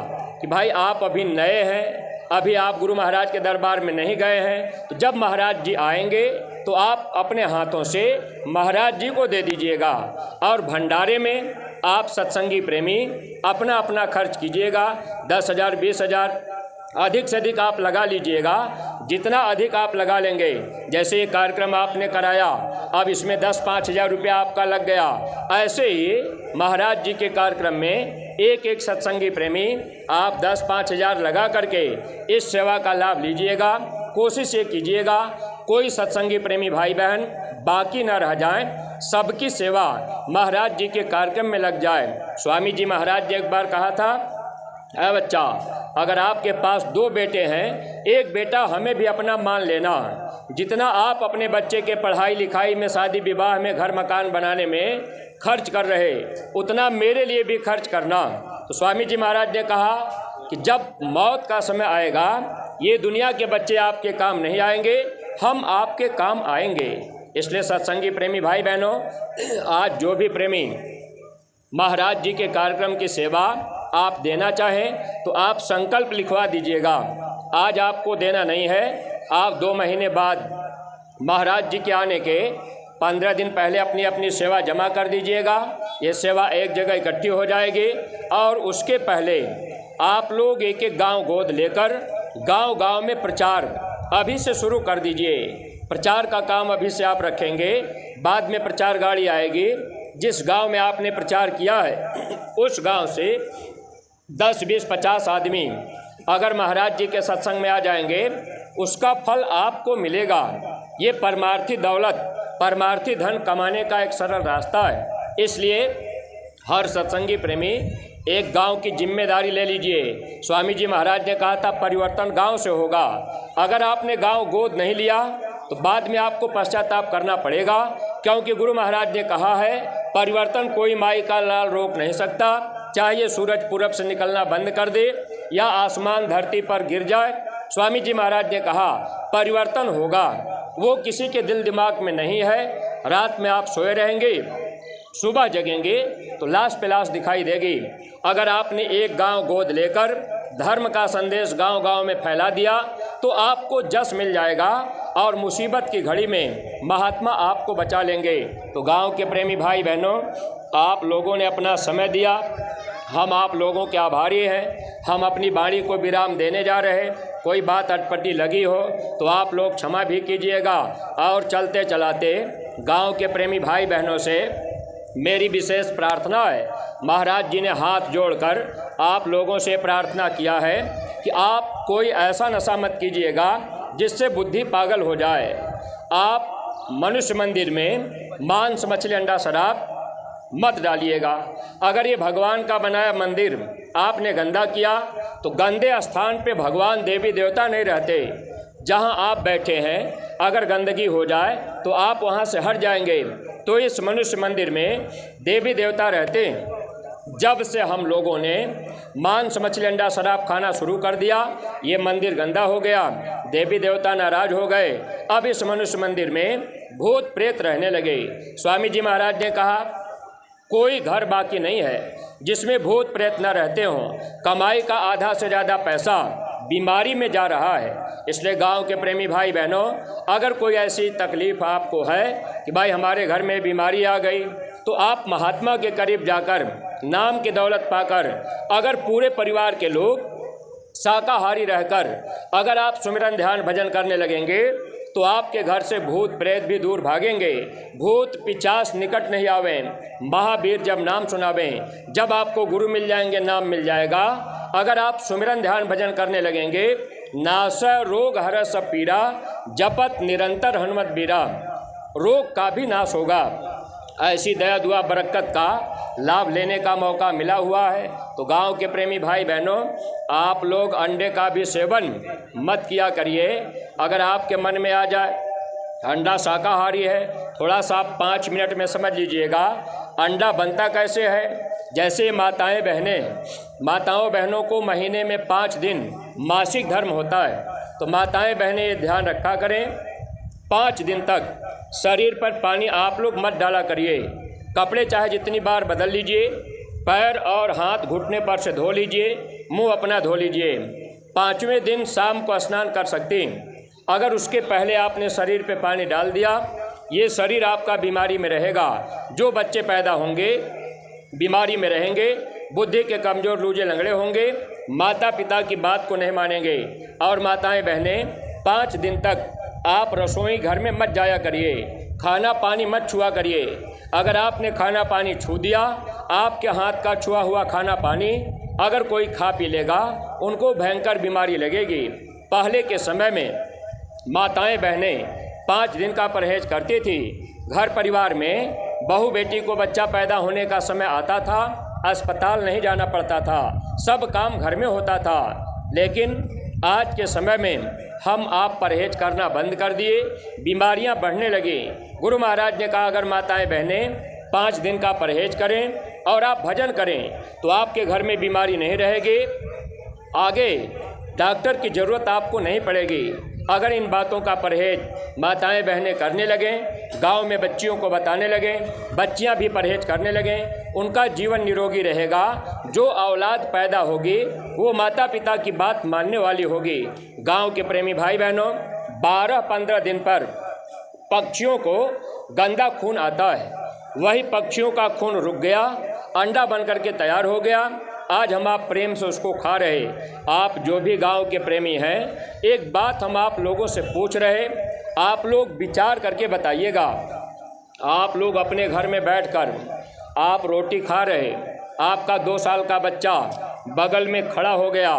Speaker 1: कि भाई आप अभी नए हैं, अभी आप गुरु महाराज के दरबार में नहीं गए हैं, तो जब महाराज जी आएंगे तो आप अपने हाथों से महाराज जी को दे दीजिएगा। और भंडारे में आप सत्संगी प्रेमी अपना अपना खर्च कीजिएगा, 10,000 20,000 अधिक से अधिक आप लगा लीजिएगा। जितना अधिक आप लगा लेंगे, जैसे ये कार्यक्रम आपने कराया, अब इसमें 10-5 हज़ार रुपया आपका लग गया, ऐसे ही महाराज जी के कार्यक्रम में एक एक सत्संगी प्रेमी आप 10-5 हज़ार लगा करके इस सेवा का लाभ लीजिएगा। कोशिश ये कीजिएगा कोई सत्संगी प्रेमी भाई बहन बाकी ना रह जाएं, सबकी सेवा महाराज जी के कार्यक्रम में लग जाए। स्वामी जी महाराज जी एक बार कहा था, अरे बच्चा, अगर आपके पास 2 बेटे हैं, एक बेटा हमें भी अपना मान लेना, जितना आप अपने बच्चे के पढ़ाई लिखाई में, शादी विवाह में, घर मकान बनाने में खर्च कर रहे, उतना मेरे लिए भी खर्च करना। तो स्वामी जी महाराज ने कहा कि जब मौत का समय आएगा, ये दुनिया के बच्चे आपके काम नहीं आएंगे, हम आपके काम आएंगे। इसलिए सत्संगी प्रेमी भाई बहनों, आज जो भी प्रेमी महाराज जी के कार्यक्रम की सेवा आप देना चाहें तो आप संकल्प लिखवा दीजिएगा। आज आपको देना नहीं है, आप 2 महीने बाद महाराज जी के आने के 15 दिन पहले अपनी अपनी सेवा जमा कर दीजिएगा। ये सेवा एक जगह इकट्ठी हो जाएगी और उसके पहले आप लोग एक एक गांव गोद लेकर गांव-गांव में प्रचार अभी से शुरू कर दीजिए। प्रचार का काम अभी से आप रखेंगे, बाद में प्रचार गाड़ी आएगी। जिस गांव में आपने प्रचार किया है उस गांव से 10, 20, 50 आदमी अगर महाराज जी के सत्संग में आ जाएंगे, उसका फल आपको मिलेगा। ये परमार्थी दौलत, परमार्थी धन कमाने का एक सरल रास्ता है। इसलिए हर सत्संगी प्रेमी एक गांव की जिम्मेदारी ले लीजिए। स्वामी जी महाराज ने कहा था परिवर्तन गांव से होगा। अगर आपने गांव गोद नहीं लिया तो बाद में आपको पश्चाताप करना पड़ेगा, क्योंकि गुरु महाराज ने कहा है परिवर्तन कोई माई का लाल रोक नहीं सकता, चाहे सूरज पूरब से निकलना बंद कर दे या आसमान धरती पर गिर जाए। स्वामी जी महाराज ने कहा परिवर्तन होगा, वो किसी के दिल दिमाग में नहीं है। रात में आप सोए रहेंगे, सुबह जगेंगे तो लाश पे लाश दिखाई देगी। अगर आपने एक गांव गोद लेकर धर्म का संदेश गांव-गांव में फैला दिया तो आपको जस मिल जाएगा और मुसीबत की घड़ी में महात्मा आपको बचा लेंगे। तो गांव के प्रेमी भाई बहनों, आप लोगों ने अपना समय दिया, हम आप लोगों के आभारी हैं। हम अपनी वाणी को विराम देने जा रहे, कोई बात अटपटी लगी हो तो आप लोग क्षमा भी कीजिएगा। और चलते चलाते गांव के प्रेमी भाई बहनों से मेरी विशेष प्रार्थना है, महाराज जी ने हाथ जोड़कर आप लोगों से प्रार्थना किया है कि आप कोई ऐसा नशा मत कीजिएगा जिससे बुद्धि पागल हो जाए। आप मनुष्य मंदिर में मांस मछली अंडा शराब मत डालिएगा। अगर ये भगवान का बनाया मंदिर आपने गंदा किया तो गंदे स्थान पे भगवान देवी देवता नहीं रहते। जहाँ आप बैठे हैं अगर गंदगी हो जाए तो आप वहाँ से हट जाएंगे। तो इस मनुष्य मंदिर में देवी देवता रहते हैं। जब से हम लोगों ने मांस मछली अंडा शराब खाना शुरू कर दिया, ये मंदिर गंदा हो गया, देवी देवता नाराज हो गए। अब इस मनुष्य मंदिर में भूत प्रेत रहने लगे। स्वामी जी महाराज ने कहा कोई घर बाकी नहीं है जिसमें भूत प्रेत न रहते हों। कमाई का आधा से ज़्यादा पैसा बीमारी में जा रहा है। इसलिए गांव के प्रेमी भाई बहनों, अगर कोई ऐसी तकलीफ़ आपको है कि भाई हमारे घर में बीमारी आ गई, तो आप महात्मा के करीब जाकर नाम की दौलत पाकर अगर पूरे परिवार के लोग शाकाहारी रहकर अगर आप सुमिरन ध्यान भजन करने लगेंगे तो आपके घर से भूत प्रेत भी दूर भागेंगे, भूत पिचास निकट नहीं आवें। महावीर जब नाम सुनावें, जब आपको गुरु मिल जाएंगे, नाम मिल जाएगा। अगर आप सुमिरन ध्यान भजन करने लगेंगे, नाश रोग हर सब पीरा, जपत निरंतर हनुमत बीरा, रोग का भी नाश होगा। ऐसी दया दुआ बरकत का लाभ लेने का मौका मिला हुआ है। तो गांव के प्रेमी भाई बहनों, आप लोग अंडे का भी सेवन मत किया करिए। अगर आपके मन में आ जाए अंडा शाकाहारी है, थोड़ा सा आप 5 मिनट में समझ लीजिएगा अंडा बनता कैसे है। जैसे माताएं माताओं बहनों को महीने में 5 दिन मासिक धर्म होता है, तो माताएं बहनें ये ध्यान रखा करें 5 दिन तक शरीर पर पानी आप लोग मत डाला करिए। कपड़े चाहे जितनी बार बदल लीजिए, पैर और हाथ घुटने पर से धो लीजिए, मुंह अपना धो लीजिए। 5वें दिन शाम को स्नान कर सकती। अगर उसके पहले आपने शरीर पे पानी डाल दिया, ये शरीर आपका बीमारी में रहेगा। जो बच्चे पैदा होंगे बीमारी में रहेंगे, बुद्धि के कमज़ोर लूजे लंगड़े होंगे, माता पिता की बात को नहीं मानेंगे। और माताएं बहनें 5 दिन तक आप रसोई घर में मत जाया करिए, खाना पानी मत छुआ करिए। अगर आपने खाना पानी छू दिया, आपके हाथ का छुआ हुआ खाना पानी अगर कोई खा पी लेगा, उनको भयंकर बीमारी लगेगी। पहले के समय में माताएं बहनें 5 दिन का परहेज करती थी। घर परिवार में बहू बेटी को बच्चा पैदा होने का समय आता था, अस्पताल नहीं जाना पड़ता था, सब काम घर में होता था। लेकिन आज के समय में हम आप परहेज करना बंद कर दिए, बीमारियां बढ़ने लगी। गुरु महाराज ने कहा अगर माताएं बहनें 5 दिन का परहेज करें और आप भजन करें तो आपके घर में बीमारी नहीं रहेगी, आगे डॉक्टर की ज़रूरत आपको नहीं पड़ेगी। अगर इन बातों का परहेज माताएं बहनें करने लगें, गांव में बच्चियों को बताने लगें, बच्चियां भी परहेज करने लगें, उनका जीवन निरोगी रहेगा। जो औलाद पैदा होगी वो माता पिता की बात मानने वाली होगी। गांव के प्रेमी भाई बहनों, 12-15 दिन पर पक्षियों को गंदा खून आता है, वही पक्षियों का खून रुक गया, अंडा बन करके तैयार हो गया। आज हम आप प्रेम से उसको खा रहे। आप जो भी गांव के प्रेमी हैं, एक बात हम आप लोगों से पूछ रहे, आप लोग विचार करके बताइएगा। आप लोग अपने घर में बैठकर आप रोटी खा रहे, आपका 2 साल का बच्चा बगल में खड़ा हो गया,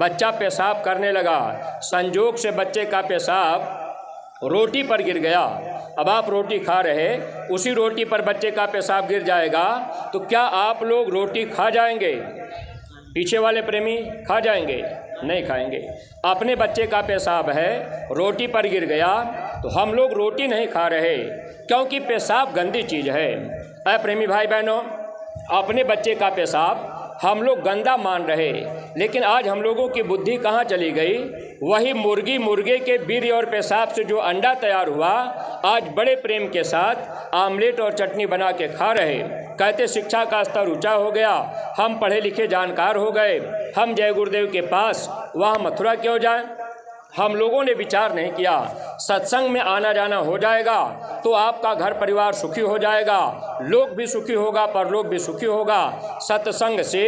Speaker 1: बच्चा पेशाब करने लगा, संजोग से बच्चे का पेशाब रोटी पर गिर गया। अब आप रोटी खा रहे, उसी रोटी पर बच्चे का पेशाब गिर जाएगा, तो क्या आप लोग रोटी खा जाएंगे? पीछे वाले प्रेमी खा जाएंगे? नहीं खाएंगे। अपने बच्चे का पेशाब है, रोटी पर गिर गया, तो हम लोग रोटी नहीं खा रहे, क्योंकि पेशाब गंदी चीज़ है। ऐ प्रेमी भाई बहनों, अपने बच्चे का पेशाब हम लोग गंदा मान रहे, लेकिन आज हम लोगों की बुद्धि कहाँ चली गई? वही मुर्गे के वीर्य और पेशाब से जो अंडा तैयार हुआ, आज बड़े प्रेम के साथ आमलेट और चटनी बना के खा रहे। कहते शिक्षा का स्तर ऊंचा हो गया, हम पढ़े लिखे जानकार हो गए, हम जय गुरुदेव के पास, वहाँ मथुरा क्यों जाएं? हम लोगों ने विचार नहीं किया। सत्संग में आना जाना हो जाएगा तो आपका घर परिवार सुखी हो जाएगा, लोग भी सुखी होगा, परलोक भी सुखी होगा। सत्संग से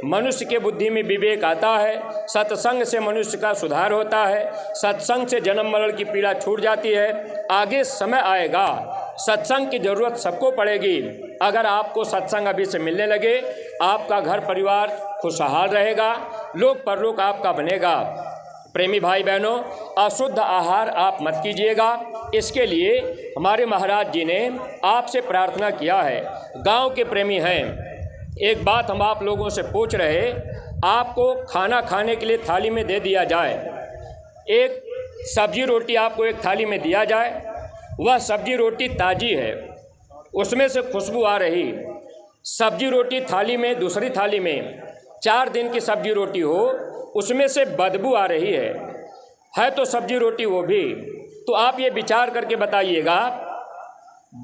Speaker 1: मनुष्य के बुद्धि में विवेक आता है, सत्संग से मनुष्य का सुधार होता है, सत्संग से जन्म मरण की पीड़ा छूट जाती है। आगे समय आएगा, सत्संग की ज़रूरत सबको पड़ेगी। अगर आपको सत्संग अभी से मिलने लगे, आपका घर परिवार खुशहाल रहेगा, लोक परलोक आपका बनेगा। प्रेमी भाई बहनों, अशुद्ध आहार आप मत कीजिएगा। इसके लिए हमारे महाराज जी ने आपसे प्रार्थना किया है। गांव के प्रेमी हैं, एक बात हम आप लोगों से पूछ रहे, आपको खाना खाने के लिए थाली में दे दिया जाए, एक सब्जी रोटी आपको एक थाली में दिया जाए, वह सब्जी रोटी ताज़ी है, उसमें से खुशबू आ रही, सब्जी रोटी थाली में, दूसरी थाली में 4 दिन की सब्जी रोटी हो, उसमें से बदबू आ रही है तो सब्जी रोटी वो भी। तो आप ये विचार करके बताइएगा,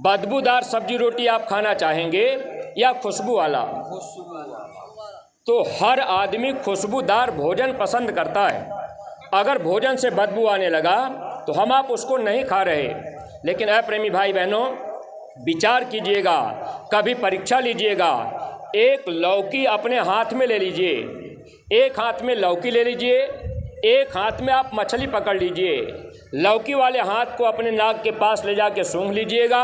Speaker 1: बदबूदार सब्जी रोटी आप खाना चाहेंगे या खुशबू वाला? तो हर आदमी खुशबूदार भोजन पसंद करता है। अगर भोजन से बदबू आने लगा तो हम आप उसको नहीं खा रहे। लेकिन प्रेमी भाई बहनों, विचार कीजिएगा, कभी परीक्षा लीजिएगा, एक लौकी अपने हाथ में ले लीजिए, एक हाथ में लौकी ले लीजिए, एक हाथ में आप मछली पकड़ लीजिए, लौकी वाले हाथ को अपने नाक के पास ले जाके सूंघ लीजिएगा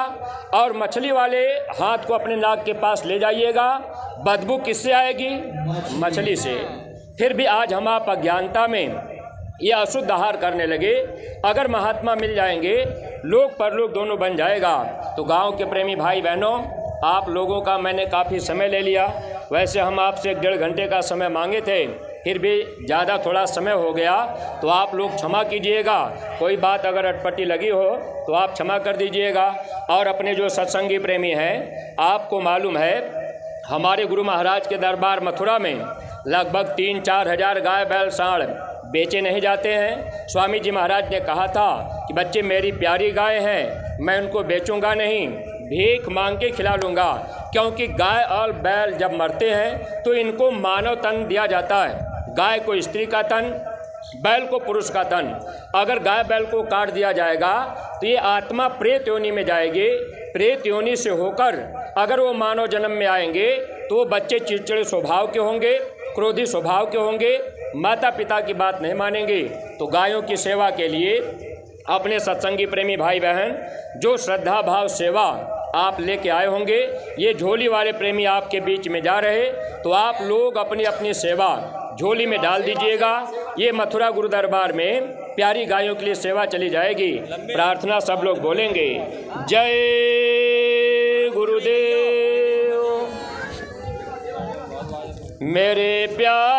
Speaker 1: और मछली वाले हाथ को अपने नाक के पास ले जाइएगा। बदबू किससे आएगी? मछली से। फिर भी आज हम आप अज्ञानता में ये अशुद्ध आहार करने लगे। अगर महात्मा मिल जाएंगे, लोक परलोक दोनों बन जाएगा। तो गांव के प्रेमी भाई बहनों, आप लोगों का मैंने काफ़ी समय ले लिया। वैसे हम आपसे 1.5 घंटे का समय मांगे थे, फिर भी ज़्यादा थोड़ा समय हो गया, तो आप लोग क्षमा कीजिएगा। कोई बात अगर अटपटी लगी हो तो आप क्षमा कर दीजिएगा। और अपने जो सत्संगी प्रेमी हैं, आपको मालूम है हमारे गुरु महाराज के दरबार मथुरा में लगभग 3-4 हज़ार गाय बैल सांड बेचे नहीं जाते हैं। स्वामी जी महाराज ने कहा था कि बच्चे मेरी प्यारी गाय हैं, मैं उनको बेचूंगा नहीं, भीख मांग के खिला लूँगा। क्योंकि गाय और बैल जब मरते हैं तो इनको मानव तन दिया जाता है। गाय को स्त्री का तन, बैल को पुरुष का तन। अगर गाय बैल को काट दिया जाएगा तो ये आत्मा प्रेत योनि में जाएगी। प्रेत योनि से होकर अगर वो मानव जन्म में आएंगे तो वो बच्चे चिड़चिड़े स्वभाव के होंगे, क्रोधी स्वभाव के होंगे, माता पिता की बात नहीं मानेंगे। तो गायों की सेवा के लिए अपने सत्संगी प्रेमी भाई बहन जो श्रद्धा भाव सेवा आप लेके आए होंगे, ये झोली वाले प्रेमी आपके बीच में जा रहे, तो आप लोग अपनी अपनी सेवा झोली में डाल दीजिएगा। ये मथुरा गुरु दरबार में प्यारी गायों के लिए सेवा चली जाएगी। प्रार्थना सब लोग बोलेंगे, जय गुरुदेव। मेरे प्यार